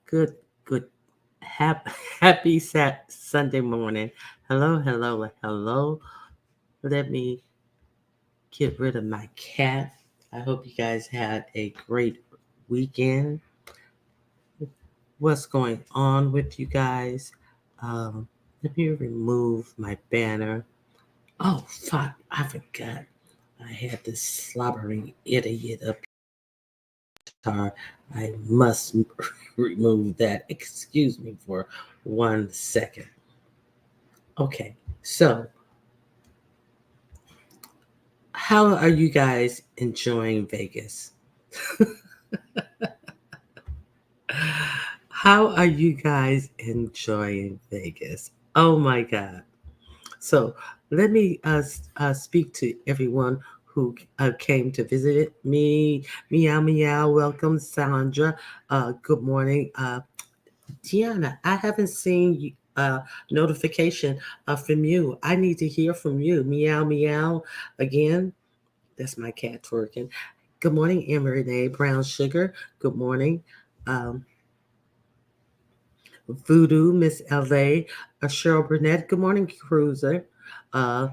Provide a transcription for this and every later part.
Good, good. Happy Sunday morning. Hello, hello, hello. Let me get rid of my cat. I hope you guys had a great weekend. What's going on with you guys? Um, Let me remove my banner. Oh, fuck. I forgot. I had this slobbering idiot up guitar. I must remove that. Excuse me for 1 second. Okay, so how are you guys enjoying Vegas? How are you guys enjoying Vegas? Oh my God. So let me speak to everyone who came to visit me. Meow, meow. Welcome, Sandra. Good morning. Tiana, I haven't seen notification from you. I need to hear from you. Meow, meow. Again, that's my cat twerking. Good morning, Renee Brown Sugar. Good morning. Um, Voodoo, Miss LA, Cheryl Burnett. Good morning, Cruiser. Uh,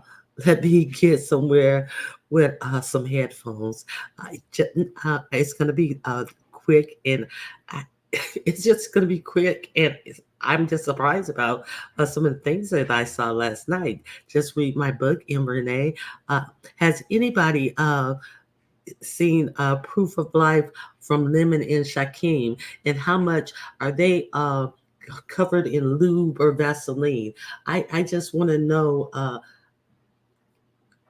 Let me get somewhere with some headphones. It's going to be quick and I, it's just going to be quick. And I'm just surprised about some of the things that I saw last night. Just read my book, Renee. Uh, has anybody seen Proof of Life from Lemon and Shakim, and how much are they covered in lube or Vaseline? I just want to know.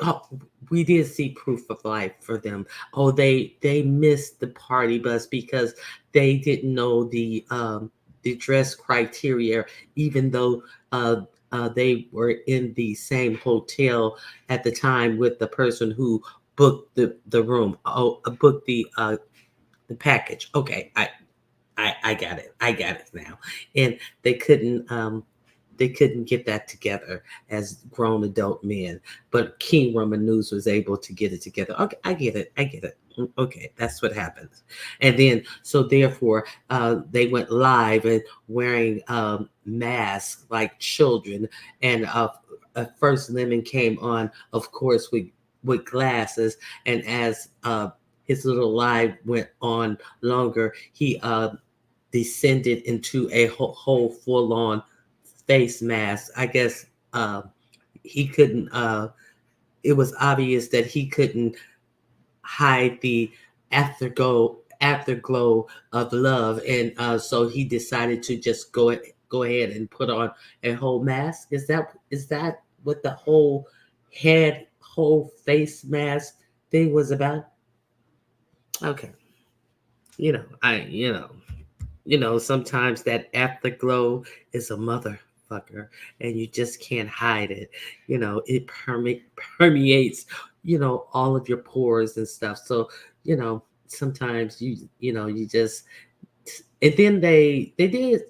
Oh, we did see Proof of Life for them. Oh, they missed the party bus because they didn't know the dress criteria, even though they were in the same hotel at the time with the person who booked the room. Oh, booked the package. Okay, I got it. I got it now. And they couldn't they couldn't get that together as grown adult men. But King Roman News was able to get it together. Okay, I get it. I get it. Okay, that's what happens. And then so therefore they went live and wearing masks like children. And first Lemon came on, of course, with glasses. And as his little live went on longer, he descended into a whole full on face mask. I guess he couldn't. It was obvious that he couldn't hide the afterglow of love, and so he decided to just go ahead and put on a whole mask. Is that what the whole face mask thing was about? Okay, you know, I sometimes that afterglow is a motherfucker and you just can't hide it. It permeates, all of your pores and stuff. So, sometimes you just, and then they did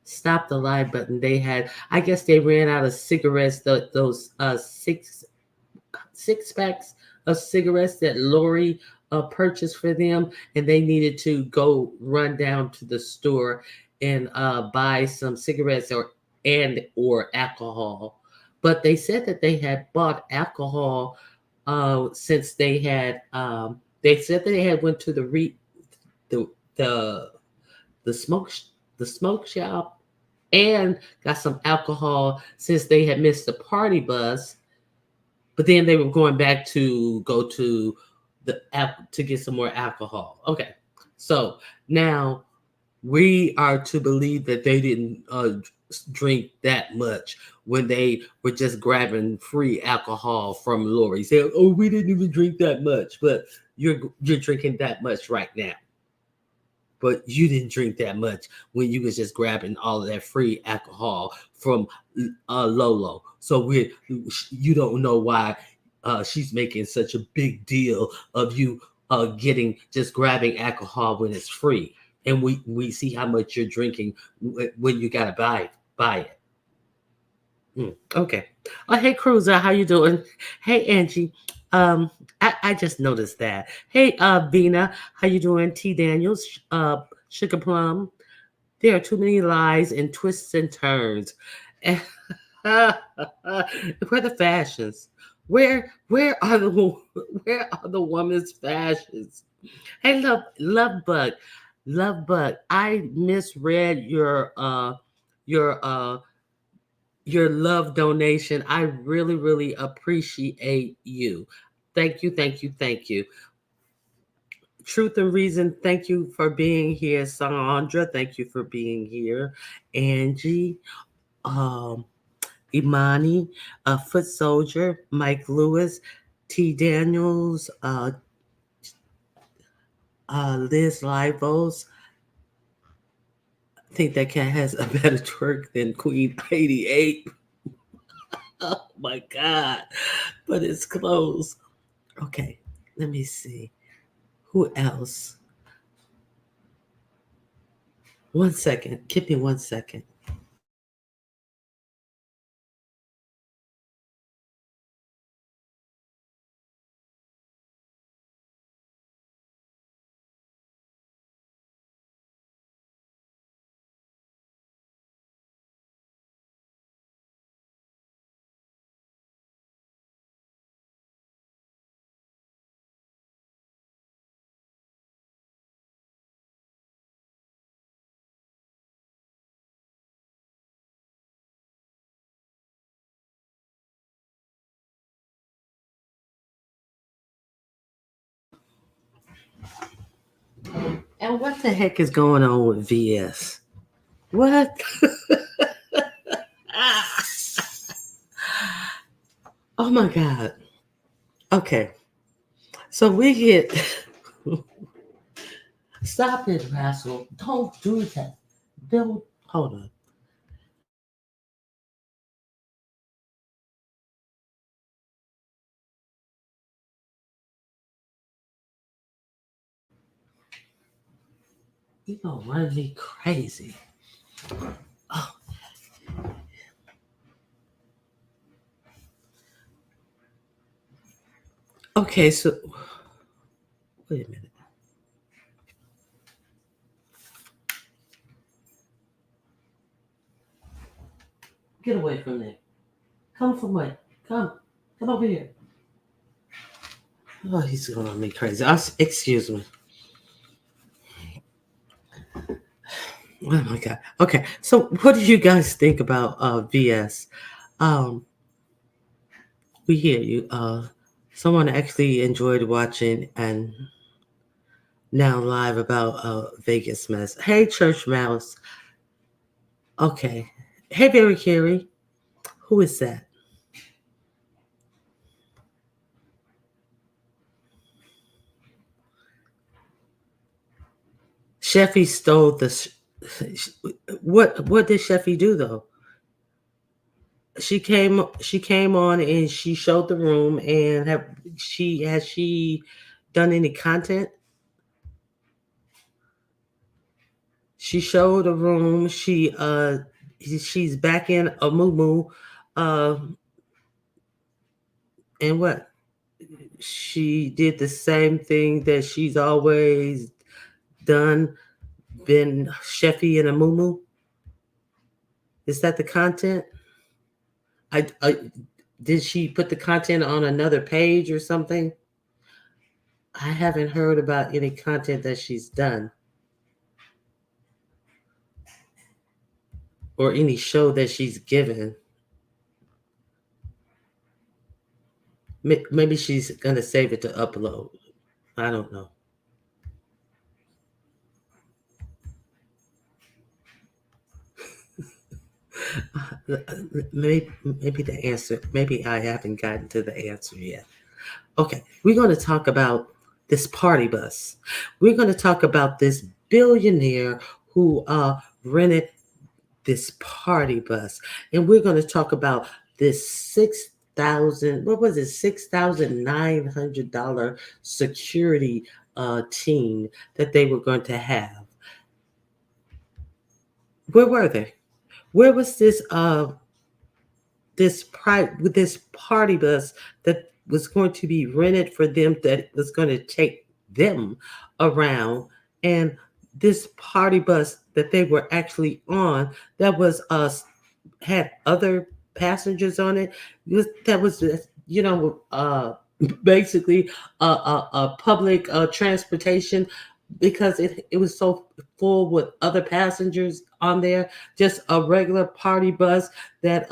stop the live button. They had, I guess they ran out of cigarettes, those six packs of cigarettes that Lori purchased for them, and they needed to go run down to the store and buy some cigarettes or alcohol. But they said that they had bought alcohol since they said they had went to the the the smoke sh- the smoke shop and got some alcohol since they had missed the party bus, but then they were going back to go to the app to get some more alcohol. Okay, so now we are to believe that they didn't drink that much when they were just grabbing free alcohol from Lori. Say, "Oh, we didn't even drink that much," but you're drinking that much right now. But you didn't drink that much when you was just grabbing all of that free alcohol from Lolo. So you don't know why she's making such a big deal of you getting just grabbing alcohol when it's free, and we see how much you're drinking when you gotta buy it. Okay. Oh, hey, Cruiser, how you doing? Hey, Angie. I just noticed that. Hey, Vina, how you doing? T. Daniels, Sugar Plum. There are too many lies and twists and turns. And where are the fashions? Where are the where are the woman's fashions? Hey, love bug. I misread your your love donation. I really really appreciate you. Thank you, thank you, thank you. Truth and Reason, thank you for being here. Sandra, thank you for being here. Angie, um, Imani, Foot Soldier, Mike Lewis, T. Daniels, Liz Livos. I think that cat has a better twerk than Queen 88. Oh my God. But it's close. Okay, let me see. Who else? One second. Give me 1 second. And what the heck is going on with VS? What? Oh my God. Okay. So we get. Stop it, Rascal. Don't do that. Don't. Hold on. You gonna run me crazy. Oh, okay, so wait a minute. Get away from there. Come from where? Come. Come over here. Oh, he's gonna run me crazy. Excuse me. Oh my God. Okay, so what do you guys think about VS? Um, we hear you. Someone actually enjoyed watching and now live about Vegas mess. Hey, Church Mouse. Okay. Hey, Barry Carey. Who is that? Sheffy stole the. What did Sheffy do though? She came on and she showed the room and has she done any content? She showed the room. She's back in a moo uh and what? She did the same thing that she's always done, been Sheffy in a moo. Is that the content? I did she put the content on another page or something? I haven't heard about any content that she's done or any show that she's given. Maybe she's gonna save it to upload. I don't know. Maybe the answer. Maybe I haven't gotten to the answer yet. Okay, we're going to talk about this party bus. We're going to talk about this billionaire who rented this party bus, and we're going to talk about this 6,000. What was it? $6,900 security team that they were going to have. Where were they? Where was this party bus that was going to be rented for them, that was going to take them around, and this party bus that they were actually on, that was had other passengers on it. That was basically a public transportation, because it was so full with other passengers on there. Just a regular party bus that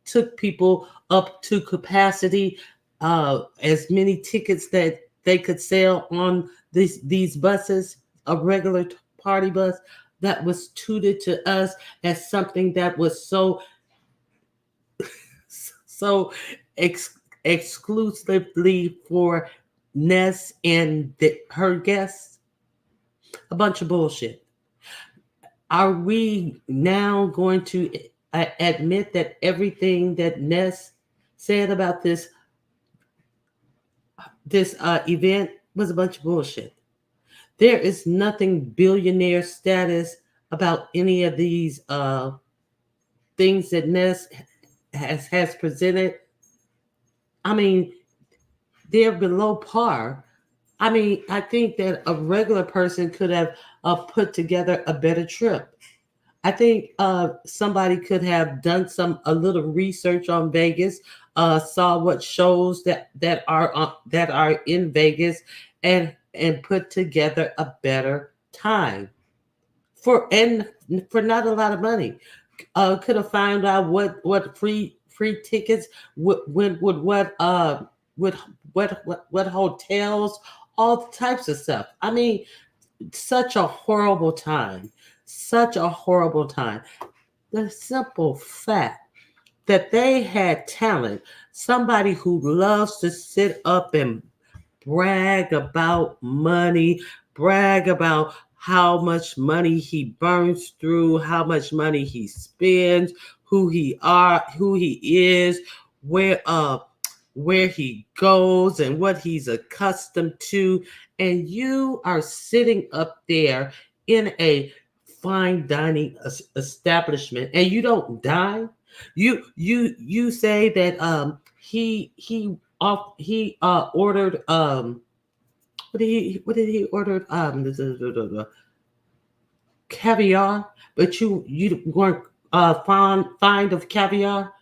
took people up to capacity, as many tickets that they could sell on these buses. A regular party bus that was tutored to us as something that was so exclusively for Ness and her guests. A bunch of bullshit. Are we now going to admit that everything that Ness said about this event was a bunch of bullshit? There is nothing billionaire status about any of these things that Ness has presented. I mean, they're below par. I mean, I think that a regular person could have put together a better trip. I think somebody could have done a little research on Vegas, saw what shows that are in Vegas, and put together a better time for not a lot of money. Could have found out what free tickets would with what hotels, all types of stuff. I mean, such a horrible time, such a horrible time. The simple fact that they had talent, somebody who loves to sit up and brag about money, brag about how much money he burns through, how much money he spends, who he is, where uh where he goes and what he's accustomed to. And you are sitting up there in a fine dining establishment and you don't dine. You say that he ordered what did he order caviar, but you weren't fond of caviar.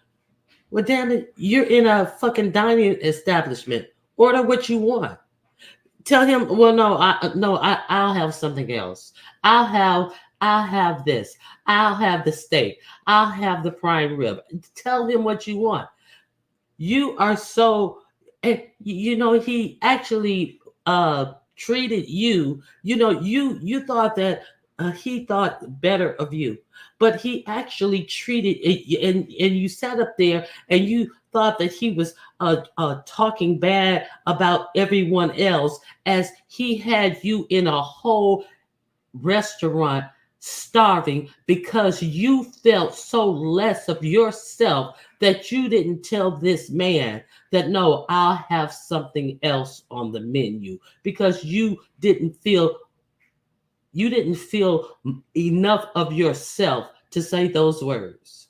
Well, damn it, you're in a fucking dining establishment. Order what you want. Tell him, well, I'll have something else. I'll have I'll have this. I'll have the steak. I'll have the prime rib. Tell him what you want. You are so, and he actually treated you. You thought that he thought better of you, but he actually treated it, and you sat up there and you thought that he was talking bad about everyone else, as he had you in a whole restaurant starving because you felt so less of yourself that you didn't tell this man that, no, I'll have something else on the menu, because you didn't feel enough of yourself to say those words.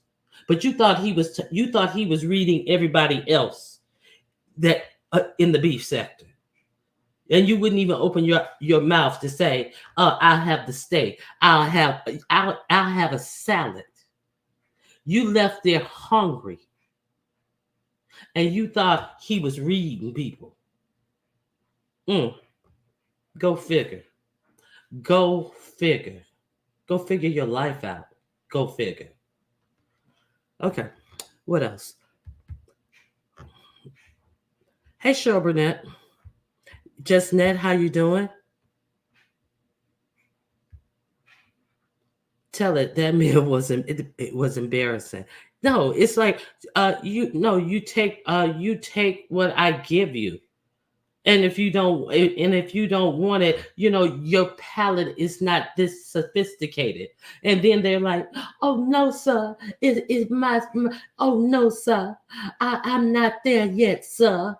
But you thought he was reading everybody else that in the beef sector, and you wouldn't even open your mouth to say, I'll have the steak, I'll have a salad. You left there hungry, and you thought he was reading people. Mm, go figure. Go figure. Go figure your life out. Go figure. Okay. What else? Hey, Cheryl Burnett. Just Ned, how you doing? Tell it that meal it was embarrassing. No, it's like you no you take what I give you. And if you don't want it, your palate is not this sophisticated. And then they're like, oh no, sir, oh no, sir, I'm not there yet, sir.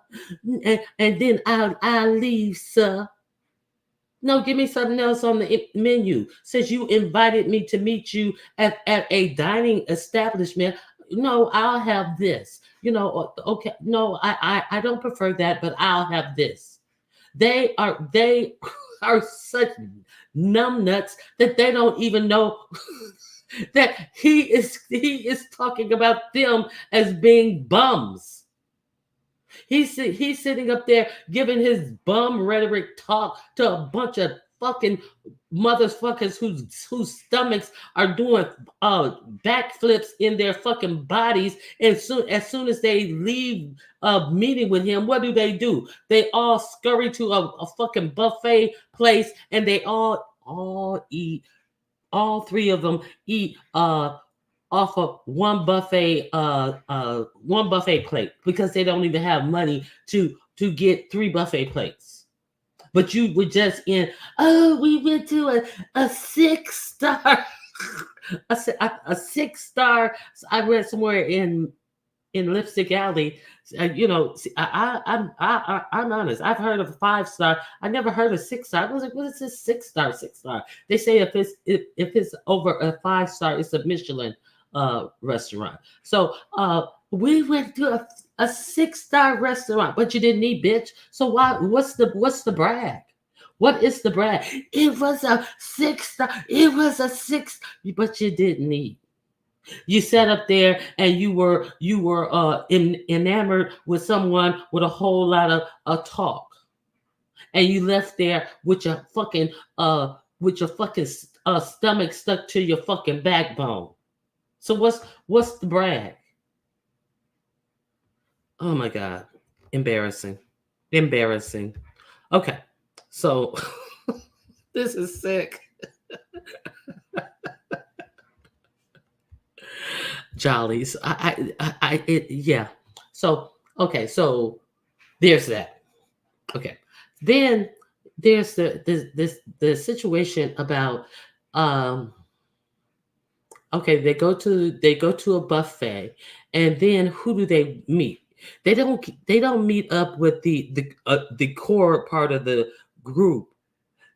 And then I'll leave, sir. No, give me something else on the menu. Since you invited me to meet you at a dining establishment, no, I'll have this. Okay, no, I don't prefer that, but I'll have this. They are they are such numb nuts that they don't even know that he is talking about them as being bums. He's sitting up there giving his bum rhetoric talk to a bunch of fucking motherfuckers whose stomachs are doing backflips in their fucking bodies. And as soon as they leave a meeting with him, what do? They all scurry to a fucking buffet place, and they all eat. All three of them eat off of one buffet plate because they don't even have money to get three buffet plates. But you were just in, oh, we went to a 6 star a 6 star. I read somewhere in Lipstick Alley. I'm honest. I've heard of a 5 star. I never heard of 6 star. I was like, what is this 6 star? 6 star. They say if it's over a 5 star, it's a Michelin restaurant. So we went to a 6 star restaurant, but you didn't eat, bitch. So why? What's the brag? What is the brag? It was a 6 star. It was a 6, but you didn't eat. You sat up there and you were enamored with someone with a whole lot of talk, and you left there with your fucking stomach stuck to your fucking backbone. So what's the brag? Oh my god, embarrassing, embarrassing. Okay, so this is sick. Jollies. Yeah. So okay, so there's that. Okay, then there's the situation about um. Okay, they go to a buffet, and then who do they meet? They don't meet up with the core part of the group.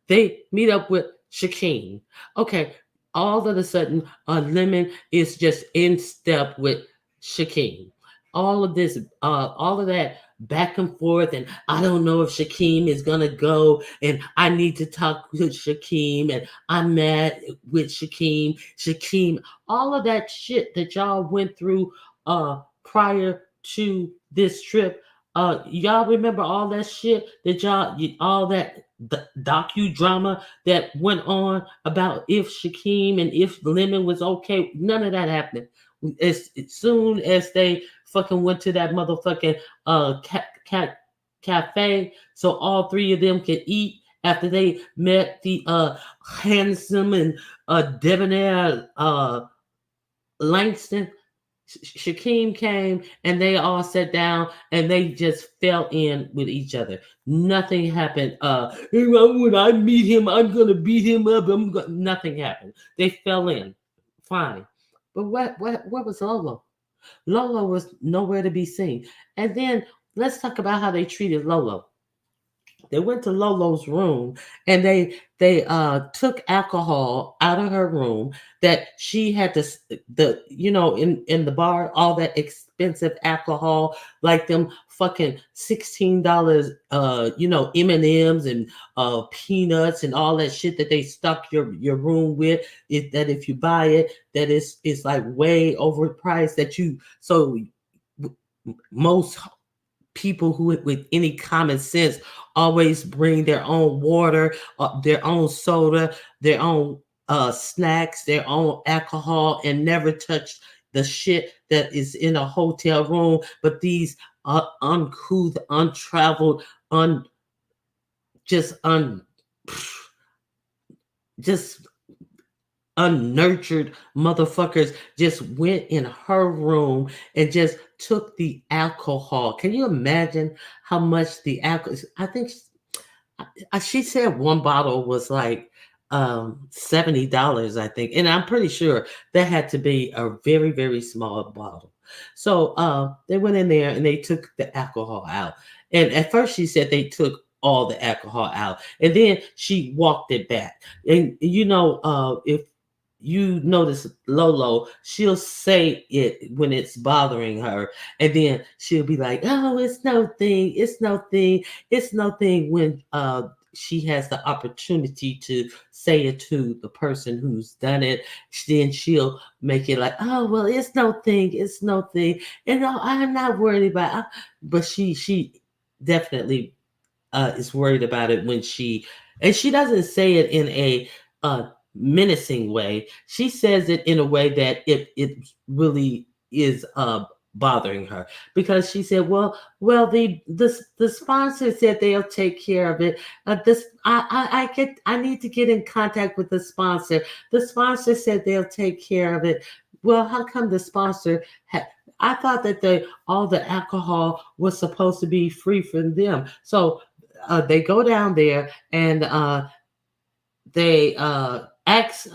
They meet up with Shakeen. Okay, all of a sudden, Lemon is just in step with Shakeen. All of that back and forth, and I don't know if Shakeem is gonna go, and I need to talk with Shakeem, and I'm mad with Shakeem. Shakeem, all of that shit that y'all went through prior to this trip. Y'all remember all that shit that all that docudrama that went on about if Shakeem and if Lemon was okay? None of that happened. As soon as they fucking went to that motherfucking cafe, so all three of them could eat after they met the handsome and debonair Langston. Shakeem came and they all sat down and they just fell in with each other. Nothing happened. "Hey, when I meet him, I'm gonna beat him up. Nothing happened. They fell in. Fine. But what was Lolo? Lolo was nowhere to be seen. And then let's talk about how they treated Lolo. They went to Lolo's room and they took alcohol out of her room that she had to in the bar, all that expensive alcohol, like them fucking $16 M&Ms and peanuts and all that shit that they stuck your room with. That if you buy it, that it's like way overpriced. Most people who with any common sense always bring their own water, their own soda, their own snacks, their own alcohol, and never touch the shit that is in a hotel room. But these uncouth, untraveled, just just unnurtured motherfuckers just went in her room and just took the alcohol. Can you imagine how much the alcohol? I think she said one bottle was like $70, I think, and I'm pretty sure that had to be a very, very small bottle. So they went in there and they took the alcohol out. And at first she said they took all the alcohol out, and then she walked it back. And if you notice Lolo, she'll say it when it's bothering her, and then she'll be like, "Oh, it's no thing, it's no thing, it's no thing." When she has the opportunity to say it to the person who's done it, then she'll make it like, "Oh, well, it's no thing, it's no thing," and no, I'm not worried about. But she definitely is worried about it when and she doesn't say it in a menacing way. She says it in a way that it really is bothering her, because she said, well, the sponsor said they'll take care of it. This I need to get in contact with the sponsor. The sponsor said they'll take care of it. Well, how come the sponsor I thought that all the alcohol was supposed to be free from them. So they go down there, and they ask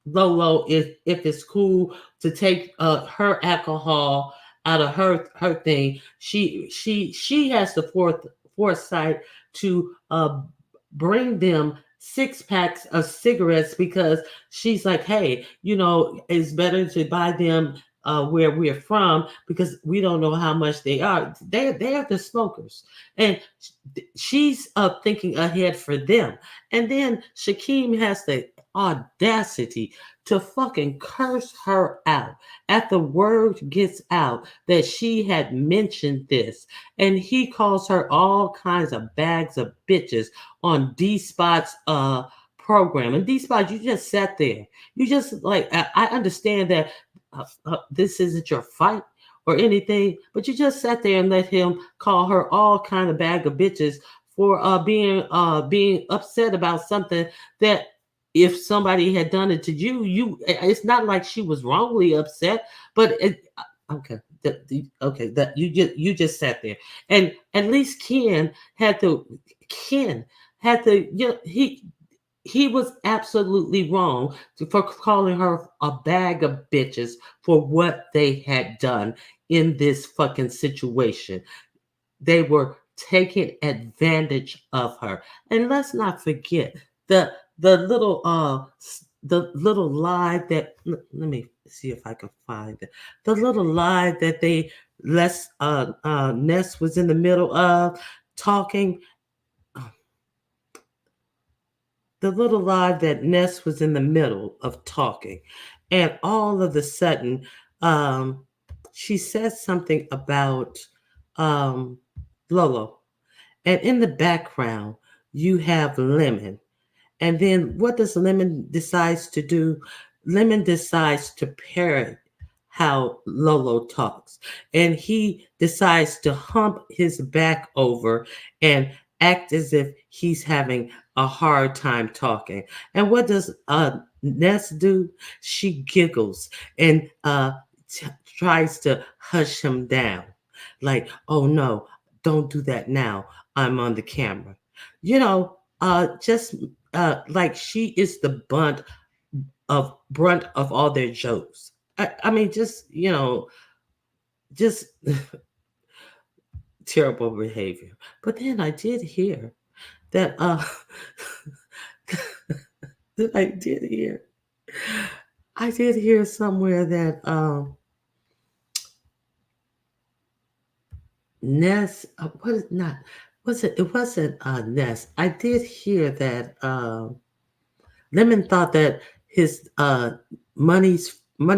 Lolo if it's cool to take her alcohol out of her thing. She has the foresight to bring them 6 packs of cigarettes, because she's like, hey, it's better to buy them where we're from, because we don't know how much they are. They are the smokers, and she's thinking ahead for them. And then Shakim has the audacity to fucking curse her out after word gets out that she had mentioned this, and he calls her all kinds of bags of bitches on D Spot's program. And D Spot, you just sat there. You just like, I understand that this isn't your fight or anything, but you just sat there and let him call her all kind of bag of bitches for being upset about something that, if somebody had done it to it's not like she was wrongly upset, but okay. Okay, that you just sat there, and at least Ken had to, he was absolutely wrong for calling her a bag of bitches for what they had done in this fucking situation. They were taking advantage of her. And let's not forget the the little lie that, let me see if I can find it. The little lie that Ness was in the middle of talking. The little lie that Ness was in the middle of talking, and all of a sudden, um, she says something about um, Lolo, and in the background you have Lemon, and then what does Lemon decides to do? Lemon decides to parrot how Lolo talks, and he decides to hump his back over and act as if he's having a hard time talking. And what does Ness do? She giggles and tries to hush him down, like, "Oh no, don't do that now. I'm on the camera." Just like she is the brunt of all their jokes. I mean, just terrible behavior. But then I did hear that that I did hear somewhere that Ness, what is not was it? It wasn't Ness. I did hear that Lemon thought that his money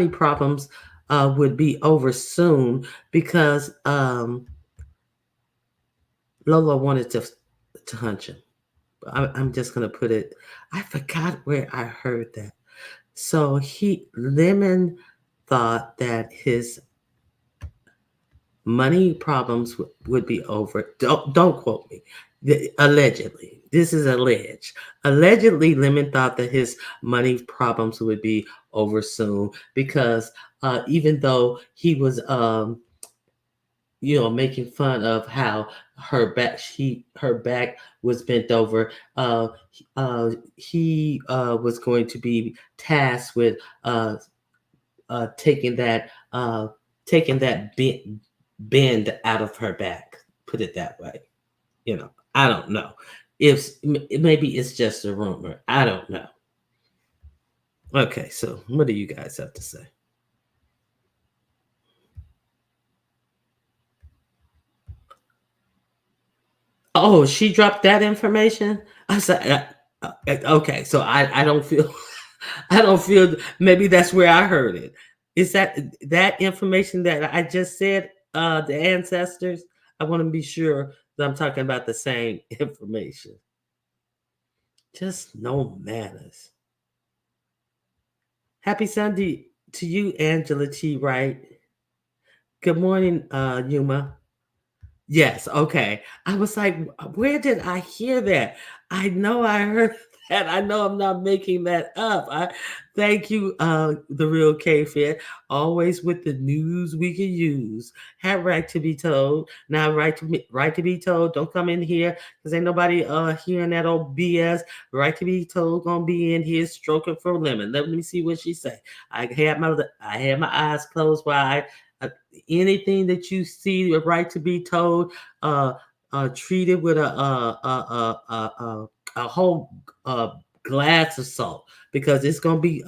problems would be over soon, because Lola wanted to hunch him. I'm just gonna put it. I forgot where I heard that. So Lemon thought that his money problems would be over. Don't quote me. Allegedly, this is alleged. Allegedly, Lemon thought that his money problems would be over soon, because even though he was making fun of how her back was bent over. He was going to be tasked with taking that bend out of her back. Put it that way. I don't know if maybe it's just a rumor. I don't know. Okay, so what do you guys have to say? Oh, she dropped that information? I said, okay, so I don't feel I don't feel maybe that's where I heard it. Is that information that I just said, the ancestors? I want to be sure that I'm talking about the same information. Just no manners. Happy Sunday to you, Angela T. Wright. Good morning, Yuma. Yes, okay. I was like, where did I hear that? I know I heard that. I know I'm not making that up. I thank you, the real K-Fit. Always with the news we can use. Have right to be told. Now right to be told. Don't come in here because ain't nobody hearing that old BS. Right to be told gonna be in here stroking for lemon. Let me see what she say. I had my eyes closed wide. Uh, Anything that you see a right to be told, uh, treat it with a whole glass of salt because it's gonna be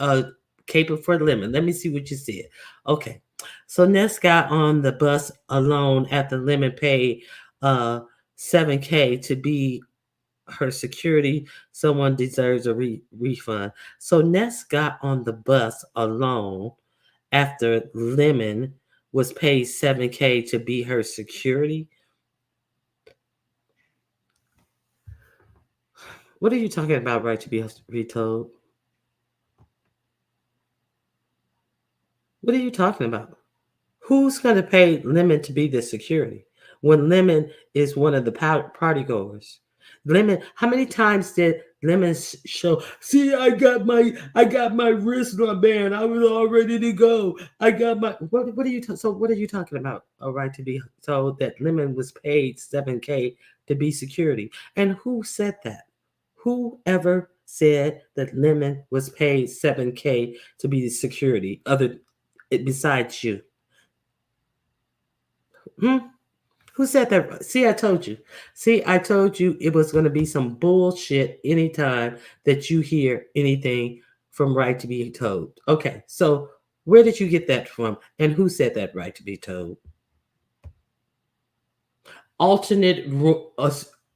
capable for lemon. Let me see what you said. Okay, so Ness got on the bus alone after Lemon paid uh 7K to be her security. Someone deserves a refund. So Ness got on the bus alone after Lemon was paid 7K to be her security. What are you talking about, right to be retold? What are you talking about? Who's going to pay Lemon to be the security when Lemon is one of the party goers? Lemon, how many times did Lemon show? See, I got my wrist on band. I was all ready to go. I got my what are you so what are you talking about? A right to be told that Lemon was paid 7K to be security, and who said that? Who ever said that Lemon was paid 7K to be the security other besides you? Hmm? Who said that? See, I told you. See, I told you it was going to be some bullshit anytime that you hear anything from right to be told. Okay, so where did you get that from? And who said that right to be told? alternate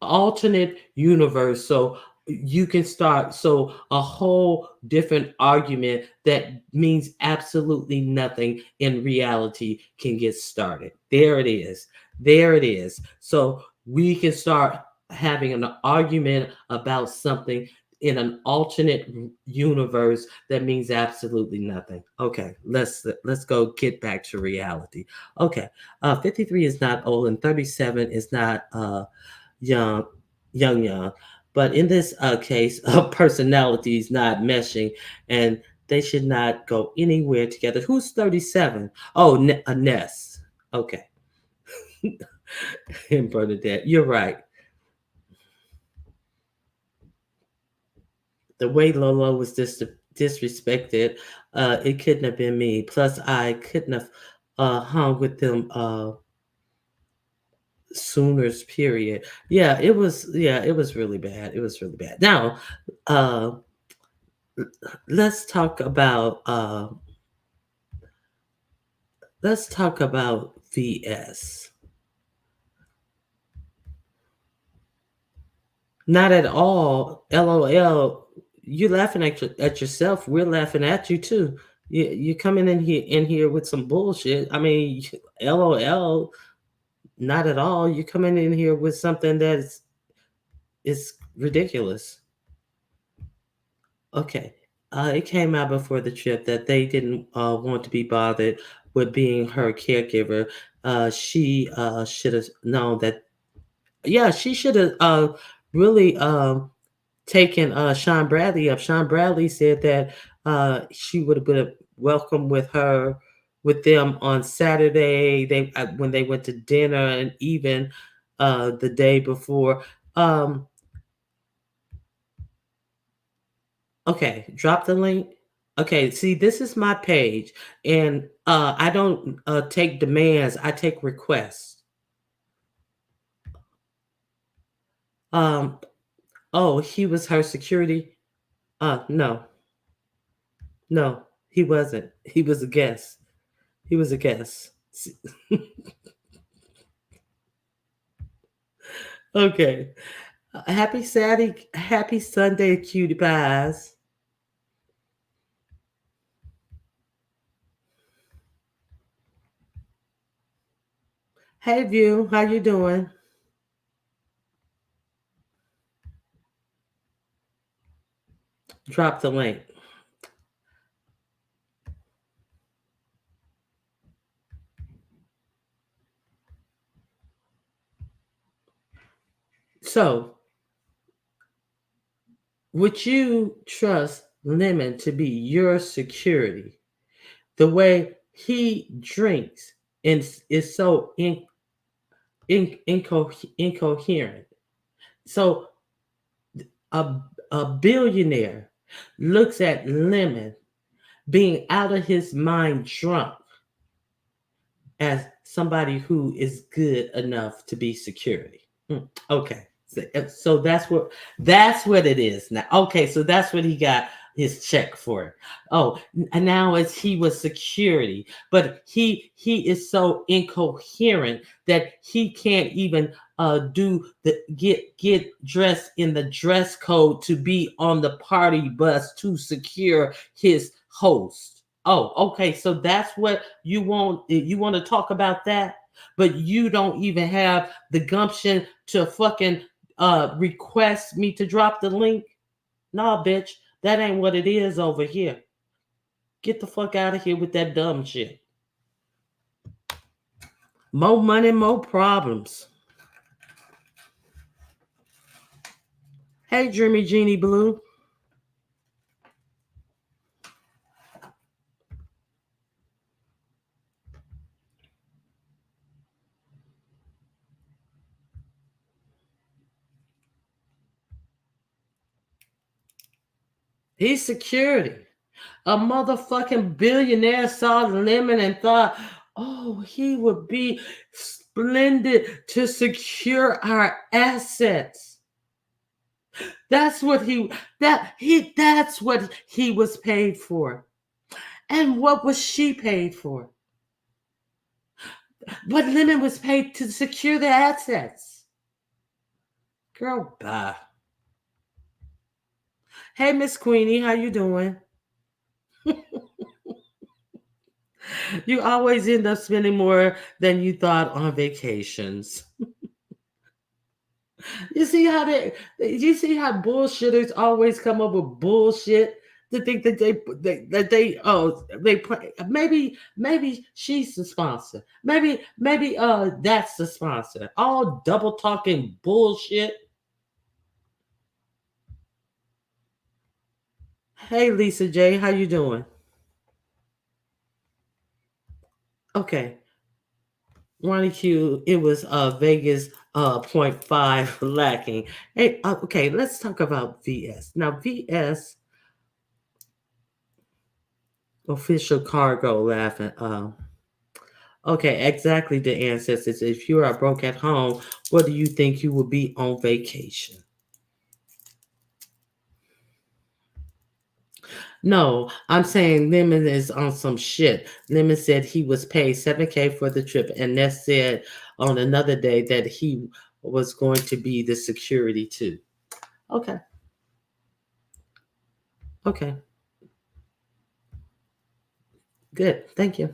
alternate universe, so you can start so a whole different argument that means absolutely nothing in reality can get started. There it is. So we can start having an argument about something in an alternate universe that means absolutely nothing. Okay, let's go get back to reality. Okay, 53 is not old and 37 is not young, young. But in this case, personalities not meshing and they should not go anywhere together. Who's 37? Oh, Ness. Okay. And Bernadette, you're right. The way Lolo was disrespected, it couldn't have been me. Plus, I couldn't have hung with them Sooners, period. Yeah, it was really bad. It was really bad. Now, uh, let's talk about VS. Not at all. LOL. You laughing at yourself. We're laughing at you too. You coming in here with some bullshit. I mean, LOL. Not at all. You coming in here with something that's is ridiculous. Okay. It came out before the trip that they didn't want to be bothered with being her caregiver. She should have known that. Yeah, she should have really taken Sean Bradley up. Sean Bradley said that she would have been welcome with them on Saturday. They when they went to dinner and even the day before. Um, Okay, drop the link. Okay, see, this is my page, and I don't take demands. I take requests. Um, oh, he was her security. No, No, he wasn't. He was a guest. He was a guest. Okay. Happy Saturday, happy Sunday, cutie pies. Hey, View, how you doing? Drop the link. So, would you trust Lemon to be your security? The way he drinks and is so incoherent. So, a, a billionaire looks at Lemon being out of his mind drunk as somebody who is good enough to be security. Okay. So that's what it is now. Okay, so that's what he got his check for. Oh, and now as he was security, but he is so incoherent that he can't even do the get dressed in the dress code to be on the party bus to secure his host. Oh, okay. So that's what you want. You want to talk about that, but you don't even have the gumption to fucking request me to drop the link. Nah, bitch, that ain't what it is over here. Get the fuck out of here with that dumb shit. More money, more problems. Hey, Dreamy Genie Blue. He's security. A motherfucking billionaire saw Lemon and thought, oh, he would be splendid to secure our assets. That's what he was paid for. And what was she paid for? What Lemon was paid to secure the assets. Girl, bye. Hey, Miss Queenie, how you doing? You always end up spending more than you thought on vacations. You see how you see how bullshitters always come up with bullshit to think that maybe she's the sponsor. Maybe that's the sponsor. All double talking bullshit. Hey Lisa J, how you doing? Okay. Ronnie Q, it was Vegas point five lacking. Hey, okay, let's talk about VS. Now VS official cargo laughing. Okay, exactly the ancestors. If you are broke at home, what do you think you will be on vacation? No, I'm saying Lemon is on some shit. Lemon said he was paid 7K for the trip, and Ness said on another day that he was going to be the security too. Okay, okay, good. Thank you.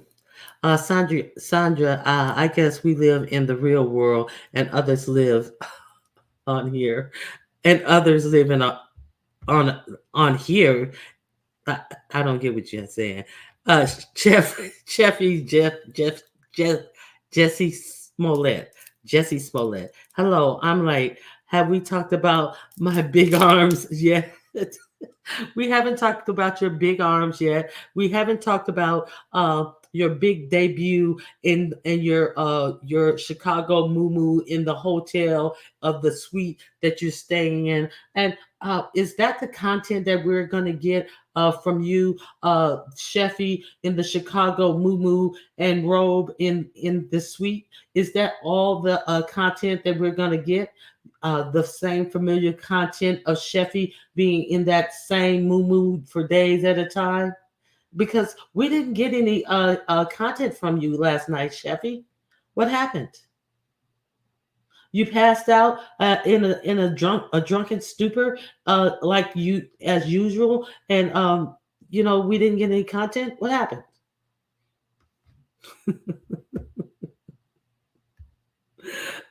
Sandra, I guess we live in the real world and others live on here and others live on on here. I, I don't get what you're saying. Jeff, Jeff, Jesse Smollett, Jesse Smollett. Hello, I'm like, have we talked about my big arms yet? We haven't talked about your big arms yet. We haven't talked about your big debut in your Chicago moo in the hotel of the suite that you're staying in. And is that the content that we're gonna get from you, Sheffy, in the Chicago moo and robe in the suite? Is that all the content that we're gonna get? The same familiar content of Sheffy being in that same moo for days at a time? because we didn't get any content from you last night, Sheffy. What happened? You passed out in a drunken stupor, like you as usual, and we didn't get any content. What happened?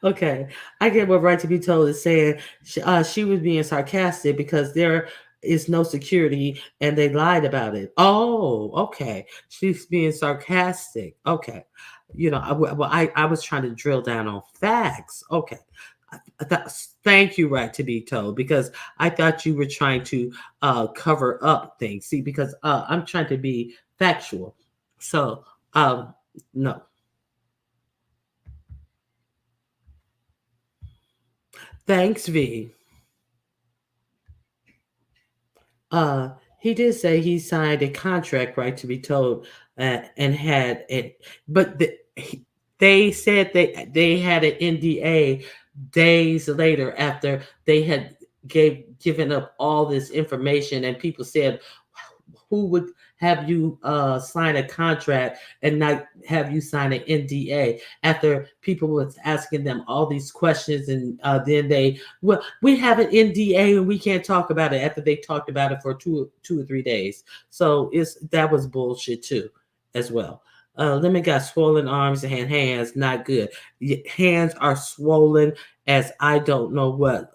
Okay, I get what Right to Be Told is saying. She was being sarcastic because there is no security and they lied about it. Oh, okay. She's being sarcastic. Okay. I was trying to drill down on facts. Okay. Thank you, Right to Be Told, because I thought you were trying to cover up things. See, because I'm trying to be factual. So, no. Thanks, V. Uh, he did say he signed a contract, Right to Be Told, and had it, but they said they had an NDA days later after they had given up all this information, and people said, who would have you sign a contract and not have you sign an NDA after people was asking them all these questions, and then well, we have an NDA and we can't talk about it after they talked about it for 2 or 3 days. So that was bullshit too, as well. Lemon got swollen arms and hands, not good. Hands are swollen as I don't know what.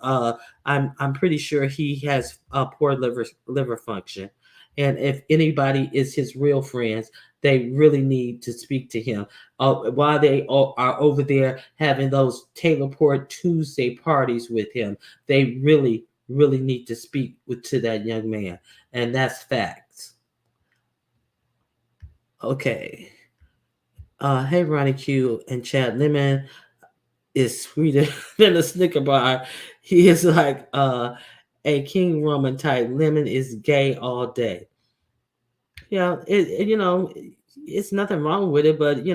I'm pretty sure he has poor liver function. And if anybody is his real friends, they really need to speak to him. While they are over there having those Taylor Port Tuesday parties with him, they really, really need to speak to that young man. And that's facts. Okay. Hey, Ronnie Q and Chad Lemon is sweeter than a Snicker bar. He is like a King Roman type. Lemon is gay all day. Yeah, it's nothing wrong with it, but he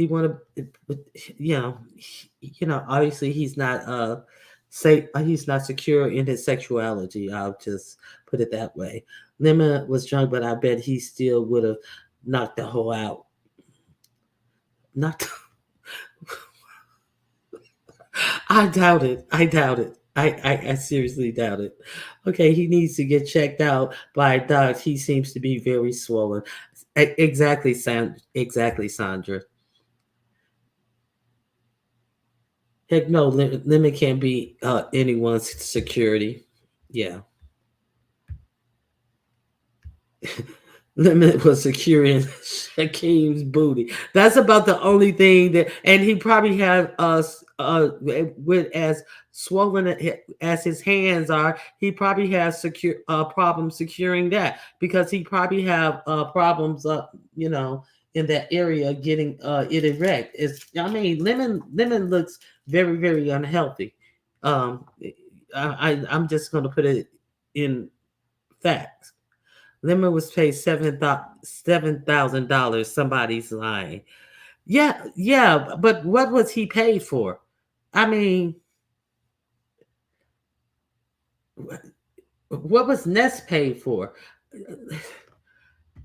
want to, obviously he's not secure in his sexuality. I'll just put it that way. Lemon was drunk, but I bet he still would have knocked the hoe out. Not, I doubt it. I doubt it. I seriously doubt it. Okay, he needs to get checked out by a doc. He seems to be very swollen. Exactly, exactly, Sandra. Heck no, limit can't be anyone's security. Yeah. Limit was securing Shaquem's booty. That's about the only thing that, and he probably had with as swollen as his hands are, he probably has secure problems securing that, because he probably have problems in that area getting it erect. Lemon looks very, very unhealthy. Um, I'm just going to put it in facts. Lemon was paid $7,000. Somebody's lying. Yeah, yeah, but what was he paid for? I mean, what was Ness paid for?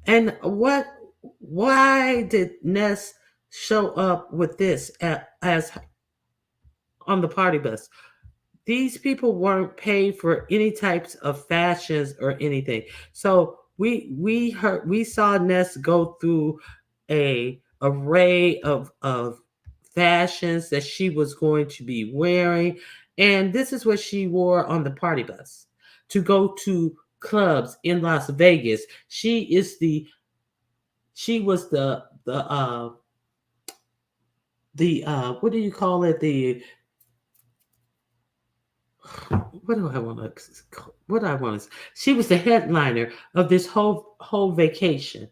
And why did Ness show up with this as on the party bus? These people weren't paid for any types of fashions or anything. So we saw Ness go through a array of fashions that she was going to be wearing, and this is what she wore on the party bus to go to clubs in Las Vegas. She was the what do you call it, the what do I want to what I want to she was the headliner of this whole vacation,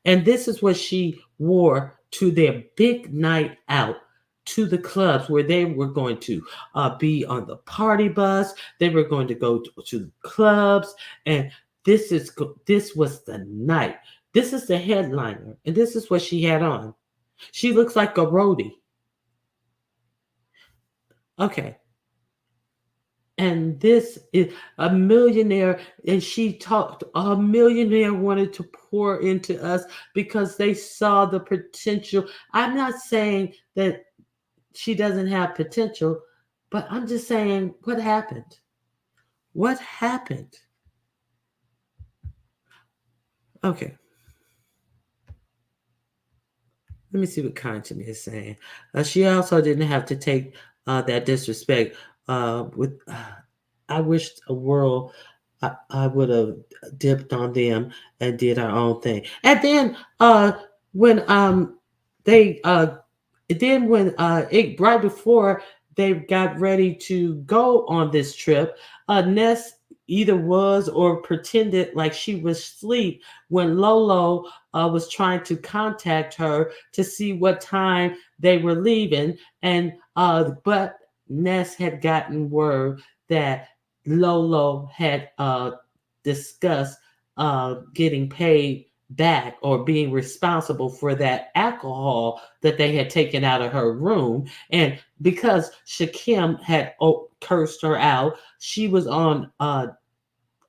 and this is what she wore to their big night out, to the clubs where they were going to be on the party bus. They were going to go to clubs, and this was the night. This is the headliner, and this is what she had on. She looks like a roadie. Okay. And this is a millionaire, and she talked, a millionaire wanted to pour into us because they saw the potential. I'm not saying that she doesn't have potential, but I'm just saying what happened. What happened? Okay, let me see what Concham is saying. She also didn't have to take that disrespect. With I wish a world I would have dipped on them and did our own thing. And then when they then when it right before they got ready to go on this trip, Ness either was or pretended like she was asleep when Lolo was trying to contact her to see what time they were leaving, and but Ness had gotten word that Lolo had discussed getting paid back or being responsible for that alcohol that they had taken out of her room. And because Shakim had cursed her out, she was on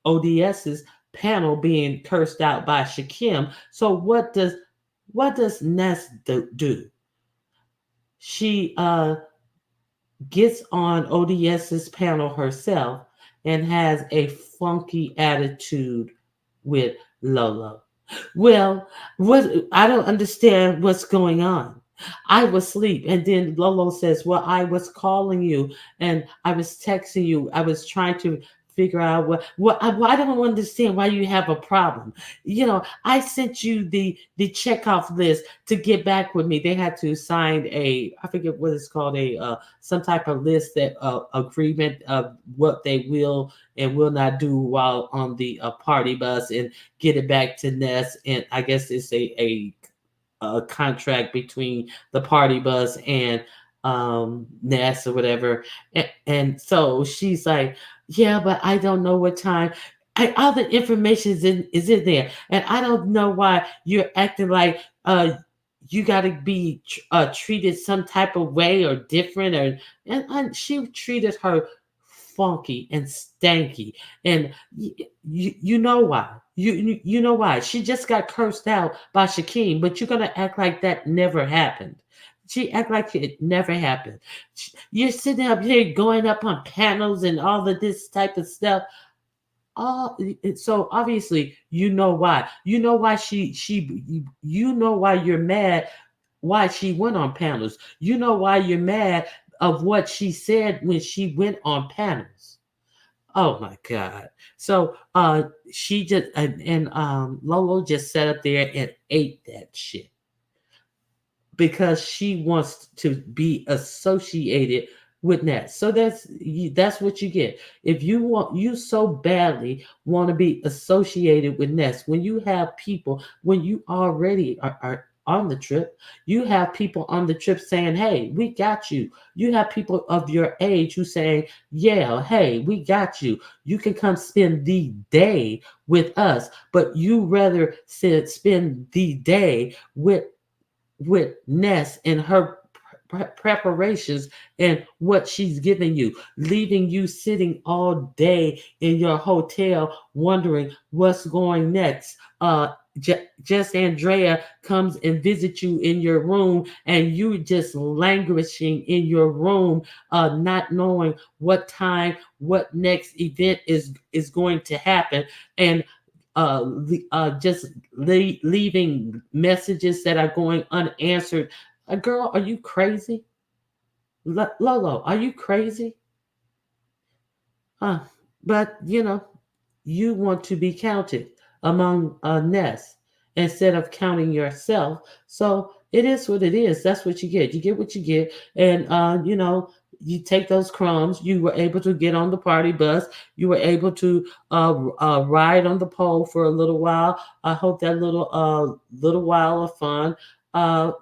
ODS's panel being cursed out by Shakim. So what does Ness do? She gets on ODS's panel herself and has a funky attitude with Lolo. Well, what I don't understand what's going on. I was asleep, and then Lolo says, "Well, I was calling you, and I was texting you. I was trying to figure out I don't understand why you have a problem. I sent you the checkoff list to get back with me. They had to sign a, I forget what it's called, a some type of list, that agreement of what they will and will not do while on the party bus, and get it back to Ness. And I guess it's a contract between the party bus and Ness or whatever. And so she's like, yeah, but I don't know what time. All the information is in there, and I don't know why you're acting like you got to be treated some type of way or different. And she treated her funky and stanky, and you know why. You know why. She just got cursed out by Shaquem, but you're gonna act like that never happened. She act like it never happened. You're sitting up here going up on panels and all of this type of stuff. So obviously you know why. You know why you know why you're mad, why she went on panels. You know why you're mad of what she said when she went on panels. Oh my God. So she just and Lolo just sat up there and ate that shit because she wants to be associated with Ness. So that's what you get. If you so badly want to be associated with Ness, when you have people, when you already are on the trip, you have people on the trip saying, "Hey, we got you." You have people of your age who saying, "Yeah, hey, we got you. You can come spend the day with us." But you rather spend the day with Ness and her preparations and what she's giving you, leaving you sitting all day in your hotel wondering what's going next. Just Andrea comes and visits you in your room, and you just languishing in your room, not knowing what time, what next event is going to happen, and just leaving messages that are going unanswered. Girl, are you crazy? Lolo, are you crazy? Huh? But you want to be counted among Ness instead of counting yourself. So it is what it is. That's what you get. You get what you get, and you take those crumbs. You were able to get on the party bus. You were able to ride on the pole for a little while. I hope that little while of fun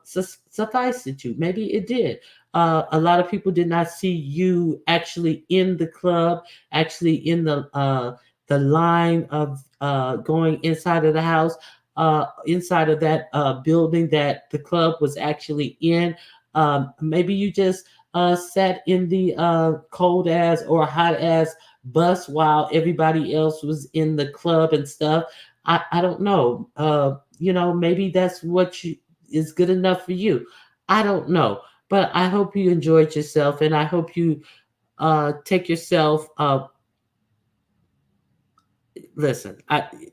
sufficed you. Maybe it did. A lot of people did not see you actually in the club, actually in the line of going inside of the house, inside of that building that the club was actually in. Maybe you just sat in the cold ass or hot ass bus while everybody else was in the club and stuff. I don't know. Maybe that's what is good enough for you. I don't know. But I hope you enjoyed yourself, and I hope you take yourself. Listen,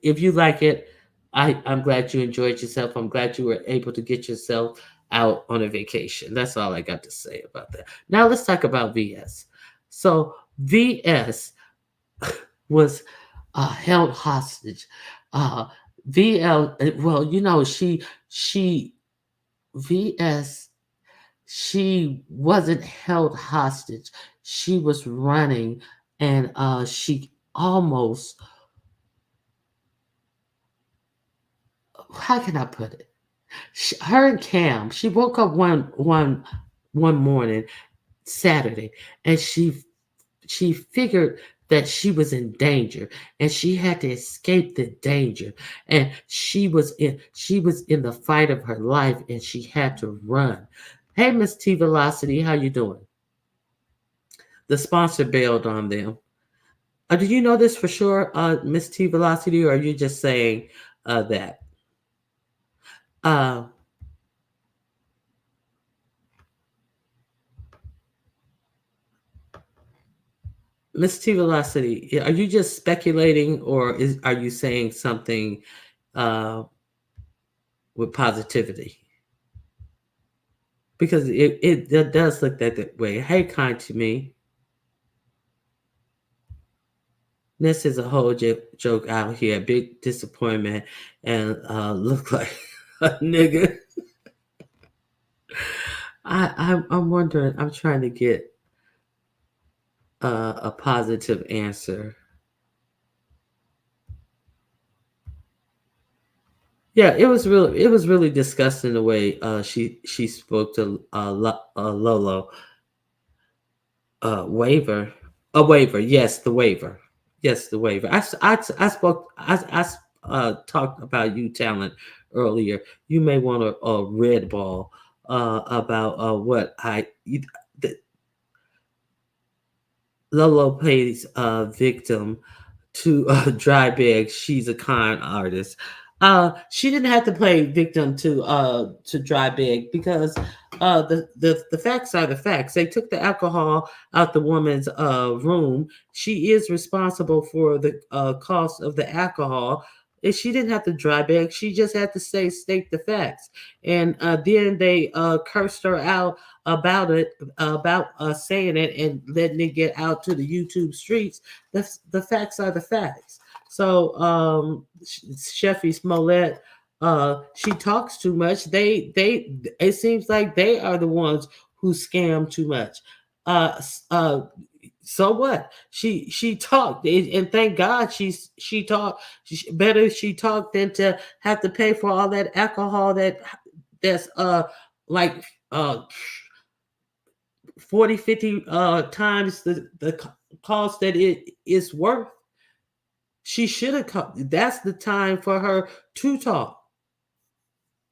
if you like it, I'm glad you enjoyed yourself. I'm glad you were able to get yourself out on a vacation. That's all I got to say about that. Now let's talk about VS. So VS was held hostage. Uh, VL, well, she VS, she wasn't held hostage. She was running, and she almost, how can I put it? Her and Cam, she woke up one morning, Saturday, and she figured that she was in danger and she had to escape the danger, and she was in the fight of her life and she had to run. Hey, Miss T Velocity, how you doing? The sponsor bailed on them. Do you know this for sure, Miss T Velocity, or are you just saying that? Uh, Miss T Velocity, are you just speculating, or are you saying something uh, with positivity? Because it does look that way. Hey, kind to me. This is a whole joke out here. Big disappointment, and look like a nigga. I'm wondering. I'm trying to get a positive answer. Yeah, it was really disgusting the way she spoke to Lolo. Waiver. A waiver. Yes, the waiver. Yes, the waiver. I spoke. Talked about you talent earlier. You may want a red ball about what the, Lolo pays victim to Dry Bag. She's a con artist. She didn't have to play victim to Dry Bag because the facts are the facts. They took the alcohol out the woman's room. She is responsible for the cost of the alcohol. And she didn't have to dry bag. She just had to state the facts. And then they cursed her out about it, about saying it and letting it get out to the YouTube streets. The facts are the facts. So Sheffy Smollett, she talks too much. It seems like they are the ones who scam too much. Uh, so what? She talked, and thank God she talked. Better she talked than to have to pay for all that alcohol that's like 40, 50 times the cost that it is worth. She should have come. That's the time for her to talk.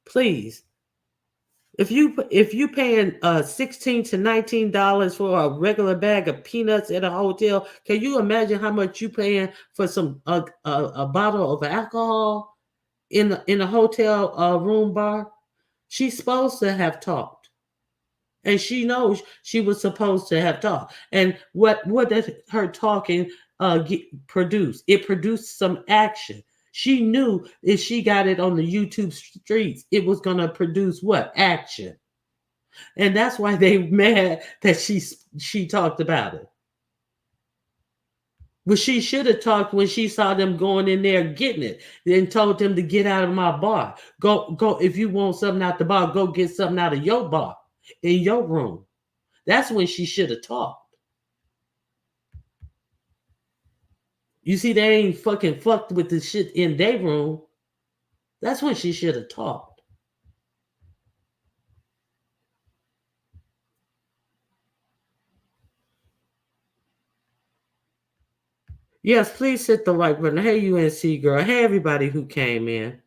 Please. If you paying $16 to $19 for a regular bag of peanuts at a hotel, can you imagine how much you paying for some a bottle of alcohol in a hotel room bar? She's supposed to have talked, and she knows she was supposed to have talked. And what did her talking produce? It produced some action. She knew if she got it on the YouTube streets, it was going to produce what? Action. And that's why they mad that she talked about it. But she should have talked when she saw them going in there getting it and told them to get out of my bar. Go if you want something out the bar, go get something out of your bar in your room. That's when she should have talked. You see, they ain't fucked with the shit in their room. That's when she should have talked. Yes, please hit the like button. Hey, UNC girl. Hey, everybody who came in.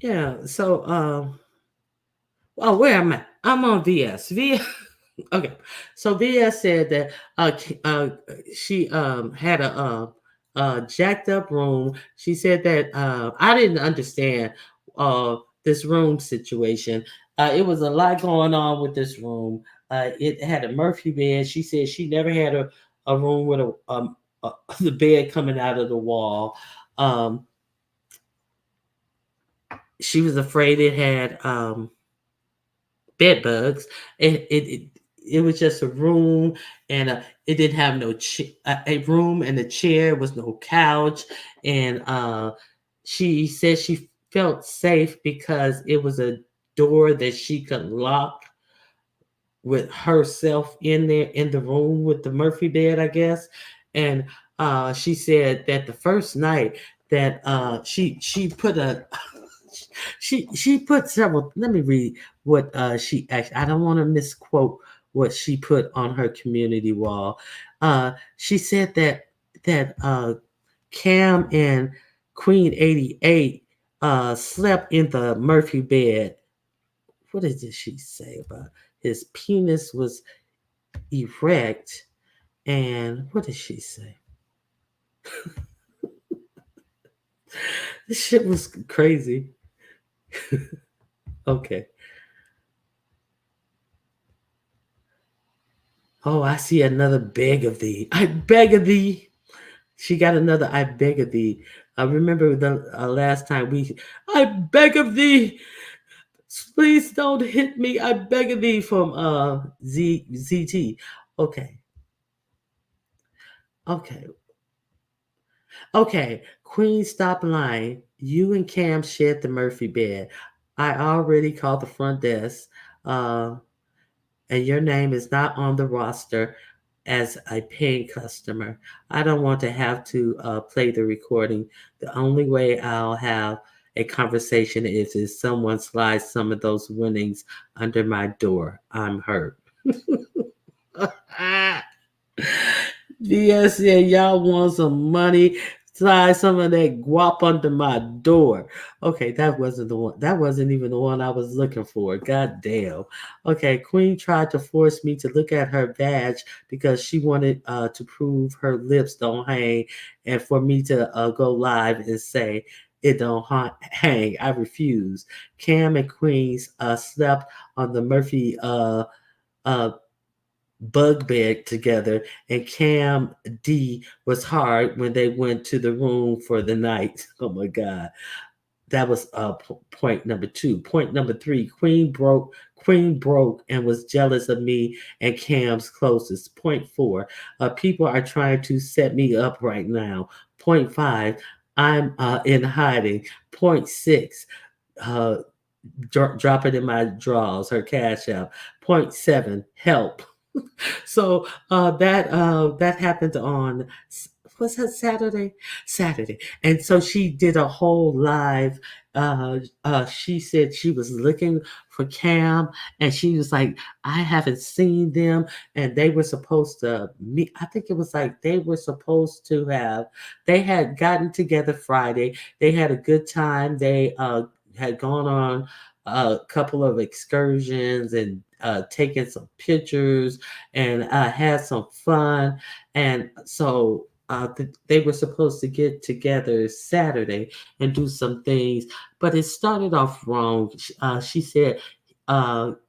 Yeah. So, oh, where am I? I'm on VS. VS. Okay. So VS said that she had a jacked up room. She said that I didn't understand this room situation. It was a lot going on with this room. It had a Murphy bed. She said she never had a room with a the bed coming out of the wall. Um, she was afraid it had bed bugs. It was just a room, and it didn't have no a room and a chair was no couch, and she said she felt safe because it was a door that she could lock with herself in there in the room with the Murphy bed, I guess. And she said that the first night that she put a she put several. Let me read what she actually. I don't want to misquote what she put on her community wall. She said that Cam and Queen 88 slept in the Murphy bed. What did she say about his penis was erect? And what did she say? This shit was crazy. Okay. Oh, I see another beg of thee. I beg of thee. She got another I beg of thee. I remember the last time I beg of thee, please don't hit me. I beg of thee from ZT. Okay. Okay. Okay. Queen, stop lying. You and Cam shared the Murphy bed. I already called the front desk. Uh and your name is not on the roster as a paying customer. I don't want to have to play the recording. The only way I'll have a conversation is if someone slides some of those winnings under my door. I'm hurt. Yes, yeah, y'all want some money? Slide some of that guap under my door. Okay, that wasn't the one. That wasn't even the one I was looking for. God damn. Okay, Queen tried to force me to look at her badge because she wanted to prove her lips don't hang, and for me to go live and say it don't hang. I refuse. Cam and Queens slept on the Murphy uh, bug bed together, and Cam D was hard when they went to the room for the night. Oh my God. That was point number two. Point number three, Queen broke and was jealous of me and Cam's closest. Point four, people are trying to set me up right now. Point five, I'm in hiding. Point six, uh, drop it in my drawers, her cash out. Point seven, help. So that happened on, was that Saturday? Saturday. And so she did a whole live. She said she was looking for Cam, and she was like, I haven't seen them, and they were supposed to meet. I think it was like they were supposed to have. They had gotten together Friday. They had a good time. They had gone on a couple of excursions and taken some pictures and had some fun. And so they were supposed to get together Saturday and do some things, but it started off wrong. She said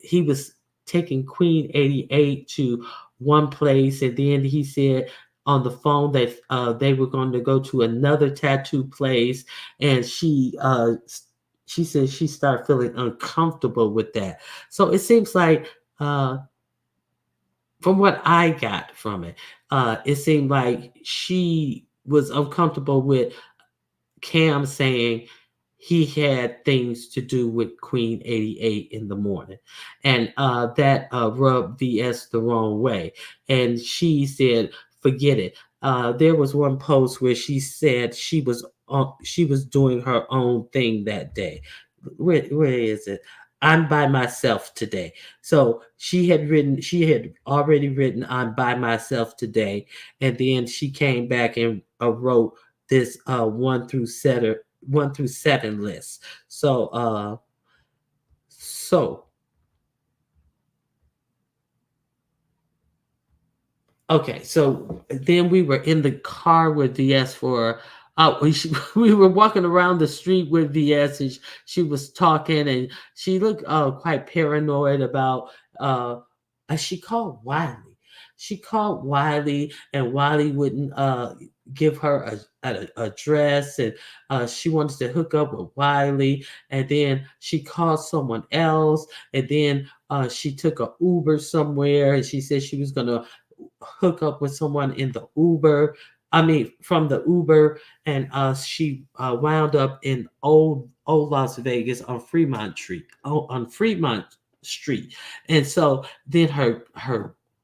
he was taking Queen 88 to one place, and then he said on the phone that they were going to go to another tattoo place, and she said she started feeling uncomfortable with that. So it seems like from what I got from it, it seemed like she was uncomfortable with Cam saying he had things to do with Queen 88 in the morning. And that rubbed VS the wrong way. And she said, forget it. There was one post where she said she was doing her own thing that day. Where is it? I'm by myself today. So she had already written I'm by myself today, and then she came back and wrote this one through 1 through 7 list. So okay, so then we were in the car with VS for we were walking around the street with VS, and she was talking, and she looked quite paranoid about she called Wiley. She called Wiley, and Wiley wouldn't give her a address, and she wanted to hook up with Wiley, and then she called someone else, and then she took a Uber somewhere, and she said she was gonna hook up with someone in the Uber. I mean, from the Uber, and she wound up in old Las Vegas on Fremont Street. On Fremont Street, and so then her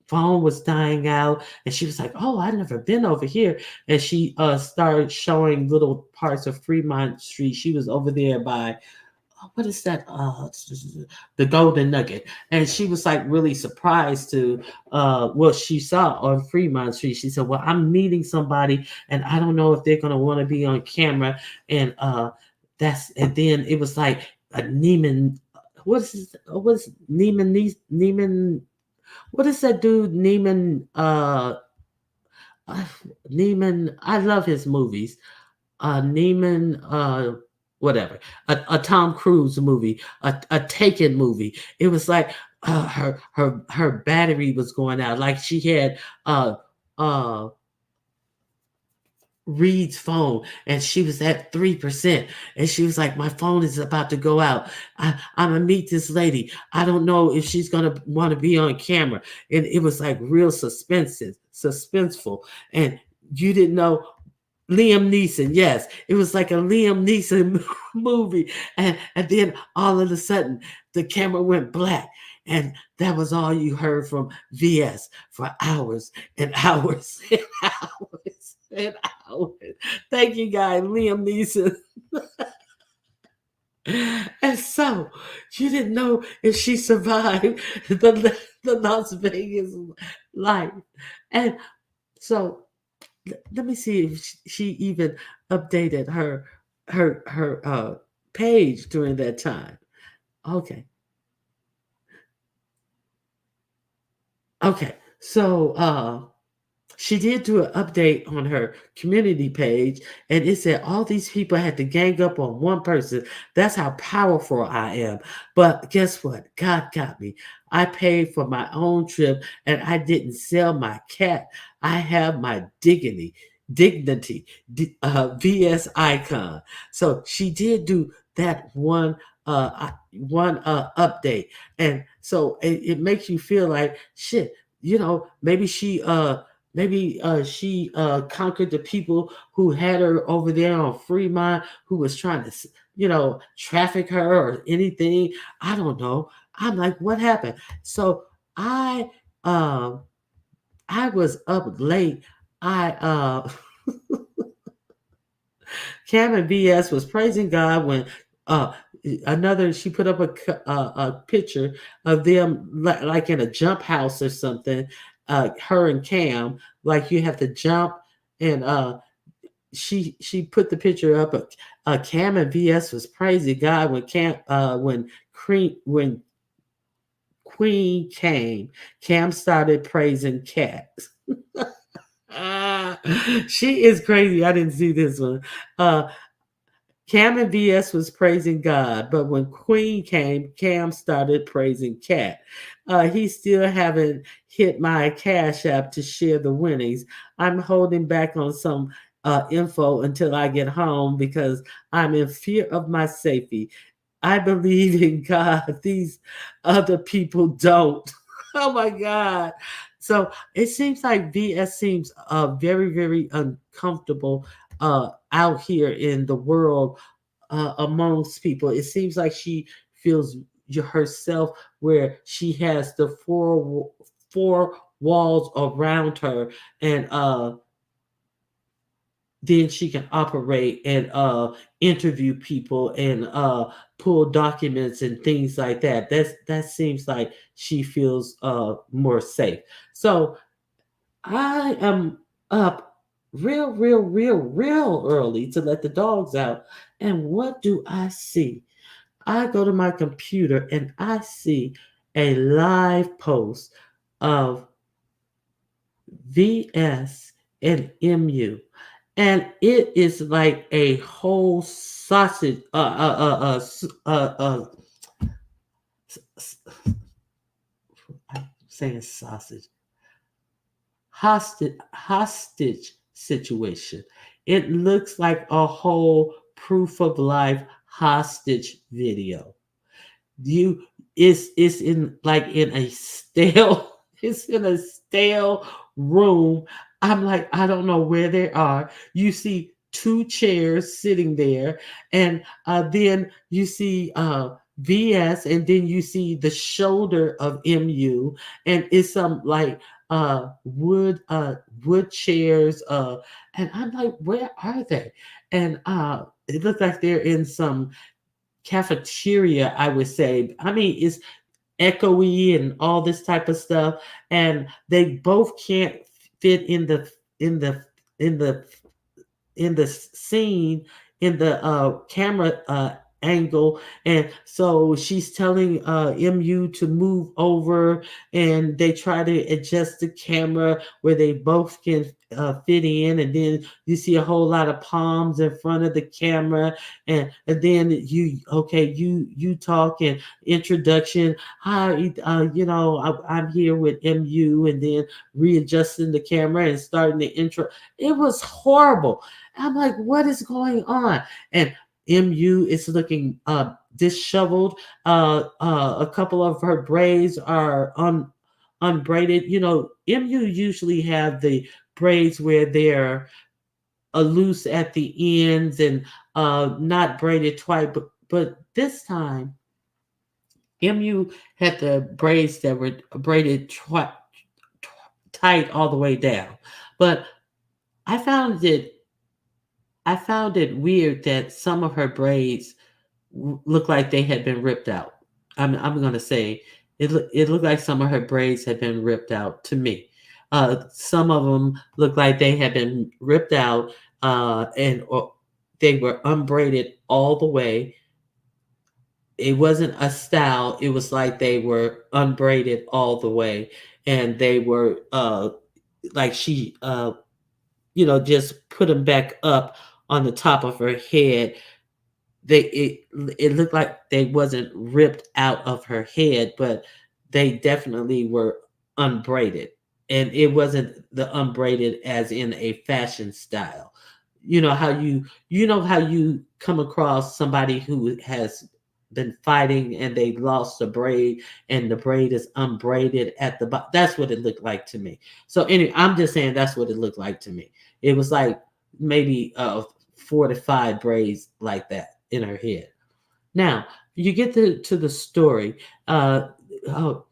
phone was dying out, and she was like, "Oh, I've never been over here," and she started showing little parts of Fremont Street. She was over there by what is that? The Golden Nugget. And she was like really surprised to what she saw on Fremont Street. She said, "Well, I'm meeting somebody, and I don't know if they're gonna want to be on camera." And and then it was like a Neiman. What is Neiman? Neiman? What is that dude? Neiman? Uh, Neiman. I love his movies. Neiman, whatever, a Tom Cruise movie, a Taken movie. It was like her battery was going out, like she had uh uh Reed's phone, and she was at 3%, and she was like, "My phone is about to go out. I'm gonna meet this lady. I don't know if she's gonna want to be on camera." And it was like real suspenseful, and you didn't know. Liam Neeson, yes. It was like a Liam Neeson movie. And then all of a sudden the camera went black. And that was all you heard from VS for hours and hours and hours and hours. Thank you, guys. Liam Neeson. And so you didn't know if she survived the Las Vegas life. And so let me see if she even updated her page during that time. Okay. Okay. So she did do an update on her community page, and it said all these people had to gang up on one person. That's how powerful I am. But guess what? God got me. I paid for my own trip, and I didn't sell my cat. I have my dignity, VS icon. So she did do that one update, and so it makes you feel like shit. Maybe she conquered the people who had her over there on Fremont, who was trying to, traffic her or anything. I don't know. I'm like, what happened? So I, um, I was up late. I Cam and VS was praising God when uh she put up a picture of them like in a jump house or something. Her and Cam, like you have to jump, and she put the picture up. Cam and VS was praising God when Queen came. Cam started praising Cat. Ah, she is crazy. I didn't see this one. Uh, Cam and VS was praising God, but when Queen came, Cam started praising Cat. He still haven't hit my Cash App to share the winnings. I'm holding back on some info until I get home because I'm in fear of my safety. I believe in God. These other people don't. Oh my God. So it seems like VS seems very, very uncomfortable out here in the world amongst people. It seems like she feels herself where she has the four walls around her, and then she can operate and interview people and pull documents and things like that. That seems like she feels more safe. So I am up real early to let the dogs out. And what do I see? I go to my computer and I see a live post of VS and MU. And it is like a whole sausage, I'm saying sausage, hostage situation. It looks like a whole proof of life hostage video. You it's in like in a stale it's in a stale room. I'm like, I don't know where they are. You see two chairs sitting there, and then you see VS, and then you see the shoulder of MU, and it's some like wood chairs, and I'm like, where are they? And it looks like they're in some cafeteria, I would say. I mean, it's echoey and all this type of stuff, and they both can't fit in the in the in the scene, in the camera angle. And so she's telling MU to move over, and they try to adjust the camera where they both can fit in, and then you see a whole lot of palms in front of the camera. And then you talk and introduction. Hi, I'm here with MU, and then readjusting the camera and starting the intro. It was horrible. I'm like, what is going on? And MU is looking disheveled. A couple of her braids are unbraided. MU usually have the braids where they're loose at the ends and not braided twice. But this time, MU had the braids that were braided tight all the way down. But I found it I found it weird that some of her braids looked like they had been ripped out. I'm gonna say it looked like some of her braids had been ripped out to me. Some of them looked like they had been ripped out, and or they were unbraided all the way. It wasn't a style. It was like they were unbraided all the way, and they were like she just put them back up on the top of her head. It looked like they wasn't ripped out of her head, but they definitely were unbraided. And it wasn't the unbraided as in a fashion style. You know how you come across somebody who has been fighting and they lost a braid and the braid is unbraided at the bottom. That's what it looked like to me. So anyway, I'm just saying that's what it looked like to me. It was like maybe 4 to 5 braids like that in her head. Now you get to the story. Oh,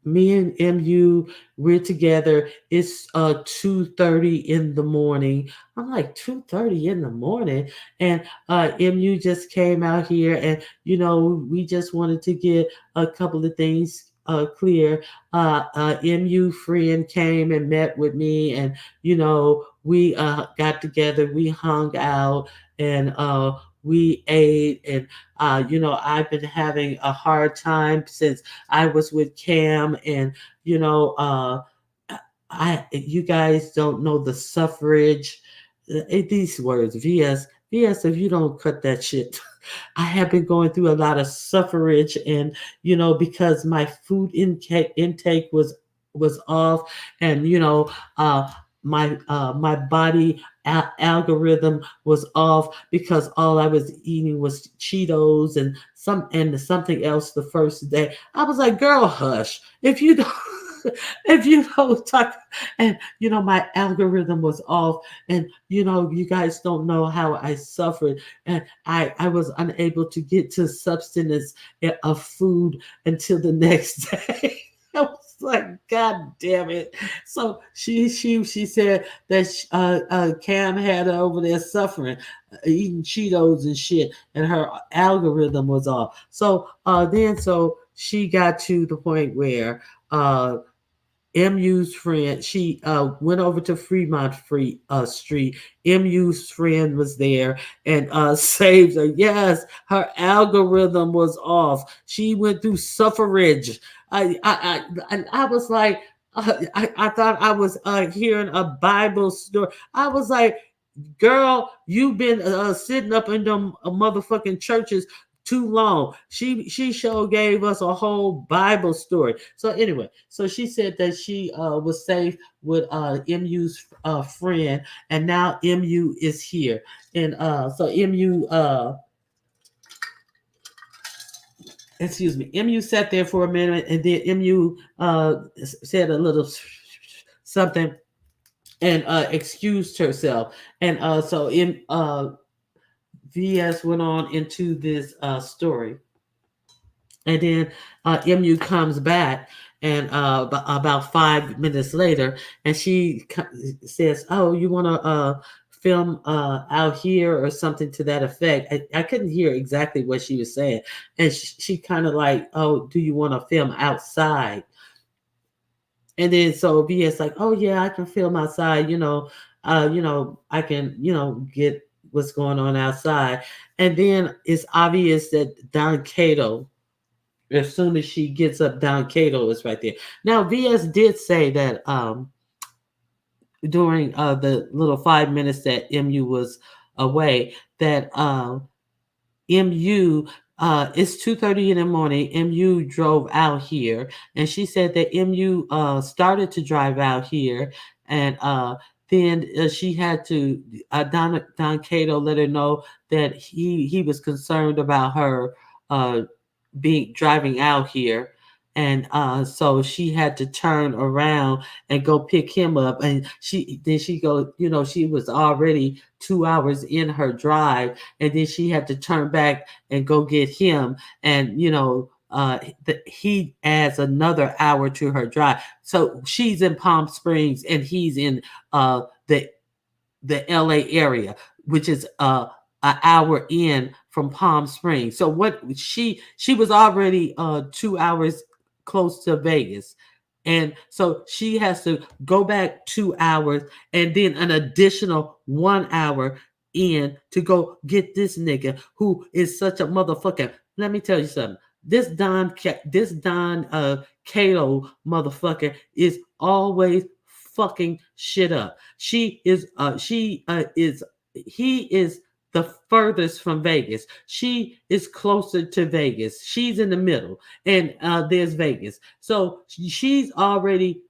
me and MU, we're together. It's 2:30 in the morning. I'm like 2:30 in the morning, and MU just came out here, and we just wanted to get a couple of things clear. MU friend came and met with me, and we got together, we hung out, and we ate, and I've been having a hard time since I was with Cam, and you know, I you guys don't know the suffrage. These words, VS. If you don't cut that shit, I have been going through a lot of suffrage, and because my food intake was off, and my body algorithm was off because all I was eating was Cheetos and something else the first day. I was like, girl, hush. If you don't if you don't talk, and my algorithm was off, and you guys don't know how I suffered, and I was unable to get to substance of food until the next day. I was like, God damn it. So she said that Cam had her over there suffering, eating Cheetos and shit, and her algorithm was off. So then she got to the point where MU's friend, she went over to Fremont Street. MU's friend was there and saved her. Yes, her algorithm was off. She went through suffrage. I was like, I thought I was hearing a Bible story. I was like, girl, you've been sitting up in them motherfucking churches too long. She sure gave us a whole Bible story. So anyway, so she said that she was safe with MU's friend, and now MU is here, and so MU sat there for a minute, and then MU said a little something and excused herself, and so in VS went on into this story, and then MU comes back, and about 5 minutes later, and she says, "Oh, you want to film out here or something to that effect?" I couldn't hear exactly what she was saying, and she kind of like, "Oh, do you want to film outside?" And then so VS like, "Oh yeah, I can film outside. I can get what's going on outside." And then it's obvious that Don Cato, as soon as she gets up, Don Cato is right there. Now VS did say that during the little 5 minutes that MU was away, that MU it's 2:30 in the morning. MU drove out here, and she said that MU started to drive out here, and then she had to Don Cato let her know that he was concerned about her uh, being driving out here, and so she had to turn around and go pick him up, and she go, she was already 2 hours in her drive, and then she had to turn back and go get him, and he adds another hour to her drive. So she's in Palm Springs and he's in the LA area, which is an hour in from Palm Springs. So what she was already 2 hours close to Vegas. And so she has to go back 2 hours and then an additional 1 hour in to go get this nigga who is such a motherfucker. Let me tell you something. This Don Cato motherfucker is always fucking shit up. He is the furthest from Vegas. She is closer to Vegas. She's in the middle, and there's Vegas. So she's already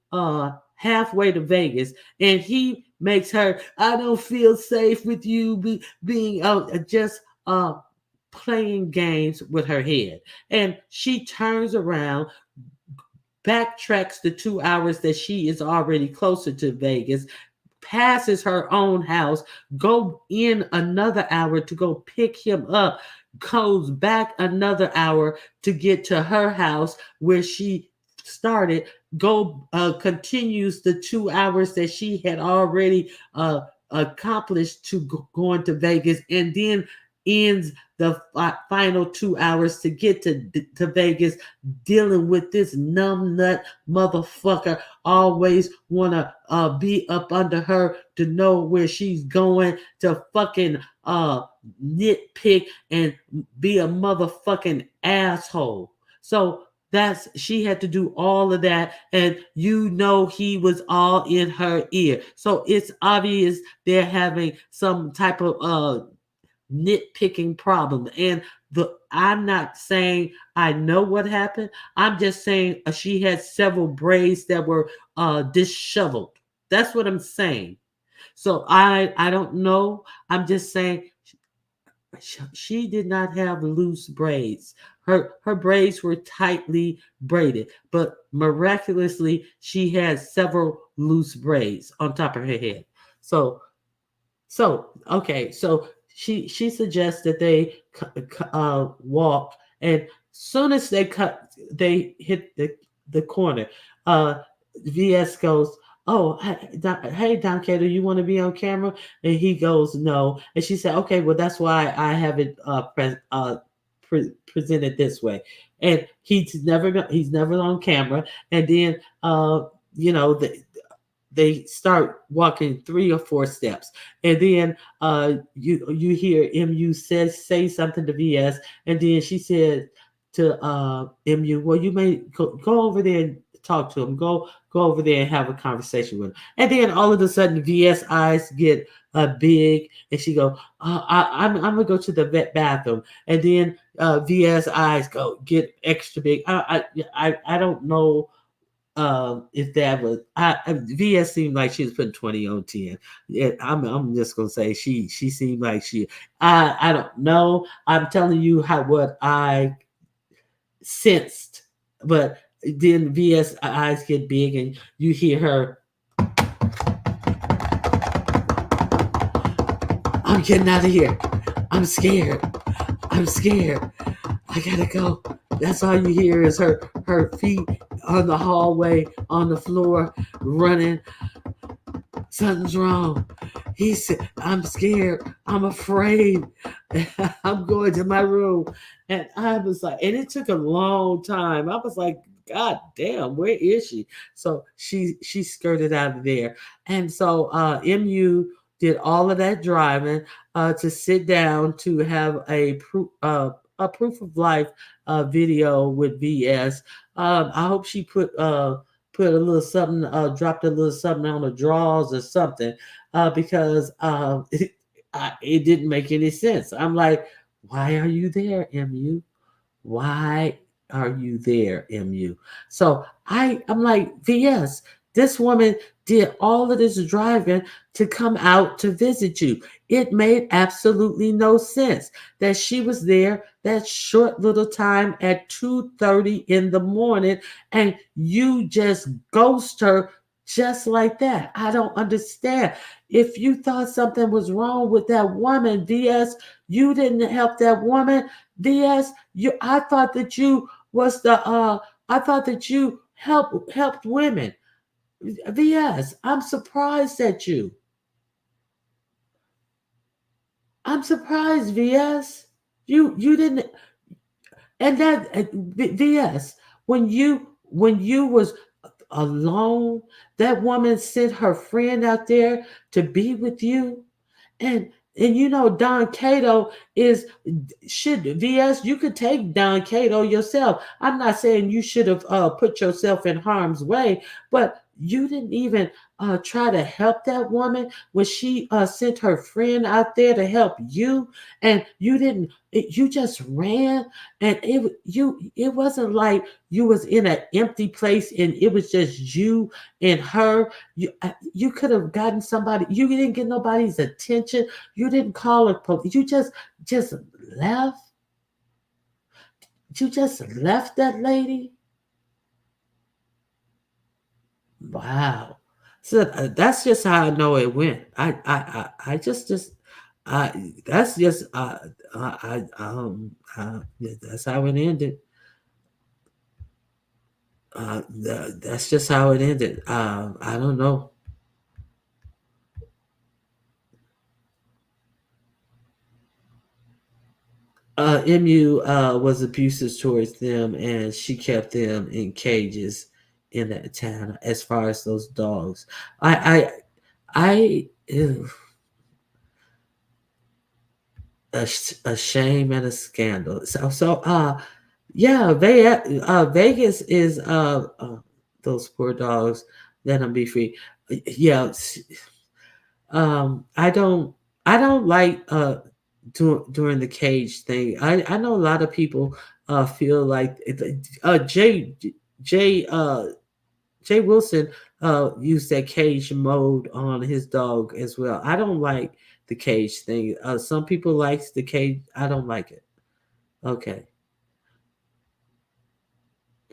halfway to Vegas, and he makes her, "I don't feel safe with you being just playing games with her head." And she turns around, backtracks the 2 hours that she is already closer to Vegas, passes her own house, go in another hour to go pick him up, goes back another hour to get to her house where she started, continues the 2 hours that she had already accomplished to going to Vegas, and then ends the final 2 hours to get to Vegas, dealing with this numbnut motherfucker. Always want to be up under her to know where she's going, to fucking nitpick and be a motherfucking asshole. So she had to do all of that, and he was all in her ear. So it's obvious they're having some type of nitpicking problem. And I'm not saying I know what happened. I'm just saying she had several braids that were disheveled. That's what I'm saying. So I don't know. I'm just saying she did not have loose braids. Her braids were tightly braided, but miraculously she had several loose braids on top of her head. So okay, so she suggests that they walk, and soon as they hit the corner, VS goes, "Oh, hey, Don Cato, you want to be on camera?" And he goes, "No." And she said, "Okay, well, that's why I have it presented this way." And he's never on camera. And then you know, they start walking 3 or 4 steps, and then you hear MU say something to VS, and then she said to MU, well, you may go over there and talk to him. Go over there and have a conversation with him. And then all of a sudden, VS eyes get big, and she go, I'm gonna go to the bathroom, and then VS eyes go get extra big. I don't know if that was VS seemed like she was putting 20 on 10. Yeah, I'm just gonna say she seemed like she I don't know. I'm telling you how what I sensed, but then VS eyes get big and you hear her, I'm getting out of here. I'm scared. I'm scared. I gotta go. That's all you hear is her feet on the hallway, on the floor, running. Something's wrong. He said, I'm scared. I'm afraid. I'm going to my room. And I was like, and it took a long time. I was like, God damn, where is she? So she skirted out of there. And so MU did all of that driving to sit down to have a proof of life video with VS. I hope she put a little something, dropped a little something on the drawers or something, because it didn't make any sense. I'm like, why are you there, MU? Why are you there, MU? So I'm like, VS, this woman did all of this driving to come out to visit you. It made absolutely no sense that she was there that short little time at 2:30 in the morning and you just ghost her just like that. I don't understand. If you thought something was wrong with that woman, VS, you didn't help that woman. VS, I thought that you was the I thought that you helped women. VS, I'm surprised at you. I'm surprised, VS. You didn't, and that VS, when you was alone, that woman sent her friend out there to be with you. And you know Don Cato is should VS. You could take Don Cato yourself. I'm not saying you should have put yourself in harm's way, but you didn't even try to help that woman when she sent her friend out there to help you, and you didn't. You just ran, and it wasn't like you was in an empty place and it was just you and her. You could have gotten somebody. You didn't get nobody's attention. You didn't call a police. You just left. You just left that lady. Wow. So that's just how I know it went. I just that's just yeah, that's how it ended. That's just how it ended. I don't know. MU was abusive towards them, and she kept them in cages in that town. As far as those dogs, I ew, a shame and a scandal. Yeah, Vegas is those poor dogs. Let them be free. Yeah, I don't like during the cage thing. I know a lot of people feel like Jay Jay Wilson used that cage mode on his dog as well. I don't like the cage thing. Some people likes the cage. I don't like it. Okay.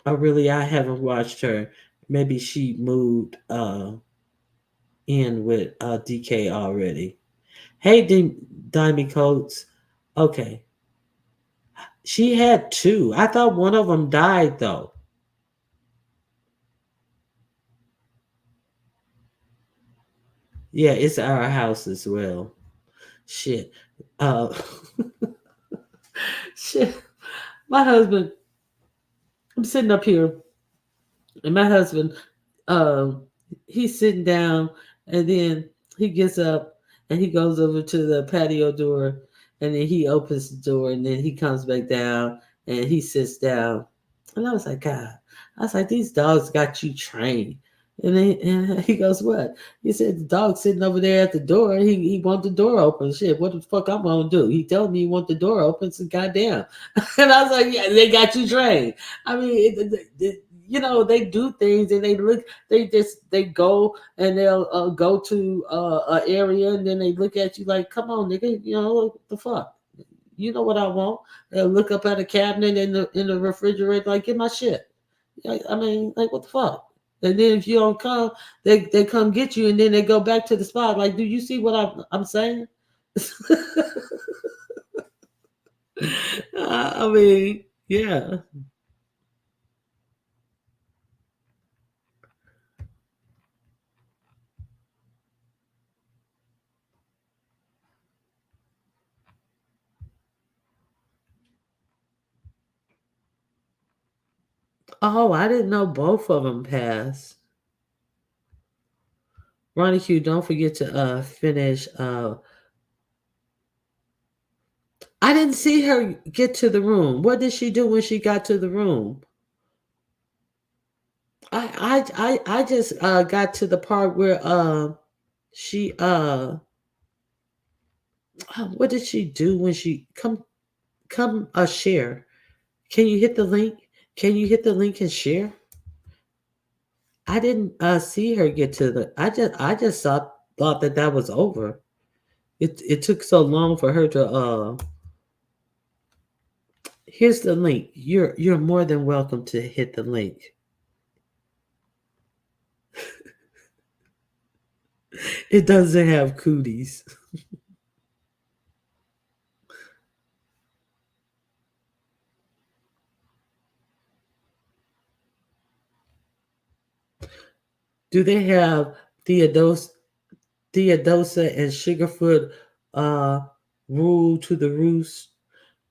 Oh really, I haven't watched her. Maybe she moved in with DK already. Hey, Diamond Coats. Okay. She had two. I thought one of them died though. Yeah, it's our house as well. Shit. Uh, shit. My husband. I'm sitting up here, and my husband. um, he's sitting down, and then he gets up and he goes over to the patio door, and then he opens the door, and then he comes back down and he sits down. And I was like, God, I was like, these dogs got you trained. And he goes, what? He said the dog sitting over there at the door. He want the door open. Shit, what the fuck I'm gonna do? He told me he want the door open. So goddamn. And I was like, yeah, they got you trained. I mean, they do things and they go and they'll go to an area and then they look at you like, come on, nigga, what the fuck? You know what I want? They'll look up at a cabinet in the refrigerator like, get my shit. I mean, like, what the fuck? And then if you don't come, they come get you and then they go back to the spot. Like, do you see what I'm saying? I mean, yeah. Oh, I didn't know both of them passed. Ronnie Q, don't forget to finish. I didn't see her get to the room. What did she do when she got to the room? I just got to the part where she what did she do when she come share? Can you hit the link? Can you hit the link and share? I didn't see her get to the. I just thought that was over. It took so long for her to. Here's the link. You're more than welcome to hit the link. It doesn't have cooties. Do they have Theodos Theodosa and Sugarfoot uh rule to the roost?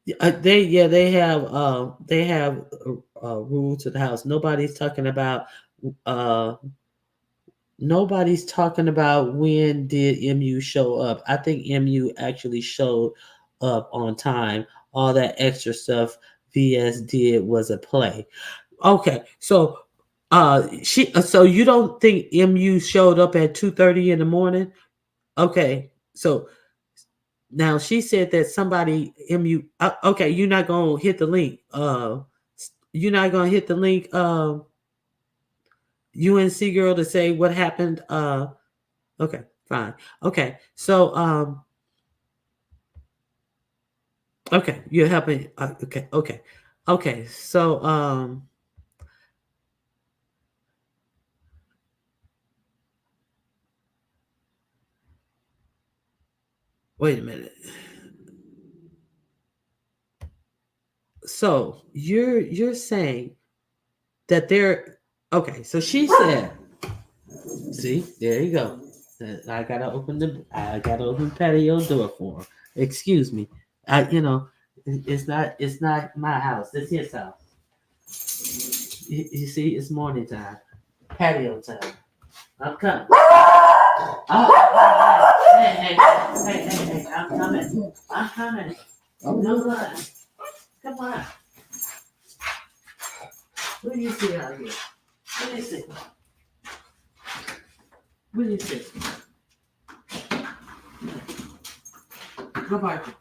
They have rule to the house. Uh Nobody's talking about when did MU show up. I think MU actually showed up on time. All that extra stuff VS did was a play. Okay, so you don't think MU showed up at 2:30 in the morning? Okay, so now she said that somebody okay, you're not gonna hit the link. You're not gonna hit the link. UNC girl to say what happened. Okay, fine. Okay, so okay, you're helping. Okay. So wait a minute. So you're saying that they're okay. So she said, "See, there you go. I gotta open patio door for him. Excuse me. It's not my house. It's his house. You see, it's morning time, patio time. I'm coming. Oh, hey, I'm coming. I'm coming. No run. Come on. What do you see out here? What do you see? What do you see? No barking.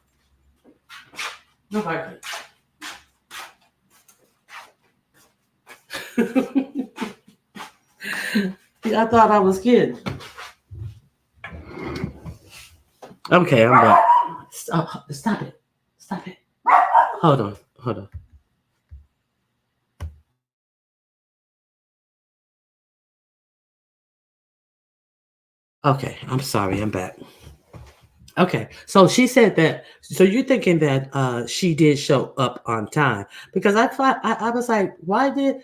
No barking. I thought I was kidding. Okay, I'm back. Stop it. Stop it. Hold on. Hold on. Okay, I'm sorry. I'm back. Okay, so she said that. So you're thinking that she did show up on time because I thought I was like, why did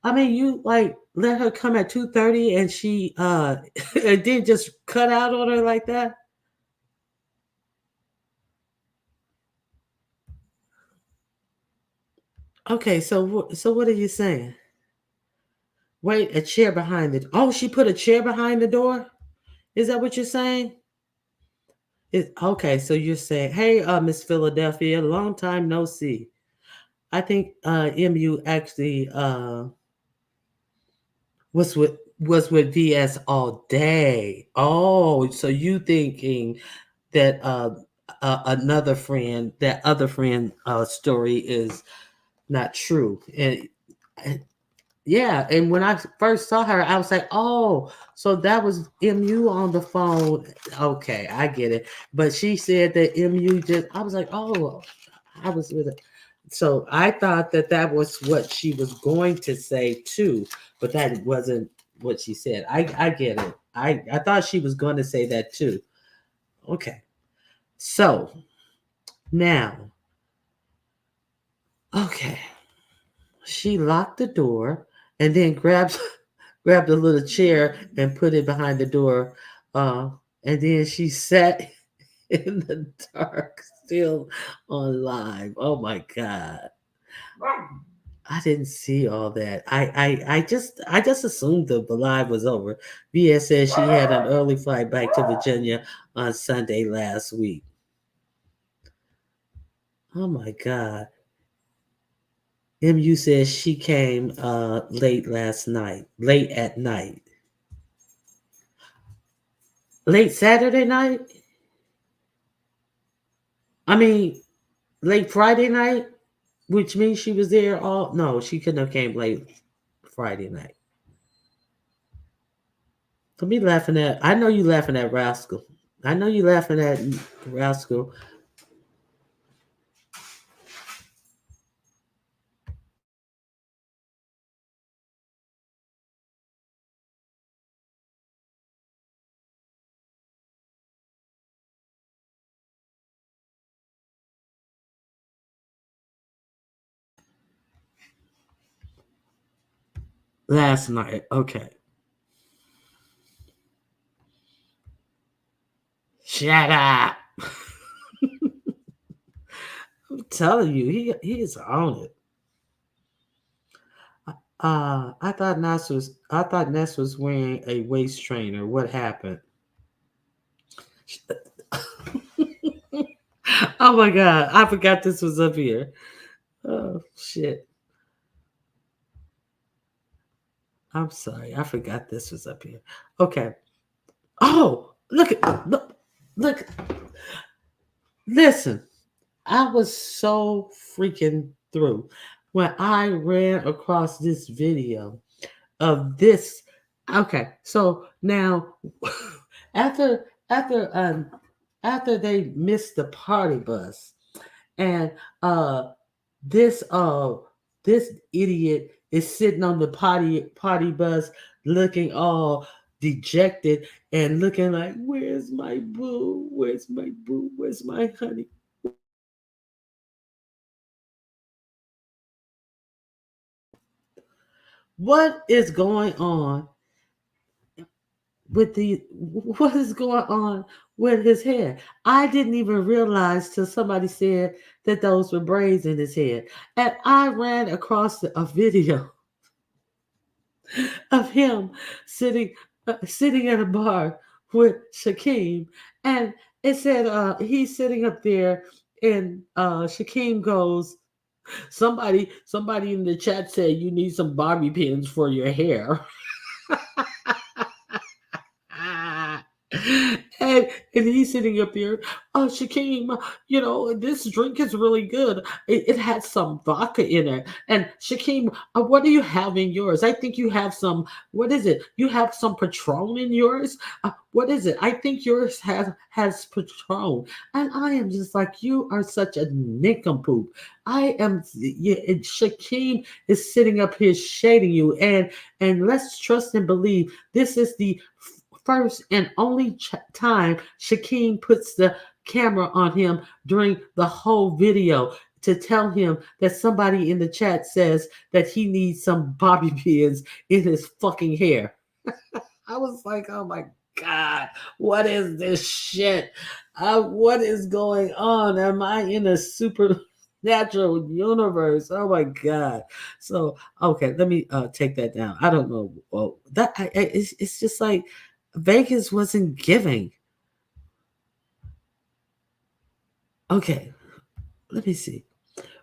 I mean you like let her come at 2:30 and she it did just cut out on her like that? Okay, so what are you saying? Wait, a chair behind the. Oh, she put a chair behind the door. Is that what you're saying? Okay, so you're saying, hey, Miss Philadelphia, long time no see. I think MU actually was with VS all day. Oh, so you thinking that another friend, that other friend story is not true. And yeah, and when I first saw her, I was like, oh, so that was MU on the phone. Okay, I get it. But she said that MU just, I was like, oh, I was with it. So I thought that that was what she was going to say too, but that wasn't what she said. I get it. I thought she was going to say that too. Okay. So now, okay, she locked the door and then grabbed a little chair and put it behind the door. Uh, and then she sat in the dark, still on live. Oh my God. I didn't see all that. I just assumed the live was over. VS said she had an early flight back to Virginia on Sunday last week. Oh my God. MU says she came late at night. Late Saturday night? I mean, late Friday night, which means she was there all. No, she couldn't have came late Friday night. For me laughing at, I know you laughing at Rascal. I know you laughing at Rascal. Last night. Okay. Shut up. I'm telling you, he is on it. I thought Ness was wearing a waist trainer. What happened? Oh my God. I forgot this was up here. Oh shit. I'm sorry. I forgot this was up here. Okay. Oh, look. Listen, I was so freaking through when I ran across this video of this. Okay, so now after they missed the party bus, and this this idiot is sitting on the party bus looking all dejected and looking like, where's my boo, where's my boo, where's my honey. What is going on what is going on with his hair? I didn't even realize till somebody said that those were braids in his head. And I ran across a video of him sitting sitting at a bar with Shaquem, and it said he's sitting up there, and Shaquem goes, somebody in the chat said you need some bobby pins for your hair. And he's sitting up there. Oh, Shaquem, this drink is really good. It has some vodka in it. And Shaquem, what do you have in yours? I think you have some. What is it? You have some Patron in yours. What is it? I think yours has Patron. And I am just like, you are such a nincompoop. I am. Yeah, and Shaquem is sitting up here shading you, and let's trust and believe this is the first and only time Shaquem puts the camera on him during the whole video to tell him that somebody in the chat says that he needs some bobby pins in his fucking hair. I was like, oh my God, what is this shit? What is going on? Am I in a super? Natural universe. Oh my God. So okay, let me take that down. I don't know. Well, it's just like Vegas wasn't giving. Okay, let me see.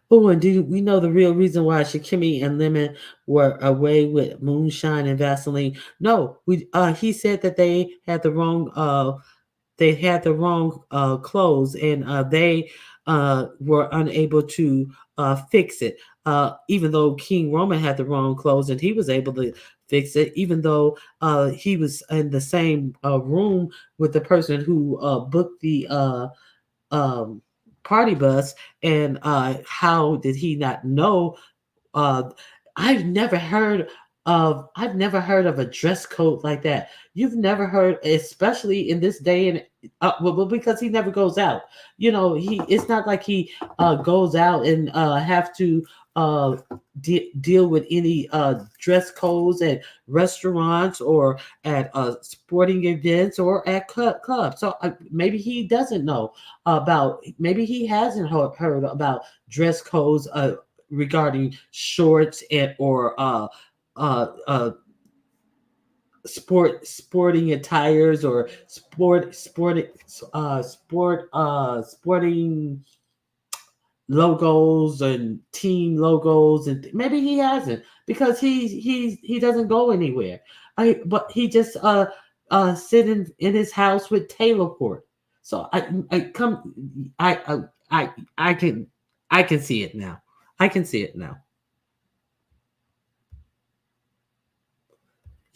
Oh, and do we know the real reason why Shakimi and Lemon were away with moonshine and Vaseline? No, we he said that they had the wrong clothes and they were unable to fix it. Even though King Roman had the wrong clothes and he was able to fix it, even though he was in the same room with the person who booked the um, party bus, and how did he not know? Uh, I've never heard of a dress code like that. You've never heard, especially in this day and well, because he never goes out. You know, he it's not like he goes out and have to uh, deal with any dress codes at restaurants or at sporting events or at clubs. So maybe he doesn't know about. Maybe he hasn't heard about dress codes regarding shorts and or uh, uh, sporting attires or sporting logos and team logos, and maybe he hasn't because he doesn't go anywhere. But he just sitting in his house with Taylor Port. So I come I I can I can see it now. I can see it now.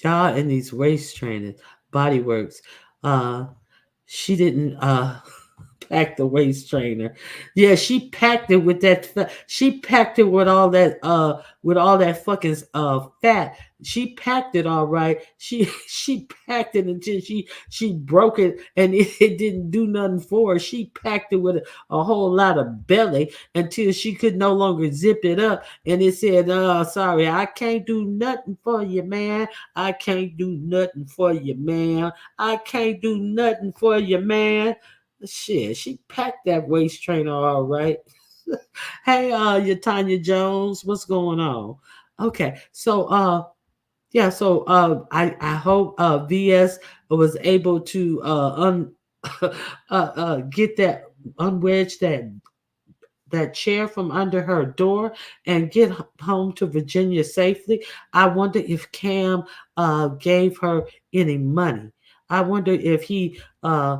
Y'all in these waist trainers, body works. Uh she didn't packed the waist trainer. Yeah, she packed it with that. She packed it with all that fucking fat. She packed it all right. She packed it until she broke it and it didn't do nothing for her. She packed it with a whole lot of belly until she could no longer zip it up and it said, "Oh, sorry, I can't do nothing for you, man. I can't do nothing for you, man. I can't do nothing for you, man." Shit, she packed that waist trainer all right. Hey, you Tanya Jones, what's going on? Okay, so yeah, so I hope VS was able to get that unwedge that chair from under her door and get home to Virginia safely. I wonder if Cam gave her any money. I wonder if he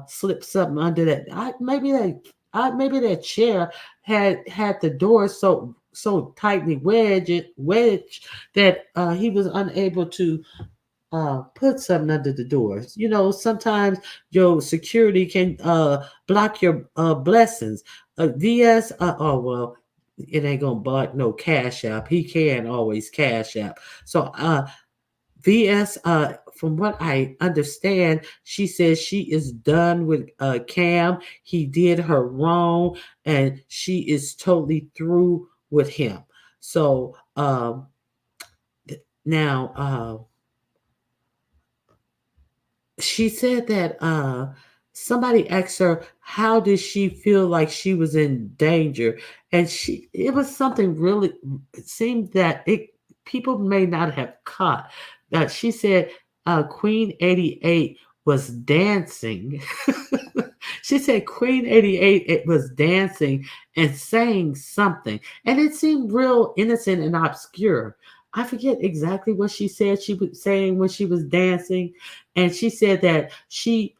slipped something under that. Maybe that chair had the door so tightly wedged that he was unable to put something under the doors. You know, sometimes your security can block your blessings. VS, oh well, it ain't gonna block no cash app. He can always cash app. So VS, from what I understand, she says she is done with Cam. He did her wrong, and she is totally through with him. So now. She said that somebody asked her how did she feel like she was in danger, and she it was something really, it seemed that it people may not have caught that she said Queen 88 was dancing. She said Queen 88 it was dancing and saying something, and it seemed real innocent and obscure. I forget exactly what she said she was saying when she was dancing, and she said that she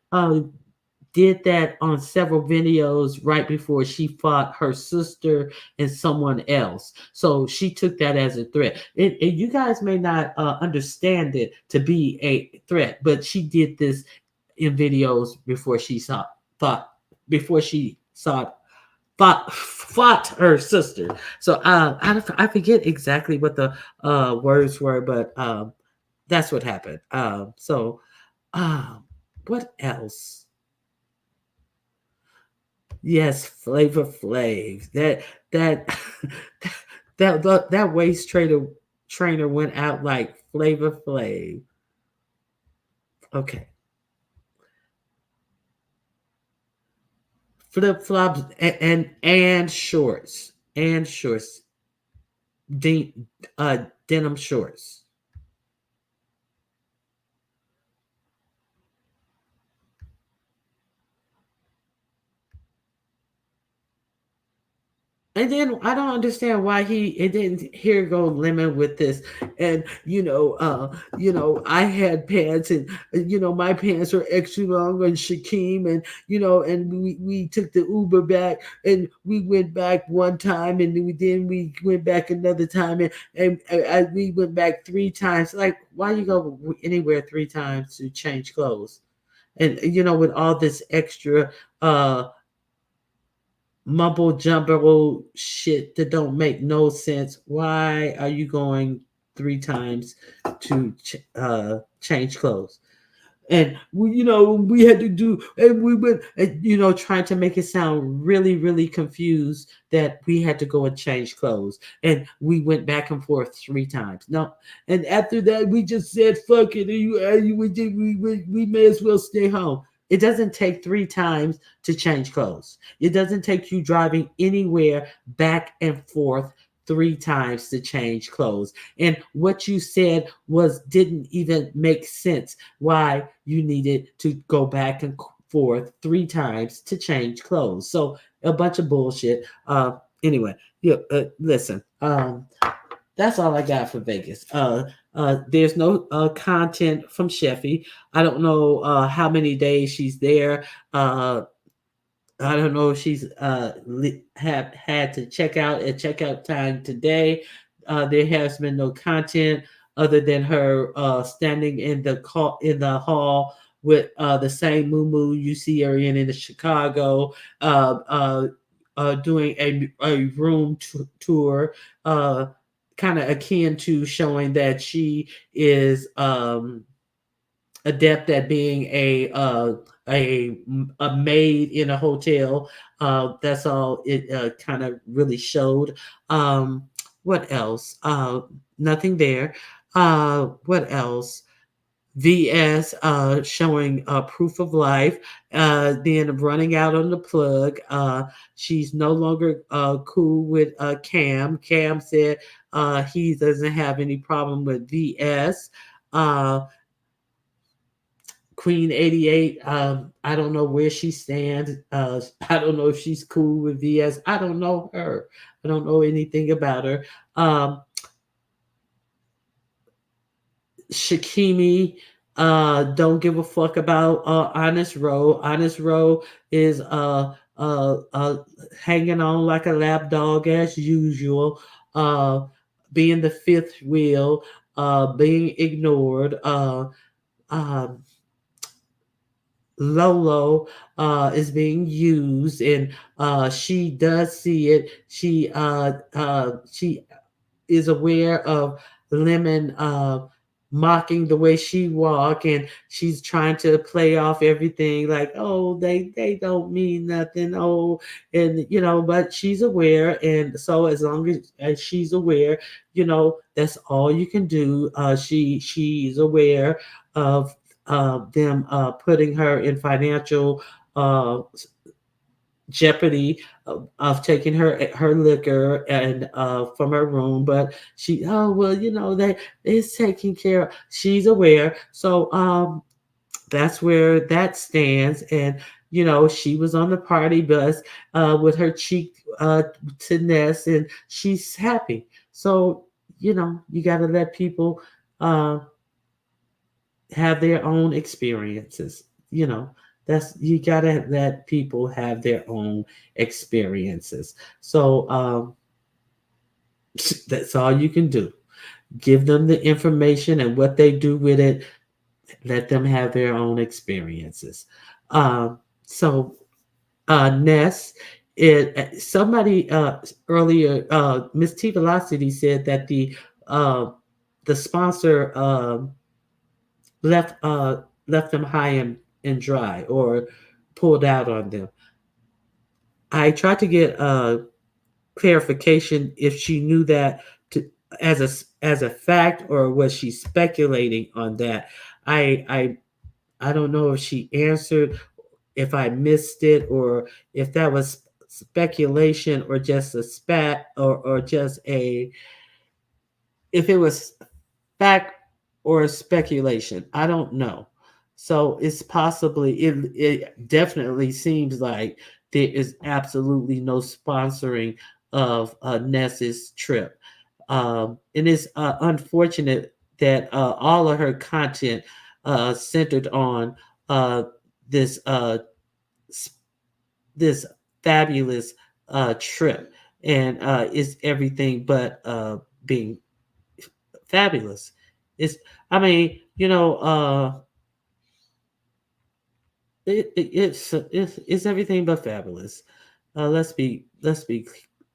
did that on several videos right before she fought her sister and someone else. So she took that as a threat. You guys may not understand it to be a threat, but she did this in videos before she saw thought before she saw fought her sister. So I forget exactly what the words were, but that's what happened. Um, what else? Yes, Flavor Flav. That that waist trainer went out like Flavor Flav. Okay, flip flops and shorts. and shorts, denim shorts. And then I don't understand why he it didn't here go Lemon with this. And I had pants and my pants were extra long and Shaquem and and we took the Uber back and we went back one time and we went back another time and we went back three times. Like why you go anywhere three times to change clothes? And with all this extra mumble jumble shit that don't make no sense. Why are you going three times to change clothes? And we had to do, and we went, trying to make it sound really, really confused that we had to go and change clothes, and we went back and forth three times. No, and after that, we just said, "Fuck it," and we may as well stay home. It doesn't take three times to change clothes. It doesn't take you driving anywhere back and forth three times to change clothes. And what you said was didn't even make sense why you needed to go back and forth three times to change clothes. So a bunch of bullshit. Anyway, listen. That's all I got for Vegas. There's no content from Sheffy. I don't know how many days she's there. I don't know if she's have had to check out at checkout time today. There has been no content other than her standing in the hall with the same moo you see her in the Chicago, doing a room tour, kind of akin to showing that she is adept at being a a maid in a hotel. That's all it kind of really showed. What else? Nothing there. What else? VS showing proof of life, then running out on the plug. She's no longer cool with Cam. Cam said he doesn't have any problem with VS. Uh, Queen 88, I don't know where she stands. I don't know if she's cool with VS. I don't know her. I don't know anything about her. Shakimi don't give a fuck about Honest Row. Honest Row is hanging on like a lap dog as usual, uh, being the fifth wheel, being ignored. Um, Lolo is being used, and she does see it. She is aware of Lemon mocking the way she walk, and she's trying to play off everything like, oh, they don't mean nothing. Oh, and but she's aware, and so as long as she's aware, that's all you can do. She's aware of them putting her in financial jeopardy of taking her liquor and from her room, but she, oh well, that is taken care of. She's aware, so that's where that stands. And she was on the party bus with her cheek to Ness, and she's happy. So you got to let people uh, have their own experiences. That's you gotta let people have their own experiences. So that's all you can do. Give them the information and what they do with it. Let them have their own experiences. So Ness, somebody earlier, Miss T Velocity said that the sponsor left left them high and dry or pulled out on them. I tried to get clarification if she knew that to, as a fact, or was she speculating on that. I don't know if she answered, if I missed it, or if that was speculation or just a spat or just a if it was fact or speculation. I don't know. So it's possibly it definitely seems like there is absolutely no sponsoring of Ness's trip. And it's unfortunate that all of her content centered on uh, this this fabulous trip, and it's everything but being fabulous. It's I mean, it's everything but fabulous. Let's be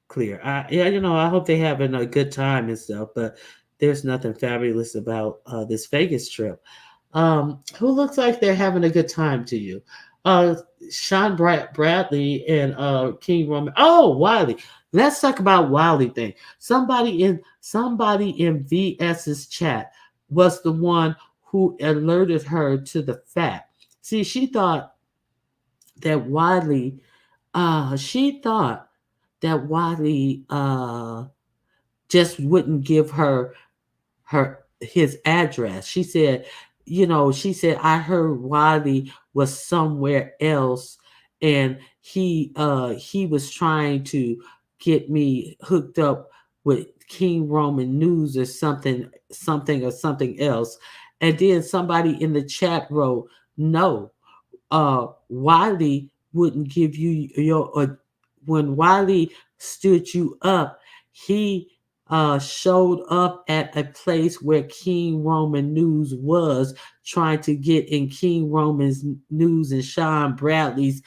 clear. Yeah, I hope they having a good time and stuff, but there's nothing fabulous about this Vegas trip. Who looks like they're having a good time to you? Uh, Sean Bradley and King Roman. Oh, Wiley. Let's talk about Wiley thing. Somebody in VS's chat was the one who alerted her to the fact. See, that Wiley, she thought that Wiley just wouldn't give her his address. She said I heard Wiley was somewhere else, and he was trying to get me hooked up with King Roman News or something else. And then somebody in the chat wrote, no, Wiley wouldn't give you when Wiley stood you up, he showed up at a place where King Roman News was trying to get in King Roman's News and Sean Bradley's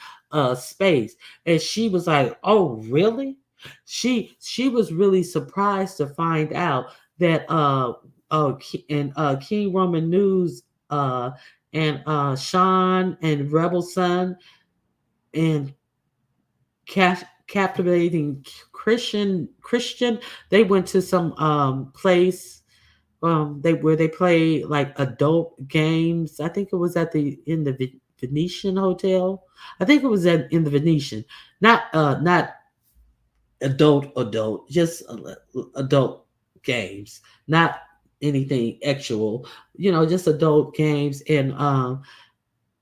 space. And she was like, oh, really? She was really surprised to find out that King Roman News and Sean and Rebel Son and captivating Christian. They went to some place they play like adult games. I think it was in the Venetian Hotel. I think it was in the Venetian, not adult, just adult games, not anything actual. Just adult games. And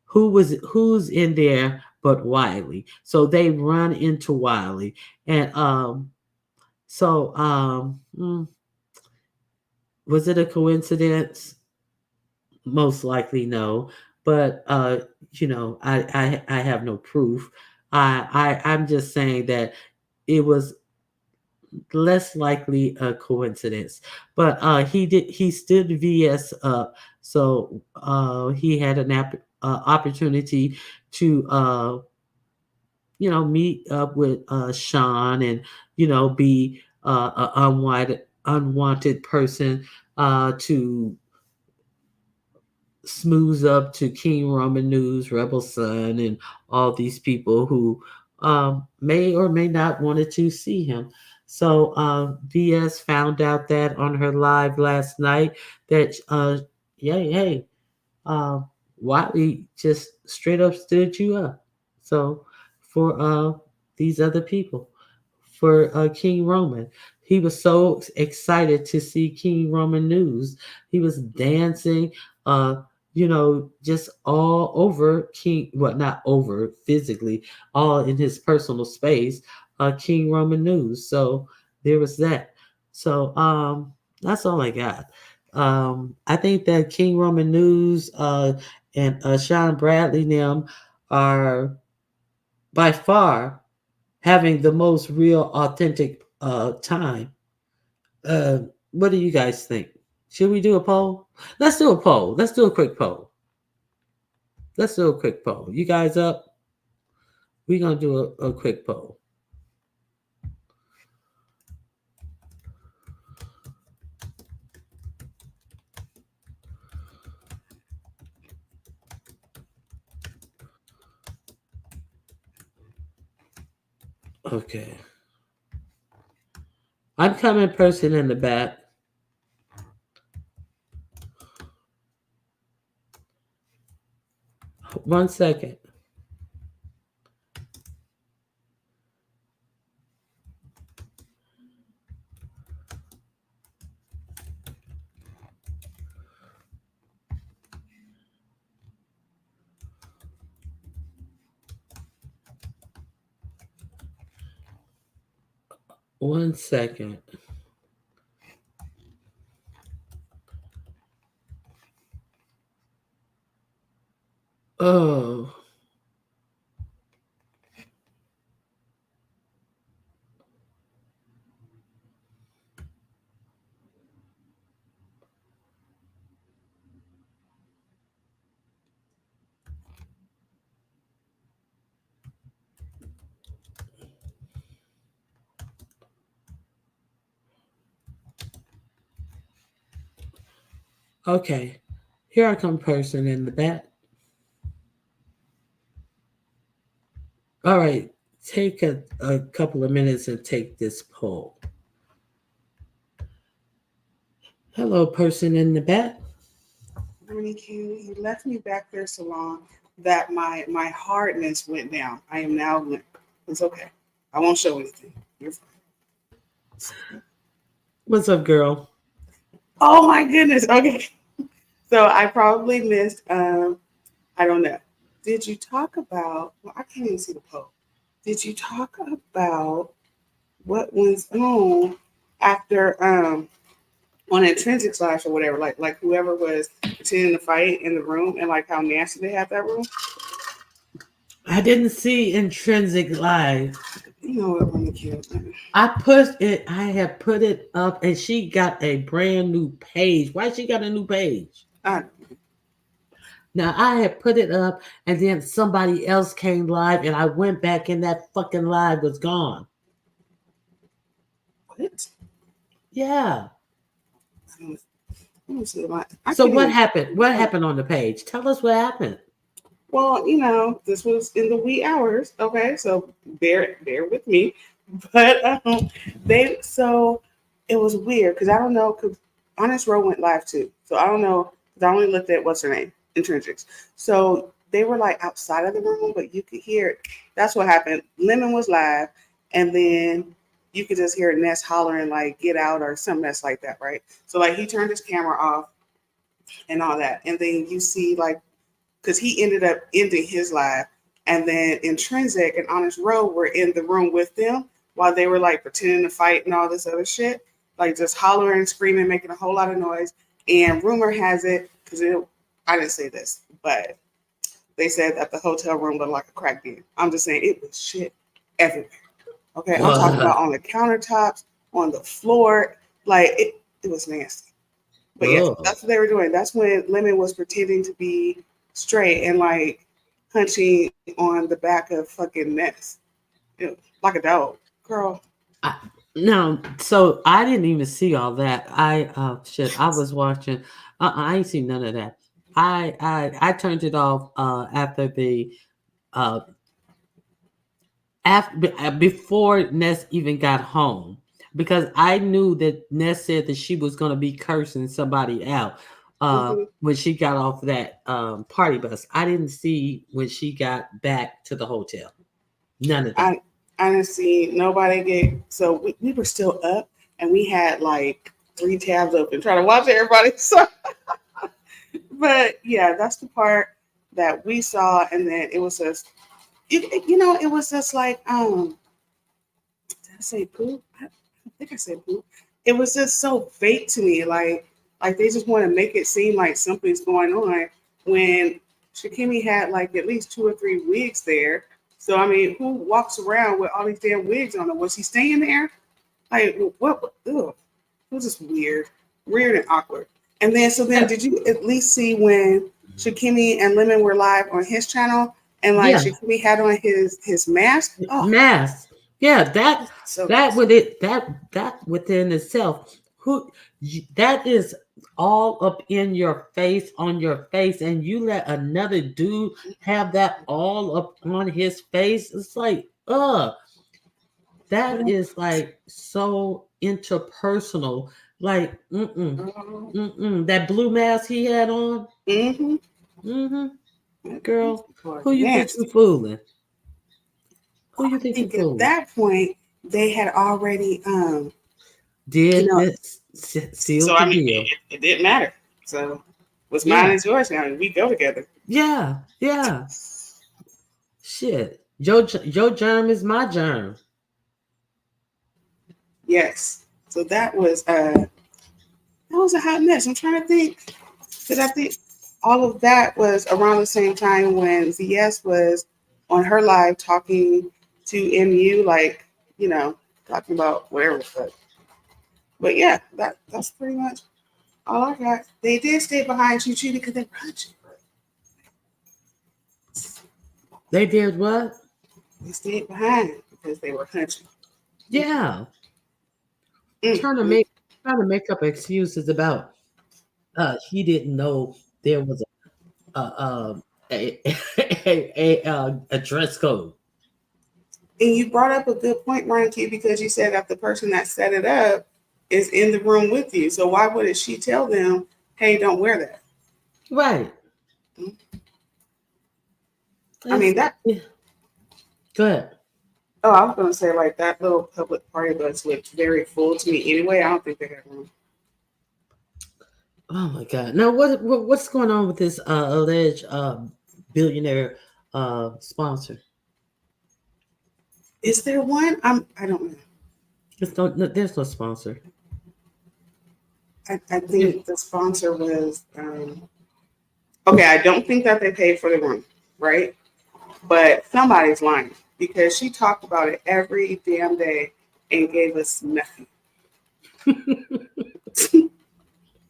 who's in there but Wiley. So they run into Wiley, and so was it a coincidence? Most likely no, but I have no proof. I'm just saying that it was less likely a coincidence. But he stood VS up, so he had an opportunity to meet up with Sean, and be an unwanted person to smooth up to King Roman News, Rebel Son, and all these people who may or may not wanted to see him. So VS found out that on her live last night that yeah, hey, uh, Wiley just straight up stood you up. So for these other people, for King Roman, he was so excited to see King Roman News. He was dancing, just all over King. Well, not over physically, all in his personal space. King Roman News. So there was that. So that's all I got. I think that King Roman News and Sean Bradley them are by far having the most real authentic time. Uh, what do you guys think? Should we do a poll? Let's do a poll. Let's do a quick poll. Let's do a quick poll. You guys up? We're gonna do a quick poll. Okay. I'm coming person in the back. 1 second. 1 second. Oh, okay. Here I come, person in the back. All right. Take a couple of minutes and take this poll. Hello, person in the back. Ernie Q, you left me back there so long that my hardness went down. I am now limp. It's okay. I won't show anything. You're fine. What's up, girl? Oh my goodness. Okay. So I probably missed I don't know. Did you talk about well I can't even see the poll. Did you talk about what was on after on Intrinsic Slash or whatever, like whoever was pretending to fight in the room and like how nasty they had that room? I didn't see Intrinsic Live. You know what, really cute. I put it, I have put it up and she got a brand new page. Why she got a new page? I Now I had put it up and then somebody else came live and I went back and that fucking live was gone. what? Yeah. Let me see. So what happened? What happened on the page? Tell us what happened. Well, you know, this was in the wee hours. Okay, so bear with me. But they so it was weird because I don't know because Honest Row went live too. So I don't know. 'Cause I only looked at what's her name, Intrinsics. So they were like outside of the room, but you could hear it. That's what happened. Lemon was live, and then you could just hear Ness hollering like "Get out" or something that's like that, right? So like he turned his camera off and all that, and then you see like because he ended up ending his live. And then Intrinsic and Honest Row were in the room with them while they were like pretending to fight and all this other shit, like just hollering, screaming, making a whole lot of noise. And rumor has it, because I didn't say this, but they said that the hotel room looked like a crack den. I'm just saying it was shit everywhere. Okay, I'm talking about on the countertops, on the floor, like it was nasty. But yes, Oh. that's what they were doing. That's when Lemon was pretending to be straight and like punching on the back of fucking Ness. Like a dog. Girl. No, so I didn't even see all that. Shit, I was watching. I ain't seen none of that. I turned it off after the uh after before Ness even got home because I knew that Ness said that she was going to be cursing somebody out Mhm. when she got off that party bus. I didn't see when she got back to the hotel. None of that. I I didn't see nobody get so we were still up and we had like three tabs open trying to watch everybody. So but yeah, that's the part that we saw and then it was just you know, it was just like did I say poop? I think I said poop. It was just so fake to me. Like they just want to make it seem like something's going on when Shakimi had like at least two or three wigs there. So I mean, who walks around with all these damn wigs on them? Was he staying there? Like what? Ugh, it was just weird and awkward. And then so then, did you at least see when Shakimi and Lemon were live on his channel and like Yeah, Shakimi had on his mask? Oh, mass. Yeah, that so that nasty. with it that within itself, that is all up in your face on your face, and you let another dude have that all up on his face. It's like, that is like so interpersonal. Like, that blue mask he had on. Mm-hmm. Mm-hmm. Girl, who you think you Nasty. fooling? Who Well, you I think you think at fooling? that point they had already, you Did know. this seal So the I mean, deal? it didn't matter. So what's mine Yeah, is yours now. We go together. yeah, yeah. Shit, your germ is my germ. Yes. So that was a hot mess. I'm trying to think. Because I think all of that was around the same time when VS was on her live talking to MU, like, talking about whatever. But yeah, that's pretty much all I got. They did stay behind Chi Chi because they were hunching. They did what? They stayed behind because they were hunching. Yeah. Mm, Trying to mm. make up excuses about he didn't know there was a a, a dress code. And you brought up a good point, Ronki, because you said that the person that set it up is in the room with you. So why wouldn't she tell them, hey, don't wear that? Right. Mm. I It's, mean, that. go ahead. Oh, I was going to say, like, that little public party bus looked very full to me anyway. I don't think they had room. Oh my God! Now, what's going on with this alleged billionaire sponsor? Is there one? I don't know. There's no sponsor. I think the sponsor was okay. I don't think that they paid for the room, right? But somebody's lying because she talked about it every damn day and gave us nothing.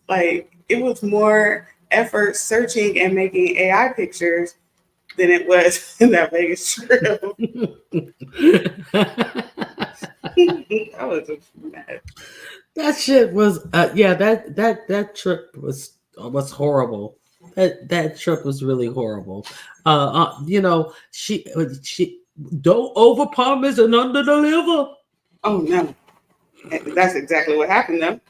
Like, it was more effort searching and making AI pictures than it was in that Vegas trip. I was just mad. That shit was yeah, that trip was horrible. That trip was really horrible. She don't over promise and under deliver. Oh no, that's exactly what happened though.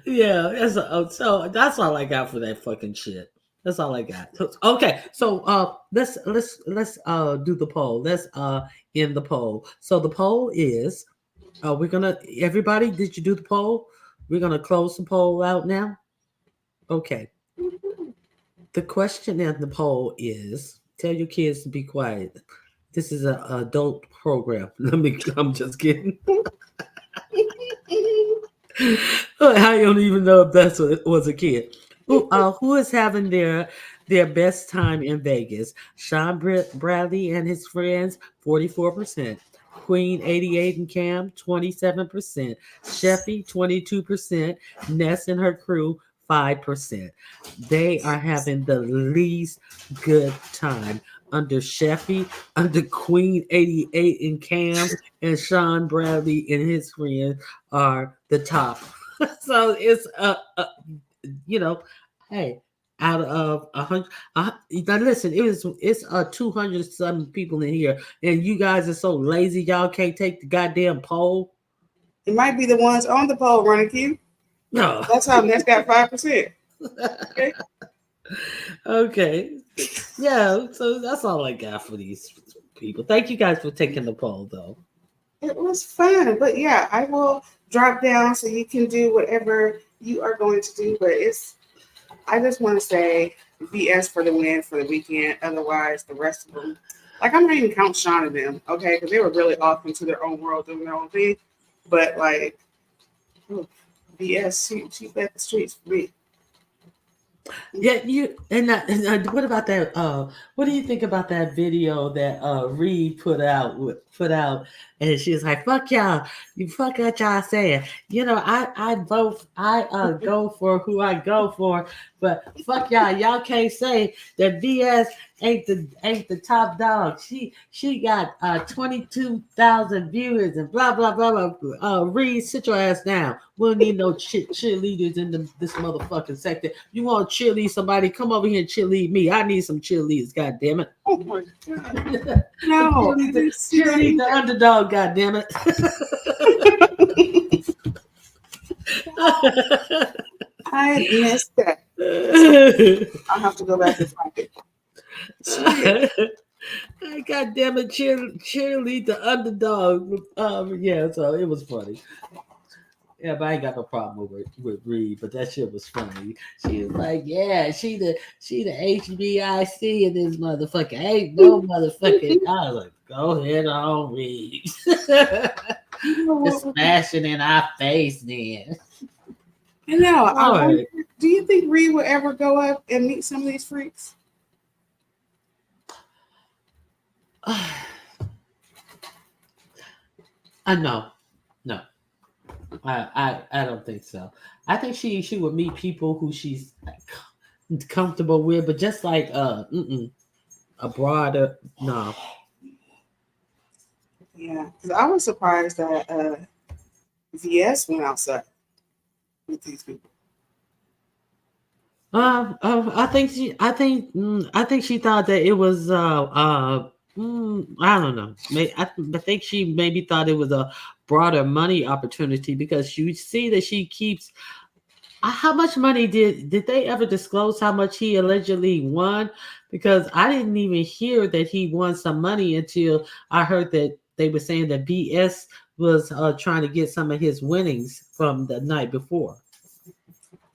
Yeah, so that's all I got for that fucking shit. That's all I got. Okay, so let's do the poll. Let's end the poll. So the poll is we're gonna everybody. Did you do the poll? We're gonna close the poll out now. Okay. The question in the poll is: tell your kids to be quiet. This is an adult program. I'm just kidding. I don't even know if that's what it was a kid. Who is having their best time in Vegas? Sean Bradley and his friends, 44%. Queen 88 and Cam, 27%. Sheffy, 22%. Ness and her crew, 5%. They are having the least good time under Sheffy, under Queen 88 and Cam, and Sean Bradley and his friends are the top. So it's hey, out of 100, now listen, it's 200 some people in here, and you guys are so lazy, y'all can't take the goddamn poll. It might be the ones on the poll running Q. No. That's how Ness got 5%. Okay. Okay. Yeah. So that's all I got for these people. Thank you guys for taking the poll, though. It was fun, but yeah, I will drop down so you can do whatever you are going to do. But I just want to say VS for the win for the weekend. Otherwise, the rest of them, like, I'm not even count Sean and them, okay, because they were really off into their own world doing their own thing. But like, VS, she left the streets for me. Yeah, what about that? What do you think about that video that Reed put out, and she was like, "Fuck y'all, you fuck what y'all saying." I vote, I go for who I go for, but fuck y'all can't say that VS ain't the top dog. She got 22,000 viewers and blah blah blah blah. Reed, sit your ass down. We don't need no cheerleaders in this motherfucking sector. You want to cheerlead somebody? Come over here and cheerlead me. I need some cheerleaders. God damn it! Oh my god! No, cheerlead the underdog. God damn it! I missed that. I'll have to go back and find it. God damn it, cheerlead the underdog. Yeah, so it was funny. Yeah, but I ain't got no problem with Reed, but that shit was funny. She was like, "Yeah, she the HBIC in this motherfucker. Ain't no motherfucking." I was like, "Go ahead on, Reed." You know Just what? smash it in our face, then. You know, I All wonder, right. do you think Reed would ever go up and meet some of these freaks? I know. No, I don't think so. I think she would meet people who she's comfortable with, but just like a broader no. Yeah, because I was surprised that VS went outside with these people. I think she thought that it was I don't know. I think she maybe thought it was a broader money opportunity because you see that she keeps. How much money did they ever disclose how much he allegedly won? Because I didn't even hear that he won some money until I heard that they were saying that BS was trying to get some of his winnings from the night before.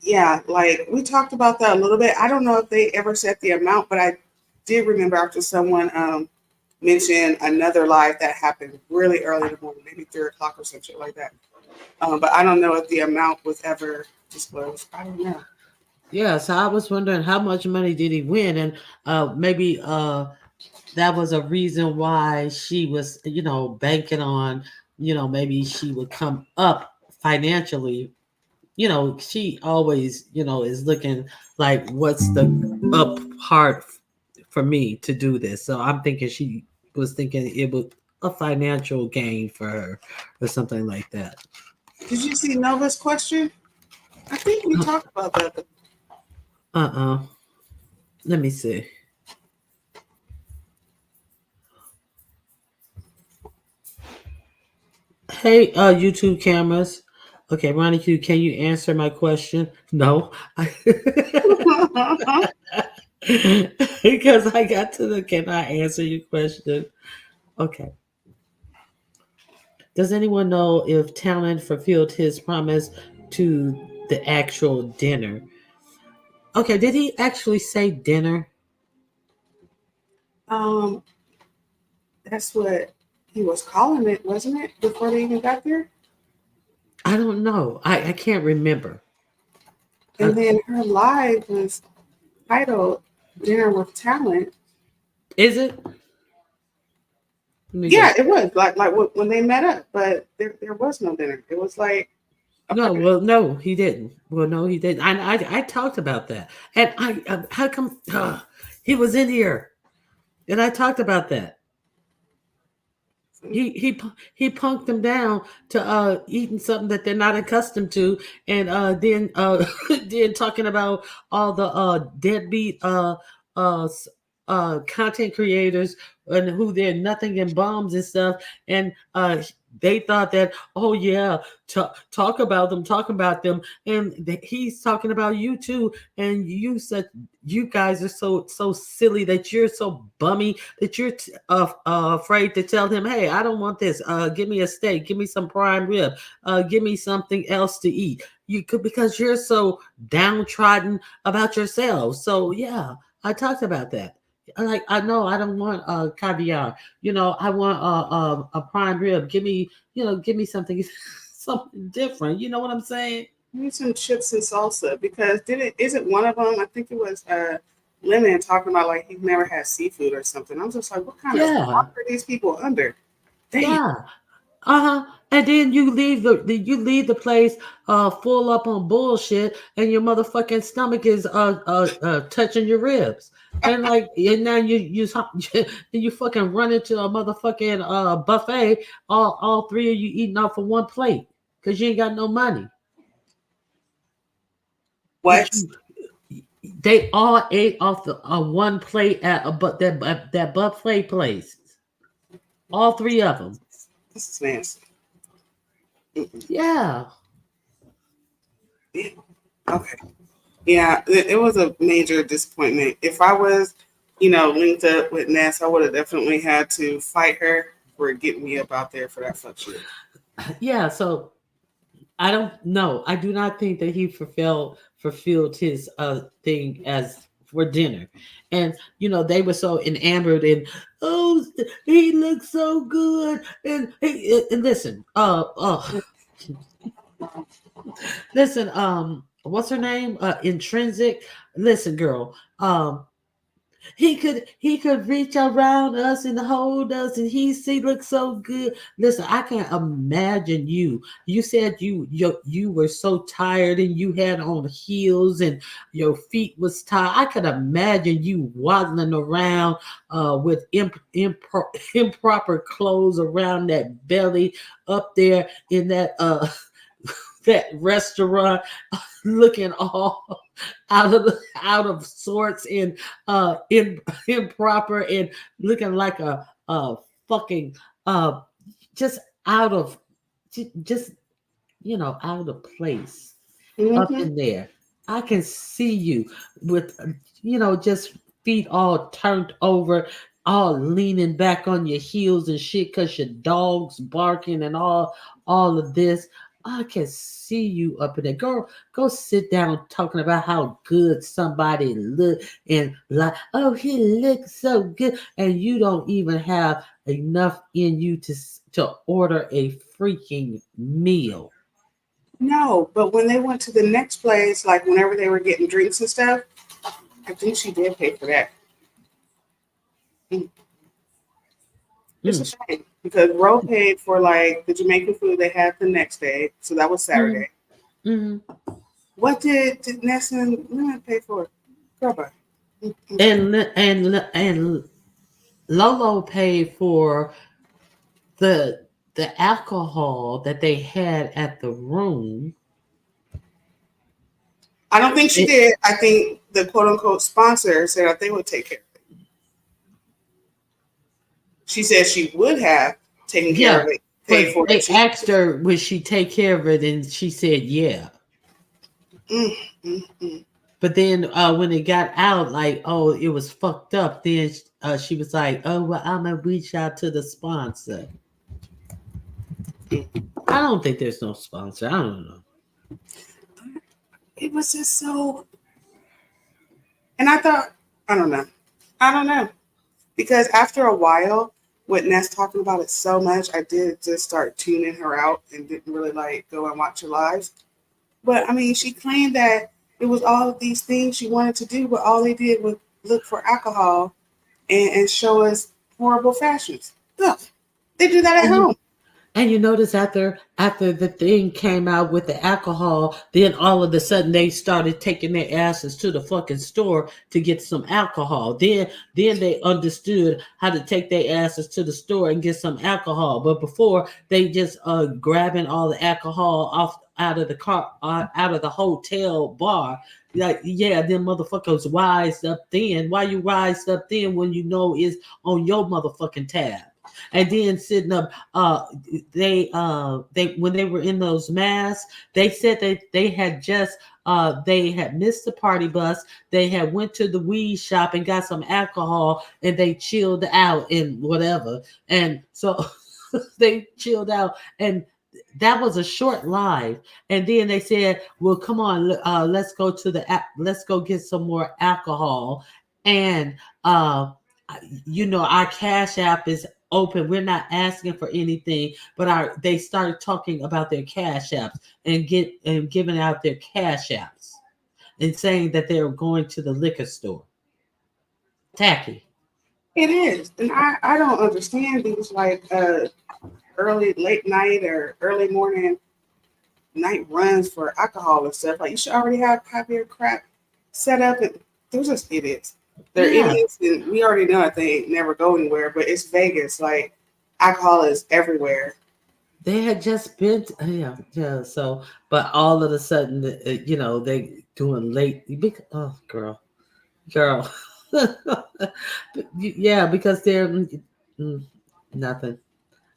Yeah, like we talked about that a little bit. I don't know if they ever set the amount, but I did remember after someone mentioned another live that happened really early in the morning, maybe 3 o'clock or some shit like that. But I don't know if the amount was ever disclosed. I don't know. Yeah, so I was wondering how much money did he win, and maybe that was a reason why she was, banking on, maybe she would come up financially. She always, is looking like what's the up part for me to do this. So I'm thinking she was thinking it was a financial gain for her or something like that. Did you see Nova's question? I think we talked about that. Uh-uh. Let me see. Hey, YouTube cameras. Okay, Ronnie Q, can you answer my question? No. Because I got to the can I answer your question? Okay. Does anyone know if Talon fulfilled his promise to the actual dinner? Okay, did he actually say dinner? um, that's what he was calling it, wasn't it? Before they even got there. I don't know. I can't remember. Uh, And then her live was titled "Dinner with Talent." is it? Let me go. Yeah, it was like when they met up, but there was no dinner. It was like a No, fucking well, no, he didn't. Well, no, he didn't. I talked about that, and how come he was in here, and I talked about that. He punked them down to eating something that they're not accustomed to, and then then talking about all the deadbeat uh s- content creators and who they're nothing and bombs and stuff, and they thought that, oh yeah, talk about them, and he's talking about you too, and you guys are so silly that you're so bummy that you're afraid to tell him, hey, I don't want this. Give me a steak. Give me some prime rib. Give me something else to eat. You could because you're so downtrodden about yourselves. So yeah, I talked about that. Like I know I don't want caviar. I want a prime rib. Give me something something different. You know what I'm saying? maybe some chips and salsa because didn't isn't one of them? I think it was Lemon talking about like he's never had seafood or something. I'm just like, what kind of Yeah, rock are these people under? Damn. yeah. Uh-huh. And then you leave the place full up on bullshit and your motherfucking stomach is touching your ribs. And now you fucking run into a motherfucking buffet, all three of you eating off of one plate because you ain't got no money. But What? they all ate off the one plate at that buffet place. All three of them. This is nasty. Mm-mm. Yeah. Yeah. Okay. Yeah, it was a major disappointment. If I was, linked up with Ness, I would have definitely had to fight her for getting me up out there for that fuck shit. Yeah, so I don't know. I do not think that he fulfilled his thing as for dinner, and they were so enamored and oh, he looks so good, and listen, listen, what's her name? Intrinsic. Listen, girl, he could reach around us and hold us, and he looks so good. Listen, I can't imagine you. You said you were so tired and you had on heels and your feet was tired. I could imagine you waddling around with improper clothes around that belly up there in that that restaurant, looking all out of sorts and improper and looking like a fucking uh just out of just out of place up Mm-hmm. in there. I can see you with just feet all turned over, all leaning back on your heels and shit because your dog's barking and all of this. I can see you up in there. Go sit down talking about how good somebody look and like, oh, he looks so good, and you don't even have enough in you to order a freaking meal. No, but when they went to the next place, like whenever they were getting drinks and stuff, I think she did pay for that. Mm. It's a Mm, shame because Ro paid for like the Jamaican food they had the next day, so that was mm, Saturday. mm. What did Ness and Luna pay for? Girl, bye. And Lolo paid for the alcohol that they had at the room. I don't think she It, did. I think the quote unquote sponsor said that they would take care of it. She said she would have taken care yeah, of it, paid but for it they too. asked her would she take care of it, and she said yeah. Mm, mm, mm. But then when it got out, like, oh, it was fucked up. Then she was like, oh, well, I'm gonna reach out to the sponsor. I don't think there's no sponsor. I don't know. It was just so, and I thought, I don't know. I don't know. Because after a while, with Ness talking about it so much, I did just start tuning her out and didn't really like go and watch her live. But I mean, she claimed that it was all of these things she wanted to do, but all they did was look for alcohol and show us horrible fashions. Look, they do that at And home. And you notice after the thing came out with the alcohol, then all of a sudden they started taking their asses to the fucking store to get some alcohol. Then they understood how to take their asses to the store and get some alcohol. But before they just grabbing all the alcohol off out of the car, out of the hotel bar. Like, yeah, them motherfuckers wised up then. Why you wised up then when you know it's on your motherfucking tab? And then sitting up, they when they were in those masks, they said they had just they had missed the party bus. They had went to the weed shop and got some alcohol, and they chilled out and whatever. And so they chilled out, and that was a short live. And then they said, well, come on, let's go to let's go get some more alcohol. And our cash app is open. We're not asking for anything, but they started talking about their cash apps and giving out their cash apps and saying that they were going to the liquor store. Tacky. It is. And I don't understand these like early, late night or early morning night runs for alcohol and stuff. Like you should already have your crap set up. And they're just idiots. They're Yeah, idiots, and we already know that they never go anywhere. But it's Vegas. Like alcohol is everywhere. they had just been, yeah. So, but all of a sudden, they doing late. Oh, girl, yeah, because they're mm, nothing.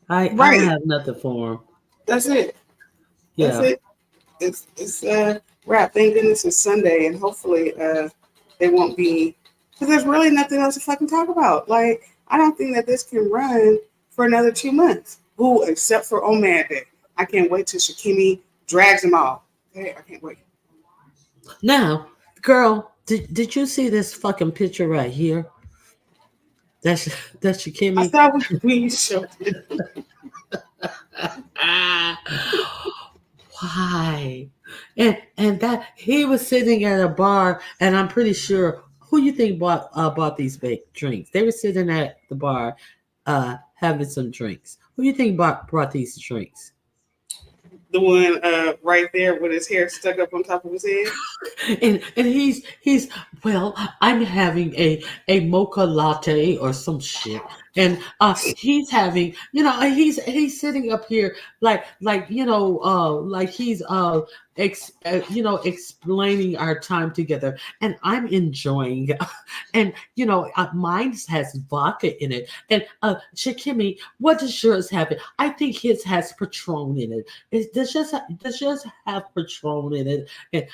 I don't Right. have nothing for them. That's it. That's Yeah, it. It's wrap. Thank goodness it's Sunday, and hopefully they won't be because there's really nothing else to fucking talk about. Like I don't think that this can run for another 2 months. Ooh, except for Omad Day. I can't wait till Shakimi drags them all. Okay, I can't wait. now, girl, Did you see this fucking picture right here? That's that's I Shakimi. saw when you showed it. Why? And that he was sitting at a bar, and I'm pretty sure who you think bought these drinks. They were sitting at the bar, having some drinks. Who you think brought these drinks? The one right there with his hair stuck up on top of his head. And he's well, I'm having a mocha latte or some shit, and he's having, he's sitting up here like like he's explaining our time together, and I'm enjoying, and mine has vodka in it, and Shakimi, what does yours have? I think his has Patron in it. Does yours have Patron in it? And,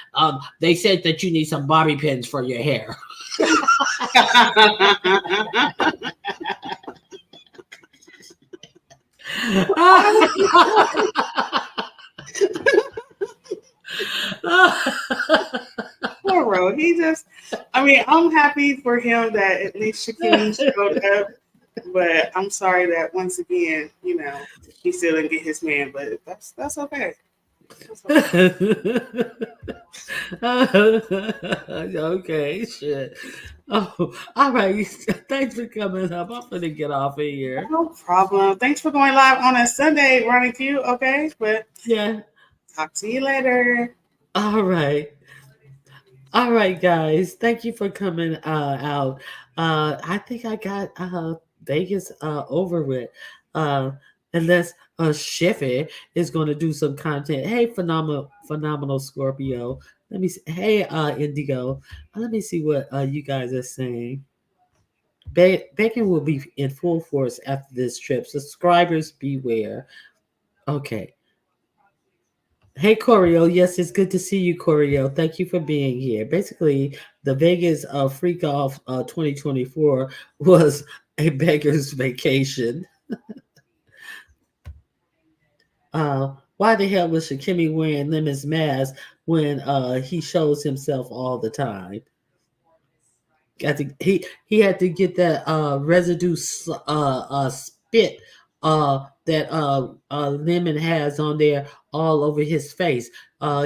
they said that you need some bobby pins for your hair. Poor Ro. He just, I mean, I'm happy for him that at least Shakini showed up, but I'm sorry that once again, he still didn't get his man, but that's okay. Okay, shit. Oh, all right. Thanks for coming up. I'm gonna get off of here. No problem. Thanks for going live on a Sunday, Ronnie Q. Okay, but Yeah. talk to you later. All right. All right, guys. Thank you for coming out. I think I got Vegas over with. Unless Sheffy is going to do some content. Hey, phenomenal Scorpio. Let me see. Hey, Indigo. Let me see what you guys are saying. Bacon will be in full force after this trip. Subscribers beware. Okay. Hey, Corio. Yes, it's good to see you, Corio. Thank you for being here. Basically, the Vegas Freak Off 2024 was a beggar's vacation. Why the hell was Shakimi wearing Lemon's mask when he shows himself all the time? He had to get that residue spit that Lemon has on there all over his face.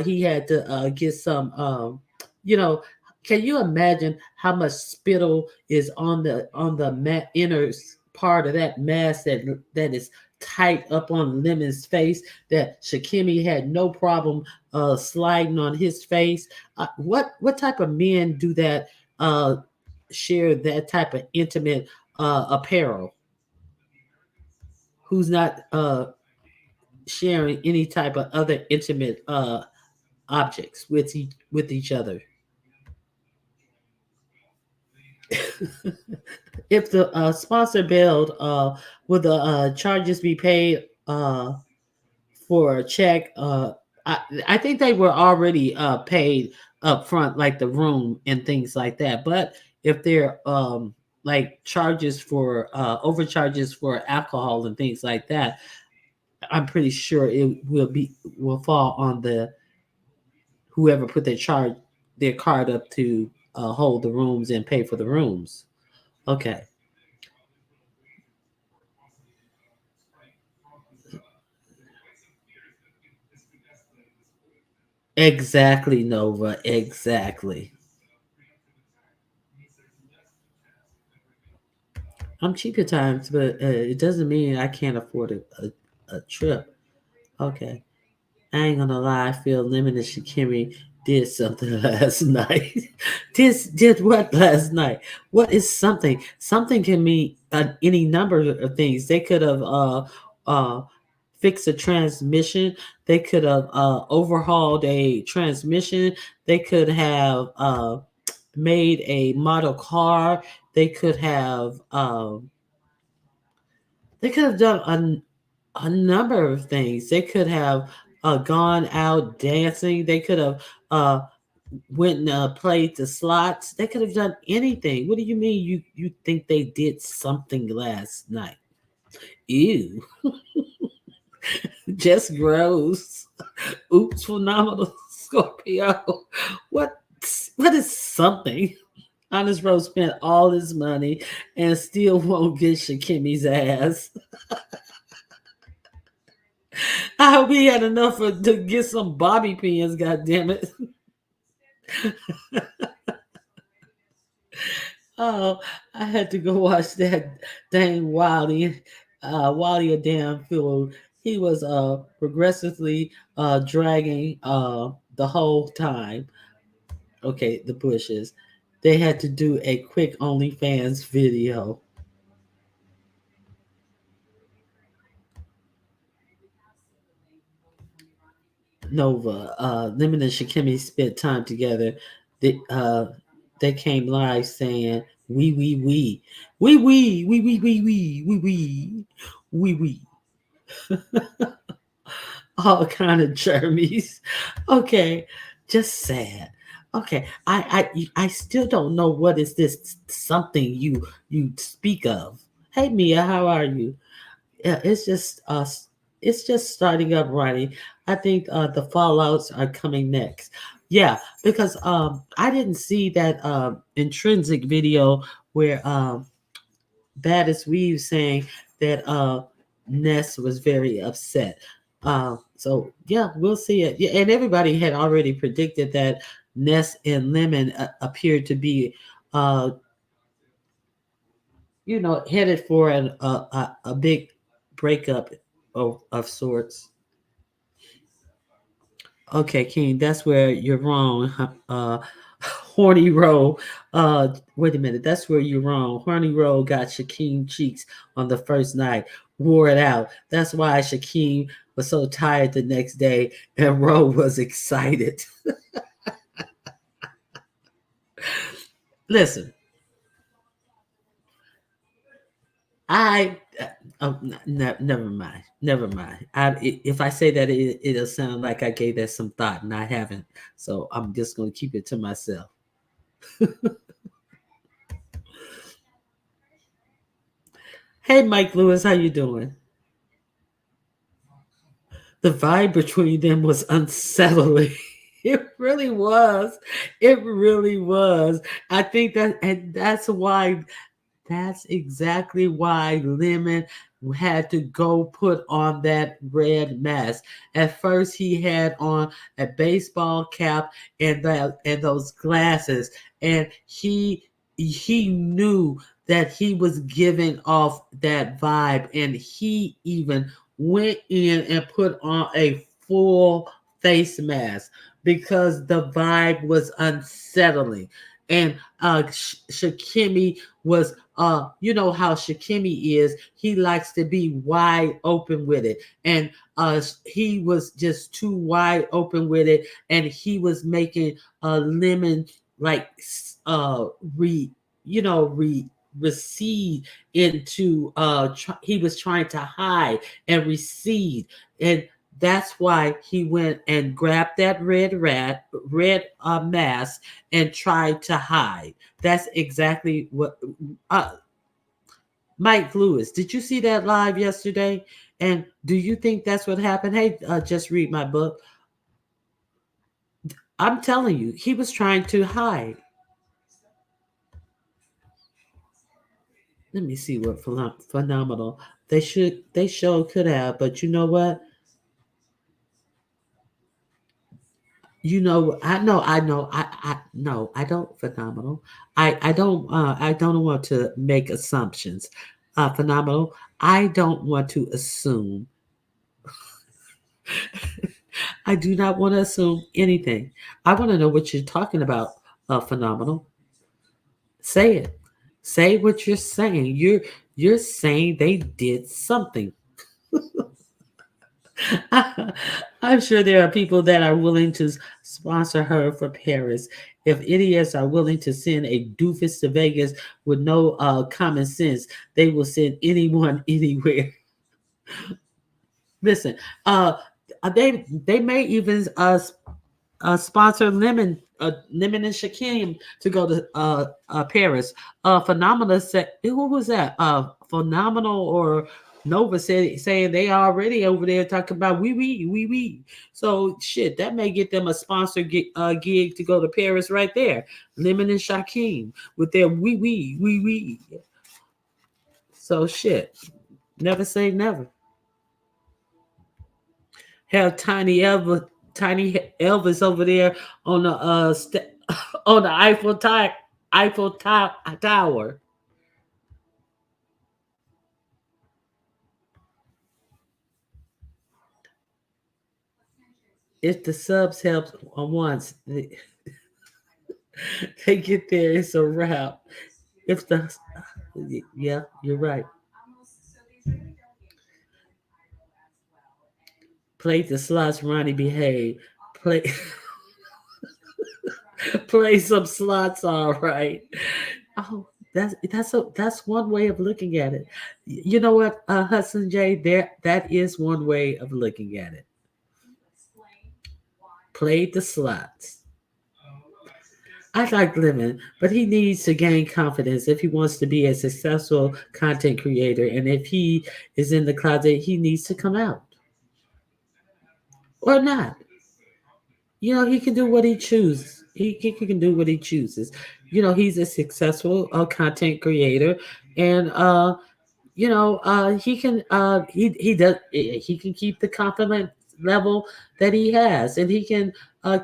He had to get some you know can you imagine how much spittle is on the inner part of that mask that is tight up on Lemon's face, that Shakimi had no problem sliding on his face? What type of men do that, share that type of intimate apparel, who's not sharing any type of other intimate objects with each other? If the sponsor bailed, will the charges be paid for a check? I think they were already paid up front, like the room and things like that. But if they're like charges for overcharges for alcohol and things like that, I'm pretty sure it will fall on the whoever put their card up to hold the rooms and pay for the rooms. Okay. Exactly, Nova. Exactly. I'm cheap at times, but it doesn't mean I can't afford a trip. Okay. I ain't gonna lie. I feel Limited Shakiri did something last night. did what last night? What is something? Something can mean any number of things. They could have uh, fixed a transmission. They could have overhauled a transmission. They could have made a model car. They could have done a number of things. They could have gone out dancing. They could have went and played the slots. They could have done anything. What do you mean you think they did something last night? Ew. Just gross. Oops, phenomenal Scorpio. What What is something? Honest Rose spent all his money and still won't get Shakimi's ass. I hope he had enough to get some bobby pins, god damn it. Oh, I had to go watch that dang Wiley. Wiley a damn fool. He was progressively dragging the whole time. Okay, the bushes. They had to do a quick OnlyFans video. Nova, Lemon and Shakimi spent time together. They came live saying, we. All kind of Jeremy's. Okay, just sad. Okay, I still don't know what is this something you speak of. Hey Mia, how are you? Yeah, it's just us. It's just starting up, Ronnie. I think the fallouts are coming next. Yeah, because I didn't see that intrinsic video where Baddest Weave saying that Ness was very upset. So yeah, we'll see it. Yeah, and everybody had already predicted that Ness and Lemon appeared to be, uh, headed for a big breakup of sorts. Okay, King, that's where you're wrong. Horny Row. Wait a minute, that's where you're wrong. Horny Row got Shaquem cheeks on the first night, wore it out. That's why Shaquem was so tired the next day, and Rowe was excited. Listen, I never mind. Never mind. If I say that, it'll sound like I gave that some thought, and I haven't. So I'm just going to keep it to myself. Hey, Mike Lewis, how you doing? The vibe between them was unsettling. It really was. It really was. I think that, and that's exactly why Lemon had to go put on that red mask. At first, he had on a baseball cap and those glasses, and he knew that he was giving off that vibe, and he even went in and put on a full face mask because the vibe was unsettling. And Shakimi was you know how Shakimi is, he likes to be wide open with it, and he was just too wide open with it, and he was making Lemon like re you know re recede into he was trying to hide and recede, and that's why he went and grabbed that red mask and tried to hide. That's exactly what uh, Mike Lewis. Did you see that live yesterday? And do you think that's what happened? Hey, just read my book. I'm telling you, he was trying to hide. Let me see what phenomenal they show could have, but you know what? I no, I don't phenomenal. I don't want to make assumptions. Phenomenal. I don't want to assume. I do not want to assume anything. I want to know what you're talking about. Phenomenal. Say it. Say what you're saying. You're saying they did something. I'm sure there are people that are willing to sponsor her for Paris. If idiots are willing to send a doofus to Vegas with no common sense, they will send anyone anywhere. Listen, they may even sponsor Lemon and Shaquem to go to Paris. Phenomenal said, who was that? Phenomenal or Nova said saying they already over there talking about we. So shit, that may get them a sponsor gig to go to Paris right there. Lemon and Shaquem with their we. So shit, never say never. Have Tiny Elvis over there on the on the Tower. If the subs help once, they get there, it's a wrap. If the yeah, you're right. Play the slots, Ronnie. Behave. Play play some slots. All right. Oh, that's one way of looking at it. You know what, Hudson J. There, that is one way of looking at it. Play the slots. I like Lemon, but he needs to gain confidence if he wants to be a successful content creator. And if he is in the closet, he needs to come out or not. You know, he can do what he chooses. He can do what he chooses. You know, he's a successful content creator, and he does he can keep the confidence level that he has, and he can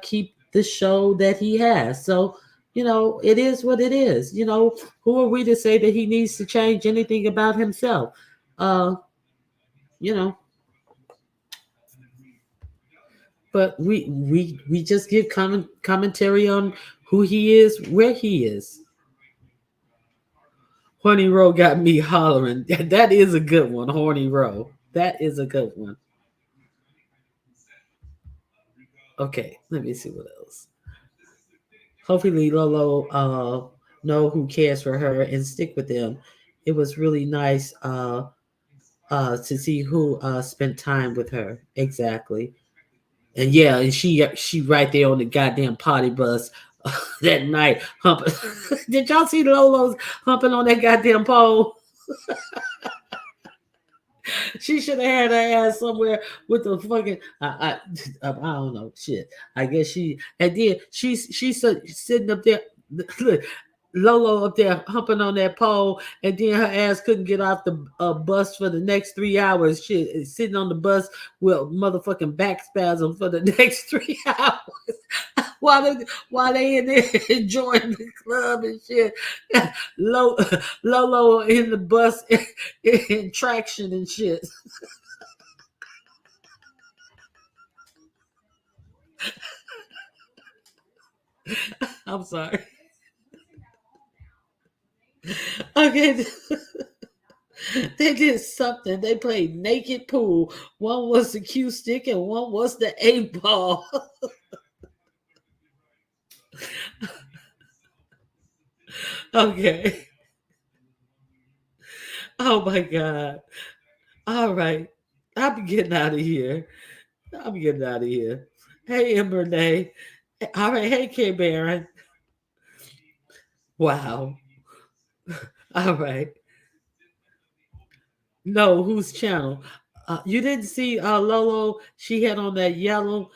keep the show that he has. So it is what it is. Who are we to say that he needs to change anything about himself? uh you know but we just give commentary on who he is, where he is. Horny Row got me hollering. That is a good one. Horny Row, that is a good one. Okay, let me see what else. Hopefully Lolo know who cares for her and stick with them. It was really nice to see who spent time with her. Exactly. And yeah, and she right there on the goddamn party bus that night humping. Did y'all see Lolo's humping on that goddamn pole? She should have had her ass somewhere with the fucking. I don't know shit. I guess she and then she's sitting up there. Look, Lolo up there humping on that pole, and then her ass couldn't get off the bus for the next 3 hours. Shit, sitting on the bus with motherfucking back spasm for the next 3 hours while they in there enjoying the club and shit. Lolo in the bus in traction and shit. I'm sorry. Okay. They did something. They played naked pool. One was the cue stick and one was the 8 ball. Okay. Oh my God. All right. I'm getting out of here. I'm getting out of here. Hey, Embernay. All right. Hey, K Baron. Wow. All right. No, whose channel? You didn't see Lolo. She had on that yellow.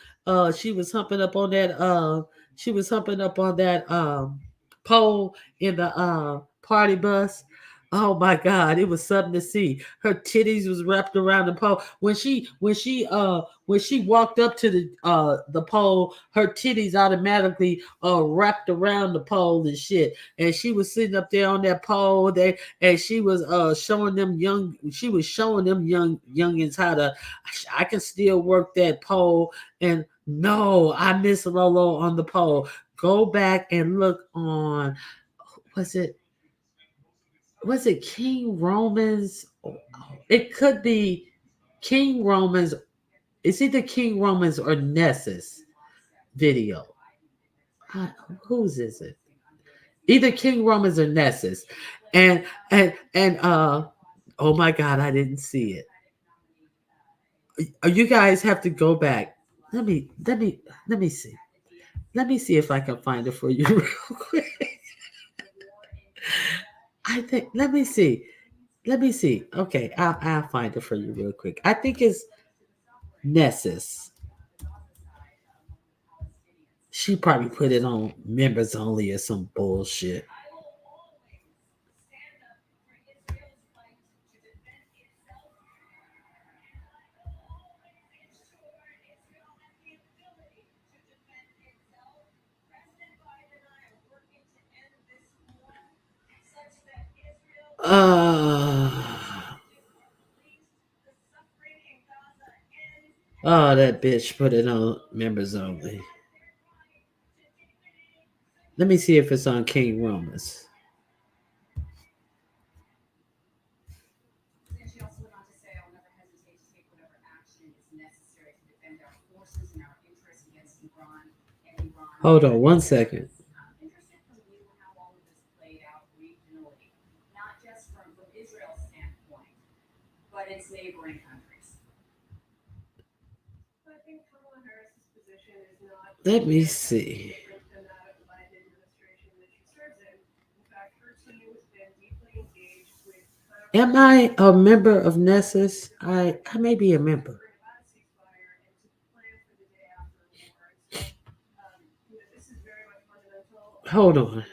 She was humping up on that. She was humping up on that pole in the party bus. Oh my God, it was something to see. Her titties was wrapped around the pole. When she walked up to the pole, her titties automatically wrapped around the pole and shit. And she was sitting up there on that pole there, and she was showing them youngins how to. I can still work that pole. And no, I miss Lolo on the pole. Go back and look on. Was it King Romans? It could be King Romans. It's either King Romans or Nessus video. Uh, Whose is it? Either King Romans or Nessus. And oh my God, I didn't see it. You guys have to go back. Let me see. Let me see if I can find it for you real quick. I think let me see. Let me see. Okay, I'll find it for you real quick. I think it's Nessus. She probably put it on members only or some bullshit. Uh, oh, that bitch put it on members only. Let me see if it's on King Romans. Hold on one second. Let me see. Am I a member of Nessus? I may be a member. Hold on.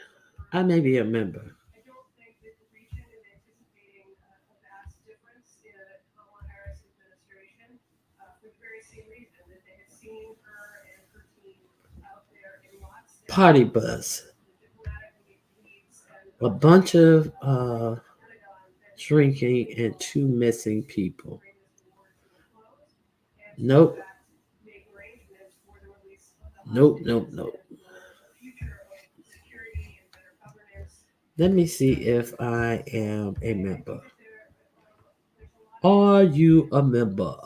I may be a member. Party bus. A bunch of drinking and two missing people. Nope. Nope, nope, nope. Let me see if I am a member. Are you a member?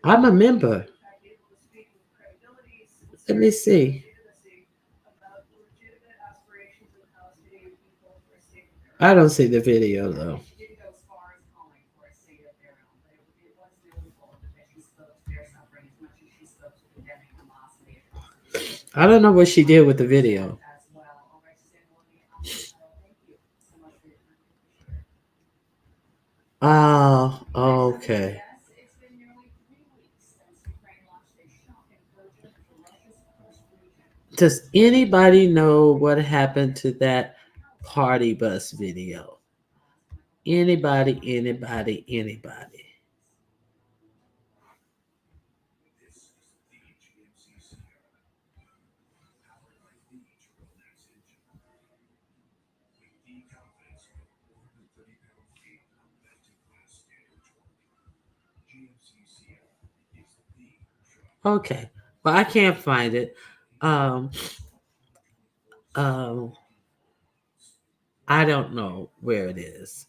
I'm a member. Let me see. I don't see the video though. I don't know what she did with the video. Oh, okay. Does anybody know what happened to that party bus video? Anybody, anybody, anybody. Okay. Well, I can't find it. Um, um, I don't know where it is.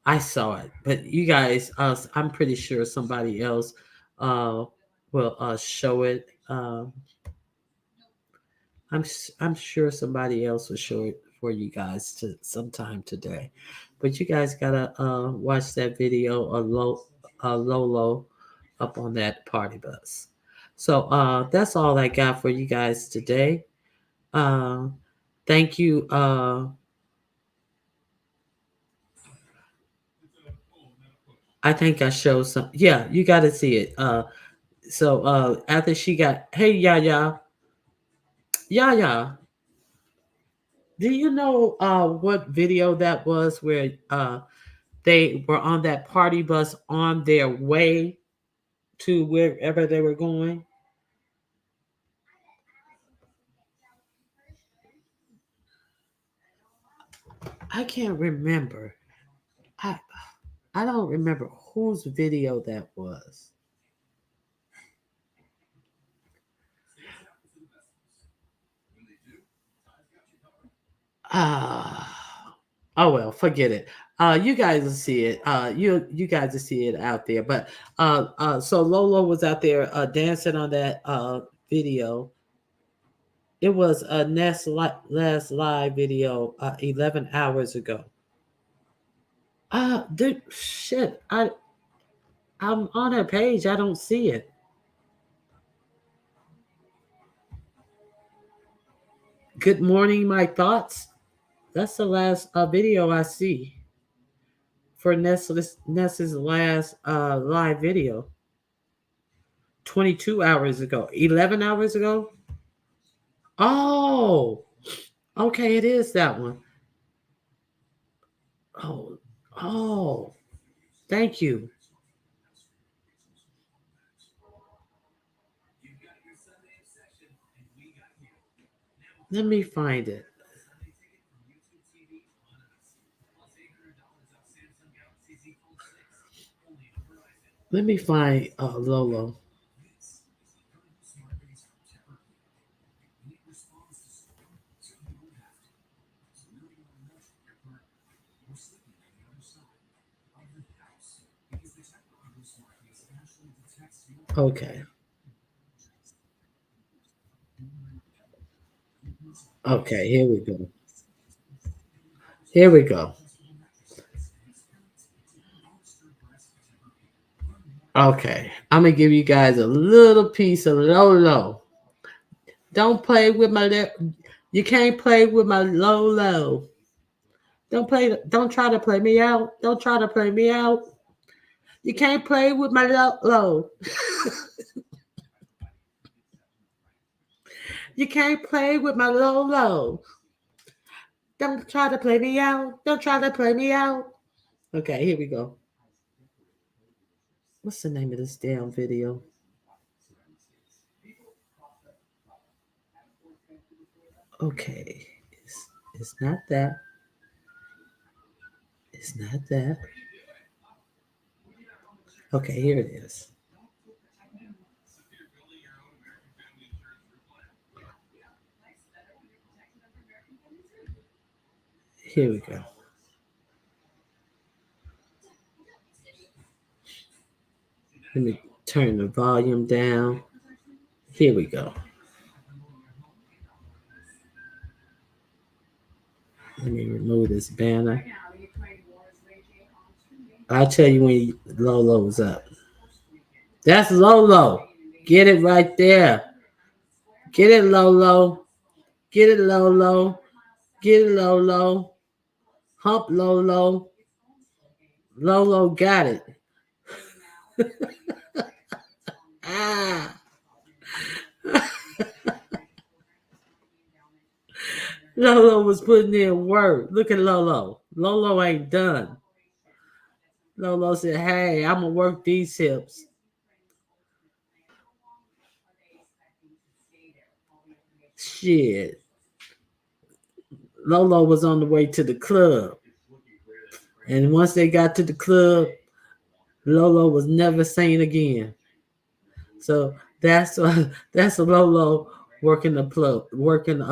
I saw it, but you guys, I'm pretty sure somebody else uh, will show it. I'm sure somebody else will show it for you guys to sometime today. But you guys gotta watch that video of Lolo up on that party bus. So that's all I got for you guys today. Uh, thank you. I think I showed some. Yeah, you got to see it. So after she got, hey, yeah, yeah. Do you know what video that was where they were on that party bus on their way to wherever they were going? I can't remember. I I don't remember whose video that was. Ah, oh well, forget it. You guys will see it. You guys will see it out there. But so Lolo was out there dancing on that video. It was a last live video 11 hours ago. Dude, shit. I'm on her page. I don't see it. Good morning, my thoughts. That's the last video I see for Ness's last live video. 22 hours ago. 11 hours ago. Oh, okay, it is that one. Oh, oh, thank you. Let me find it. Let me find Lolo. Okay. Okay, here we go. Here we go. Okay, I'm gonna give you guys a little piece of Lolo. Don't play with my you can't play with my Lolo. Don't play. Don't try to play me out. Don't try to play me out. You can't play with my Lolo. You can't play with my Lolo. Don't try to play me out. Don't try to play me out. Okay, here we go. What's the name of this damn video? Okay, it's not that. It's not that. Okay, here it is. Here we go. Let me turn the volume down. Here we go. Let me remove this banner. I'll tell you when Lolo's up. That's Lolo. Get it right there. Get it, Lolo. Get it, Lolo. Get it, Lolo. Hump Lolo. Lolo got it. Ah. Lolo was putting in work. Look at Lolo. Lolo ain't done. Lolo said, hey, I'm going to work these hips. Shit. Lolo was on the way to the club. And once they got to the club, Lolo was never seen again. So that's Lolo working the club, working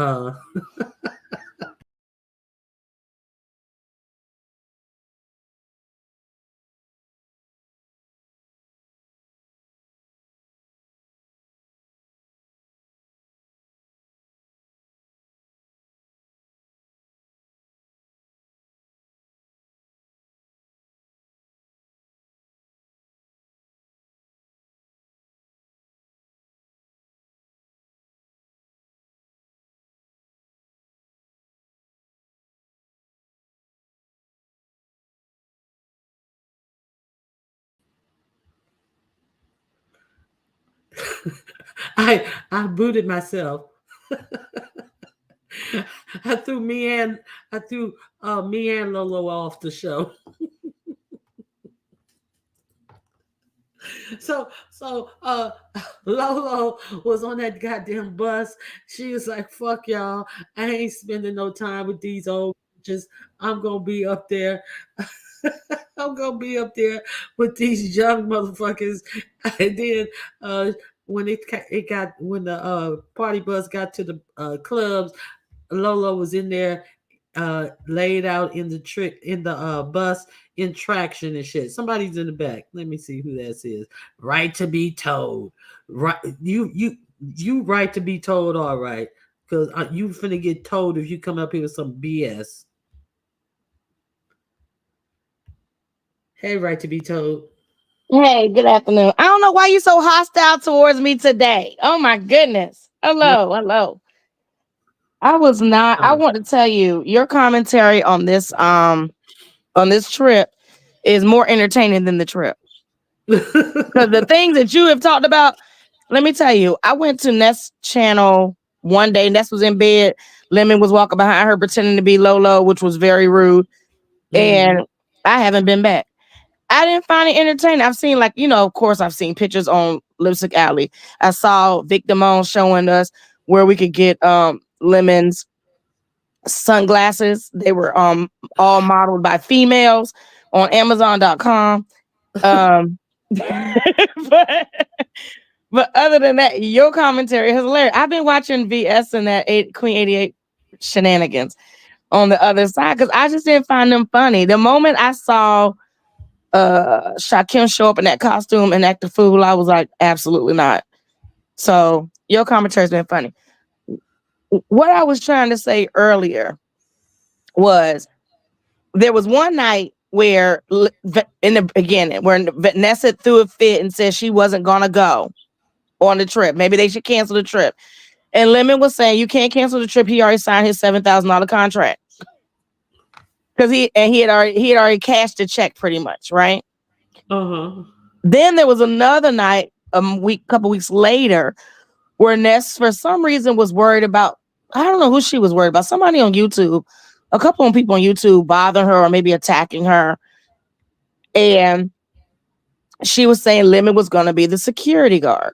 I booted myself. I threw me and Lolo off the show. So Lolo was on that goddamn bus. She was like, fuck y'all. I ain't spending no time with these old bitches. I'm gonna be up there. I'm gonna be up there with these young motherfuckers. And then when when the party bus got to the clubs, Lolo was in there laid out in the bus in traction and shit. Somebody's in the back. Let me see who that is. Right to be told. Right, you right to be told. All right, because you finna get told if you come up here with some BS. Hey, right to be told. Hey, good afternoon. I don't know why you so hostile towards me today. Oh my goodness. No, Hello, hello. I was not. I no. want to tell you your commentary on this trip is more entertaining than the trip. Because the things that you have talked about, let me tell you, I went to Nest channel one day. Nest was in bed. Lemon was walking behind her pretending to be Lolo, which was very rude. Mhm. And I haven't been back. I didn't find it entertaining. I've seen, like, of course, I've seen pictures on Lipstick Alley. I saw Vic Damone showing us where we could get Lemon's sunglasses. They were all modeled by females on Amazon.com. Um, but but other than that, your commentary is hilarious. I've been watching VS and that Queen 88 shenanigans on the other side because I just didn't find them funny. The moment I saw Shakim show up in that costume and act a fool, I was like, absolutely not. So your commentary has been funny. What I was trying to say earlier was there was one night where in the beginning where Vanessa threw a fit and said she wasn't gonna go on the trip. Maybe they should cancel the trip. And Lemon was saying you can't cancel the trip. He already signed his $7,000 contract because he had already cashed the check pretty much, right? Uh-huh. Then there was another night, couple weeks later, where Ness for some reason was worried about. I don't know who she was worried about. Somebody on YouTube, a couple of people on YouTube bothering her or maybe attacking her, and she was saying Lemon was going to be the security guard.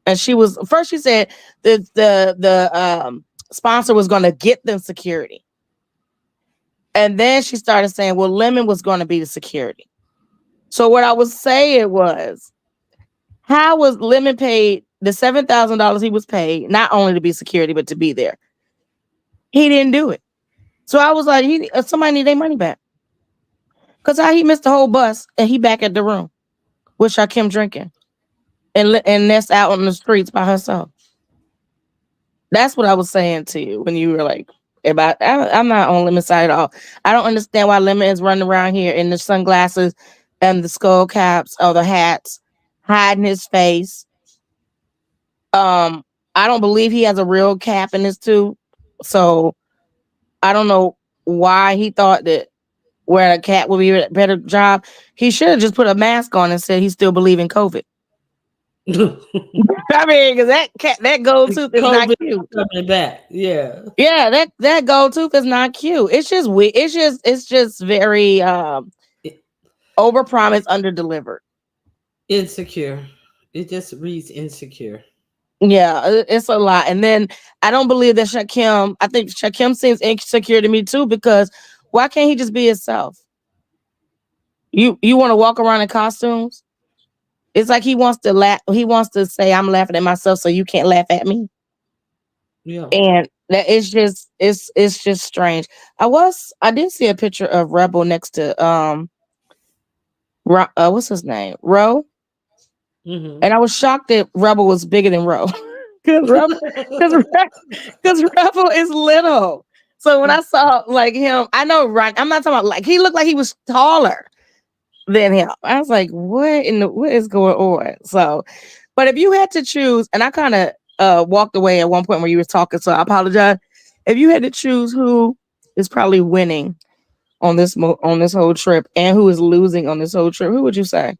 And she was first. She said the sponsor was going to get them security, and then she started saying, "Well, Lemon was going to be the security." So what I was saying was, how was Lemon paid the $7,000 he was paid not only to be security but to be there? He didn't do it. So I was like, somebody need their money back because how he missed the whole bus and he back at the room with Shakim drinking and Ness out on the streets by herself. That's what I was saying to you when you were like about. I'm not on Lemon's side at all. I don't understand why Lemon is running around here in the sunglasses and the skull caps or the hats, hiding his face. Um, I don't believe he has a real cap in his tooth, so I don't know why he thought that wearing a cap would be a better job. He should have just put a mask on and said he still believe in COVID. I mean, because that gold tooth is not COVID cute. coming back. Yeah. Yeah, that gold tooth is not cute. It's just weird. It's just very over promise, under delivered. Insecure. It just reads insecure. Yeah, it's a lot. And then I don't believe that Shakim. I think Shakim seems insecure to me too because why can't he just be himself? You want to walk around in costumes? It's like he wants to laugh. He wants to say, "I'm laughing at myself, so you can't laugh at me." Yeah. And that it's just strange. I did see a picture of Rebel next to what's his name, Ro, Mm-hmm. and I was shocked that Rebel was bigger than Ro because because Rebel is little. So when I saw like him, I know right. I'm not talking about like he looked like he was taller than him. I was like, what is going on? So, but if you had to choose, and I kind of walked away at one point where you were talking, so I apologize. If you had to choose who is probably winning on on this whole trip and who is losing on this whole trip, who would you say?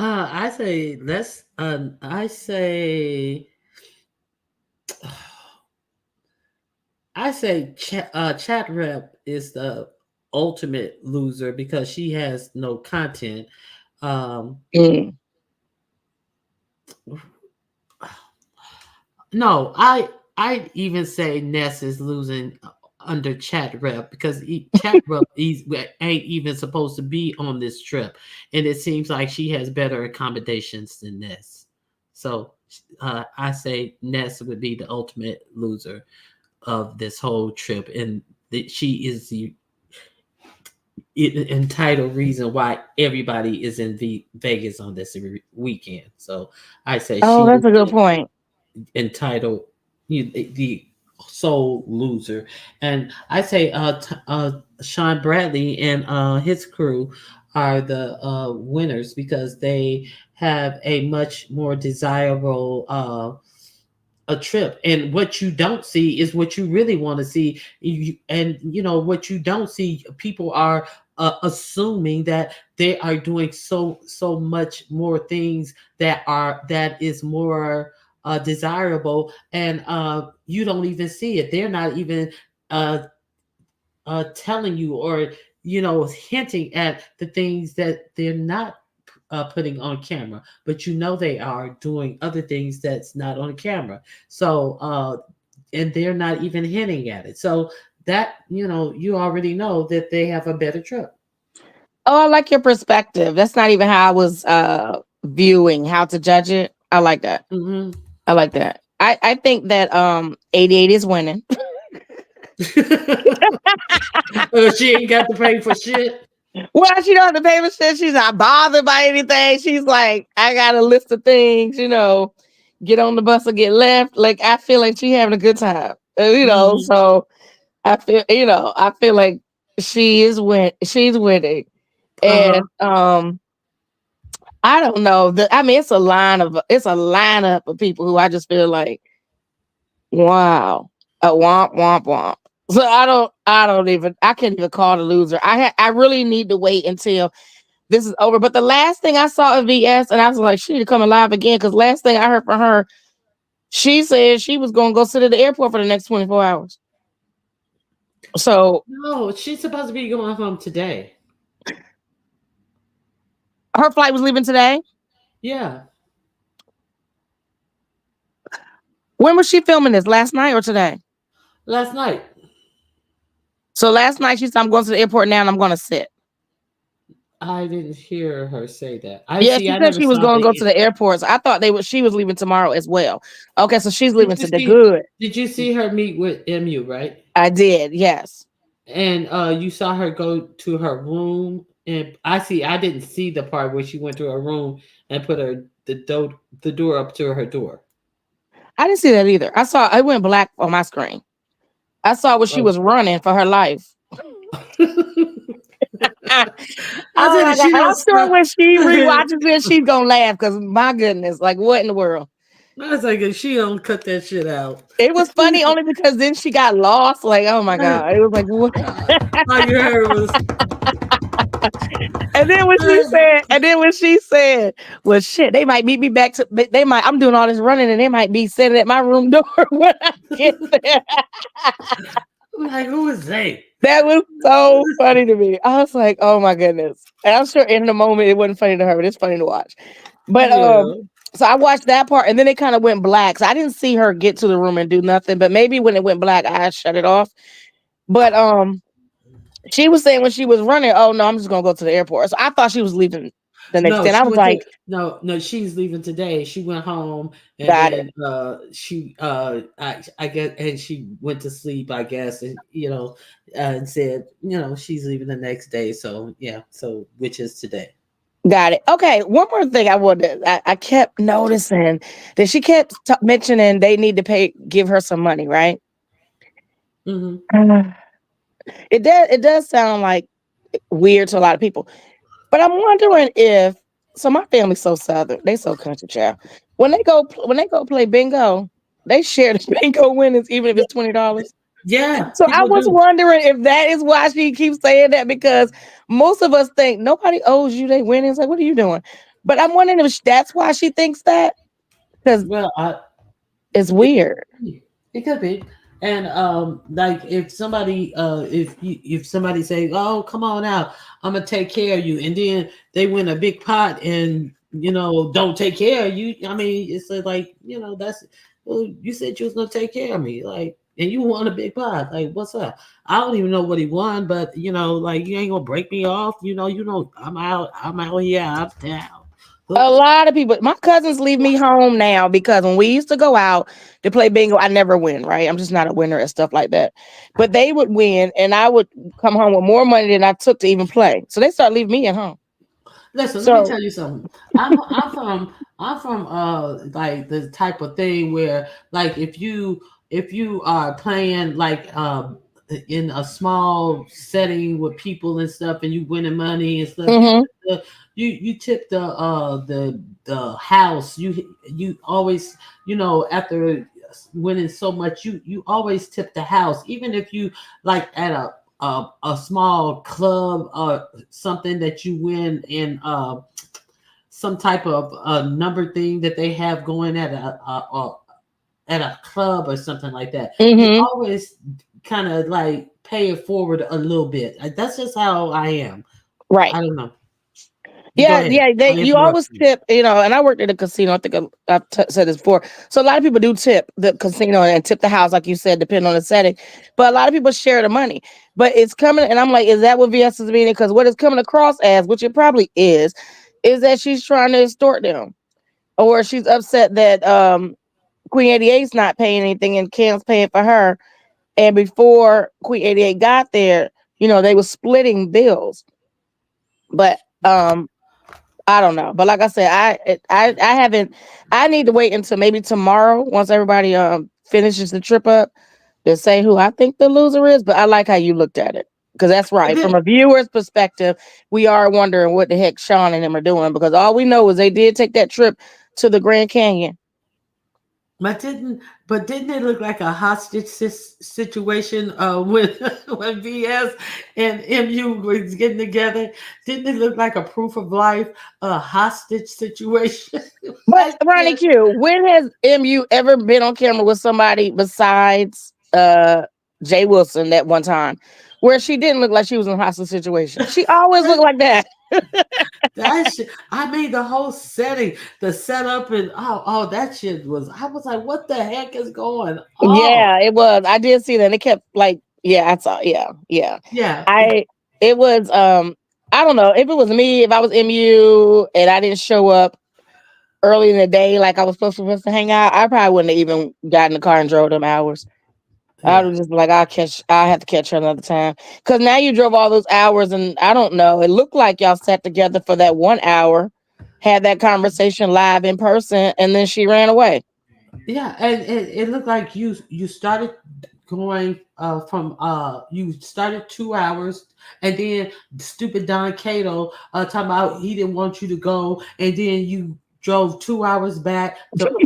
I say let's. I say. I say Chat Rep is the ultimate loser because she has no content. Um, Mm. no, I even say Ness is losing under Chat Rep because Chat Rep ain't even supposed to be on this trip, and it seems like she has better accommodations than Ness. So I say Ness would be the ultimate loser of this whole trip, and that she is the entitled reason why everybody is in Vegas on this weekend. So I say Oh, she is that's a good the point. entitled the sole loser, and I say Sean Bradley and his crew are the winners because they have a much more desirable a trip. And what you don't see is what you really want to see. And what you don't see, people are assuming that they are doing so much more things that is more desirable, and you don't even see it. They're not even uh, telling you, or hinting at the things that they're not putting on camera, but they are doing other things that's not on camera. So and they're not even hinting at it. So that you already know that they have a better trip. Oh, I like your perspective. That's not even how I was viewing how to judge it. I like that. Hmm. I like that. I think that 88 is winning. She ain't got to pay for shit. Well, she don't have to pay for shit. She's not bothered by anything. She's like, I got a list of things, get on the bus or get left. Like, I feel like she having a good time. Hmm. So I feel like she's winning. Uh-huh. And I don't know. I mean, it's a lineup of people who I just feel like, wow, a womp womp womp. So I can't even call the loser. I really need to wait until this is over. But the last thing I saw of VS, and I was like, she need to come alive again, because last thing I heard from her, she said she was gonna go sit at the airport for the next 24 hours. So No, she's supposed to be going home today. her flight was leaving today. Yeah, When was she filming this? Last night or today? last night. So last night she said, I'm going to the airport now and I'm gonna sit. I didn't hear her say that. I Yeah, see. she I said never she was saw going to go the. to the airports. I thought she was leaving tomorrow as well. Okay, so she's Did leaving you today. see? Good. Did you see her meet with MU? Right. I did. Yes. And you saw her go to her room, and I didn't see the part where she went to her room and put the door up to her door. I didn't see that either. I saw it went black on my screen. I saw what she Oh. was running for her life. Oh I my said god! she And I'm don't sure stop. when she I rewatches it, she's gonna laugh because my goodness, like what in the world? was like, she don't cut that shit out. It was funny only because then she got lost. Like, oh my god! It was like what? All you heard was. And then when she said, "Well, shit, they might meet me back to. They might. I'm doing all this running, and they might be sitting at my room door when I get there." I'm like, who is they? That was so funny to me. I was like, "Oh my goodness!" And I'm sure in the moment it wasn't funny to her, but it's funny to watch. But Yeah. so I watched that part, and then it kind of went black. So I didn't see her get to the room and do nothing. But maybe when it went black, I shut it off. But she was saying when she was running, "Oh no, I'm just gonna go to the airport." So I thought she was leaving the next No, day. And I she was went to like, no, she's leaving today. She went home and "Got it, then she I guess, and she went to sleep, I guess, and and said, she's leaving the next day. So yeah, so which is today. got it." Okay, one more thing I kept noticing that she kept mentioning they need to give her some money, right? Hmm. It does sound like weird to a lot of people. But I'm wondering if my family's so southern, they so country child. When they go play bingo, they share the bingo winnings even if it's $20. Yeah, So I people was do. wondering if that is why she keeps saying that, because most of us think nobody owes you their winnings. Like, what are you doing? But I'm wondering if that's why she thinks that, because Well, it's it, weird. it could be. And like if somebody if somebody say, "Oh, come on out, I'm gonna take care of you," and then they win a big pot and don't take care of you. I mean, it's like that's, well, you said you was gonna take care of me, like, and you won a big pot. Like, what's up? I don't even know what he won, but like, you ain't gonna break me off. I'm out here, I'm down. A lot of people, my cousins leave me home now because when we used to go out to play bingo, I never win, right? I'm just not a winner and stuff like that. But they would win and I would come home with more money than I took to even play. So they start leaving me at home. Listen, let me So tell you something. I'm from like the type of thing where, like, if you are playing like in a small setting with people and stuff, and you winning money and stuff, Mhm. you tip the house. You always, after winning so much, you always tip the house, even if you like at a small club or something that you win in some type of number thing that they have going at a club or something like that. You Mhm. always kind of like pay it forward a little bit. That's just how I am. Right. I don't know. Go Yeah, ahead. yeah. I You interrupt always you. tip, and I worked at a casino. I think I've said this before. So a lot of people do tip the casino and tip the house, like you said, depending on the setting. But a lot of people share the money. But it's coming, and I'm like, is that what VS is meaning? Because what it's coming across as, which it probably is that she's trying to extort them, or she's upset that Queen 88's not paying anything and Cam's paying for her. And before Queen 88 got there, they were splitting bills. But I don't know. But like I said, I haven't. I need to wait until maybe tomorrow once everybody finishes the trip up to say who I think the loser is. But I like how you looked at it because that's But right. From then, a viewer's perspective, we are wondering what the heck Sean and them are doing because all we know is they did take that trip to the Grand Canyon. but didn't it look like a hostage situation when when VS and MU was getting together? Didn't it look like a proof of life, a hostage situation? But That Ronnie shit. Q, when has MU ever been on camera with somebody besides Jay Wilson that one time where she didn't look like she was in a hostage situation? She always looked like that. That shit, I mean, the whole setting, the setup, and that shit was. I was like, what the heck is going on? Yeah, it was. I did see that. It kept like, yeah, I saw. Yeah, yeah. Yeah, I it was I don't know if it was me, if I was MU and I didn't show up early in the day like I was supposed to hang out, I probably wouldn't have even got in the car and drove them hours. I yeah, was just like, I have to catch her another time. Cause now you drove all those hours and I don't know. It looked like y'all sat together for that 1 hour, had that conversation live in person, and then she ran away. yeah. And it looked like you started going from you started 2 hours, and then stupid Don Cato talking about he didn't want you to go, and then you drove 2 hours back to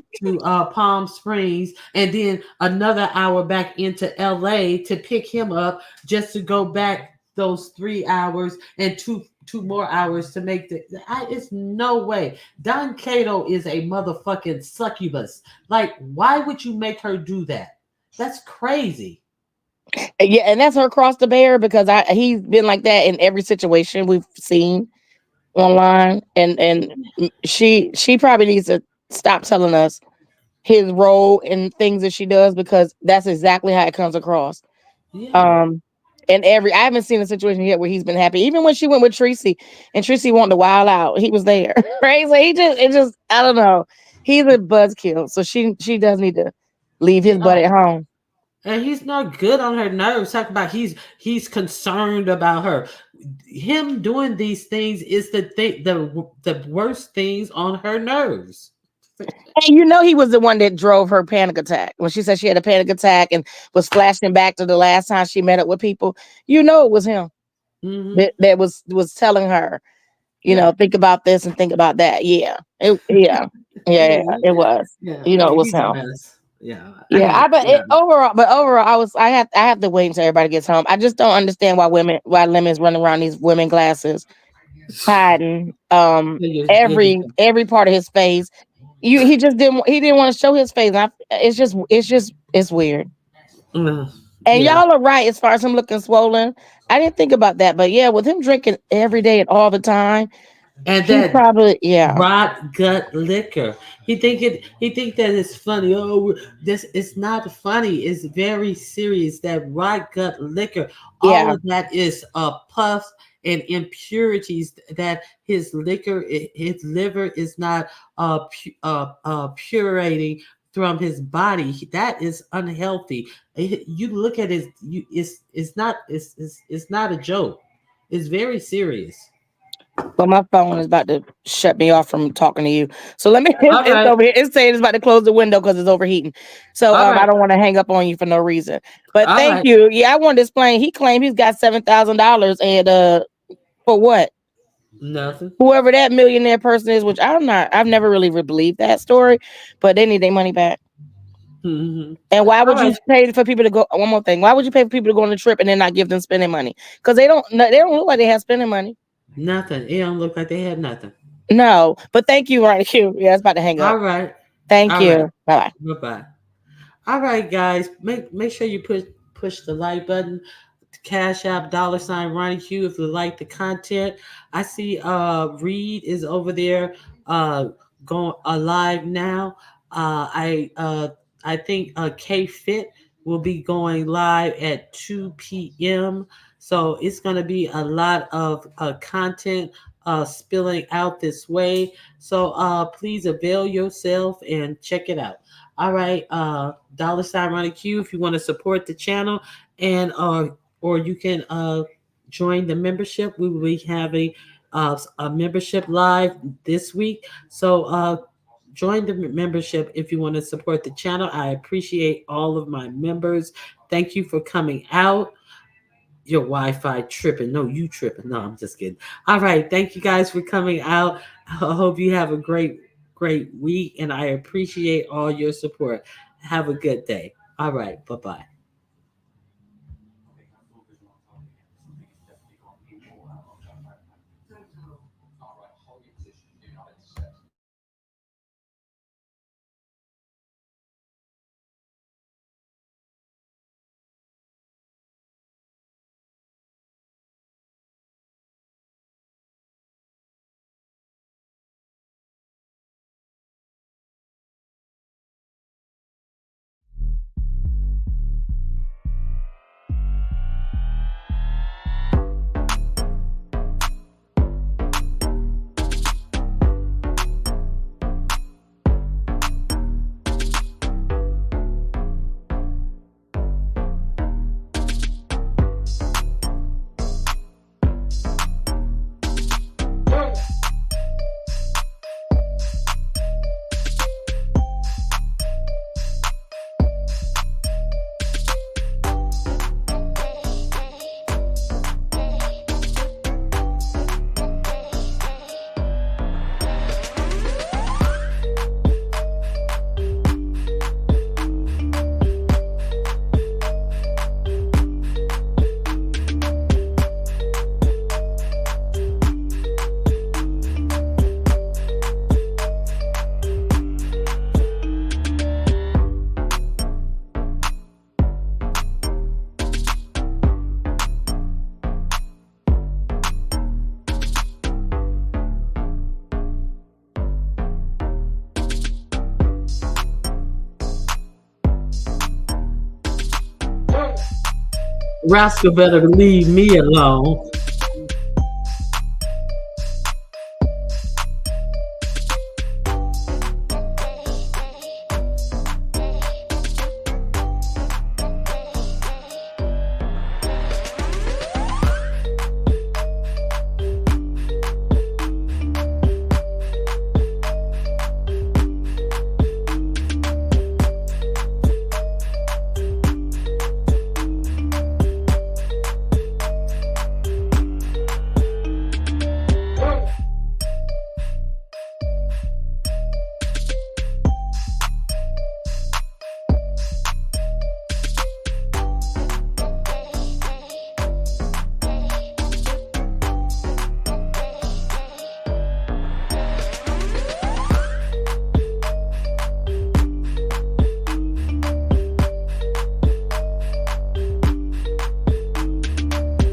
Palm Springs, and then another hour back into LA to pick him up just to go back those 3 hours and two more hours to make it's no way. Don Cato is a motherfucking succubus. Like, why would you make her do that? That's crazy. Yeah, and that's her cross to bear because he's been like that in every situation we've seen online, and she probably needs to stop telling us his role in things that she does because that's exactly how it comes across. Yeah. Um, and I haven't seen a situation yet where he's been happy. Even when she went with Tracy, and Tracy wanted to wild out, he was there. Right? So I don't know. He's a buzzkill, so she does need to leave his butt Yeah. at home. And he's not good on her nerves. Talk about he's concerned about her. Him doing these things is the worst things on her nerves. And he was the one that drove her panic attack. When she said she had a panic attack and was flashing back to the last time she met up with people, it was him Hmm. that was telling her, Yeah. think about this and think about that. Yeah. Yeah. Yeah. Yeah, it was. Yeah. It was He's a him. mess. Yeah. I Yeah, hate him. overall, I have to wait until everybody gets home. I just don't understand why Lemon's running around these women glasses, hiding every part of his face. He didn't want to show his face. It's weird. And Yeah. y'all are right as far as him looking swollen. I didn't think about that, but yeah, with him drinking every day and all the time, And he's that probably yeah. rot gut liquor. He think that it's funny. Oh, this it's not funny. It's very serious. That rot gut liquor. All Yeah. of that is puff and impurities that his liver is not purating from his body. That is unhealthy. You look at it's not a joke. It's very serious. But my phone is about to shut me off from talking to you. So let me. All It's right. over here. It's saying it's about to close the window because it's overheating. So All I right. don't want to hang up on you for no reason. But All thank right. you. Yeah, I wanted to explain. He claimed he's got $7,000, and for what? Nothing. Whoever that millionaire person is, which I've never really believed that story, but they need their money back. Mhm. And why All would you right. pay for people to go? One more thing. Why would you pay for people to go on a trip and then not give them spending money? Because they don't look like they have spending money. Nothing. It don't look like they had nothing. No, but thank you, Ronnie Q. Yeah, it's about to hang up. All right. Thank All right. you. Bye bye. Bye-bye. All right, guys. Make sure you push the like button, Cash App, $Ronnie Q if you like the content. I see Reed is over there going live now. I think K Fit will be going live at 2 p.m. So it's gonna be a lot of content spilling out this way. So please avail yourself and check it out. All right, $Ronnie Q if you want to support the channel, and or you can join the membership. We will be having a membership live this week. So join the membership if you want to support the channel. I appreciate all of my members. Thank you for coming out. Your Wi-Fi tripping. No, you tripping. No, I'm just kidding. All right. Thank you guys for coming out. I hope you have a great week, and I appreciate all your support. Have a good day. All right. Bye-bye. Rascal better leave me alone.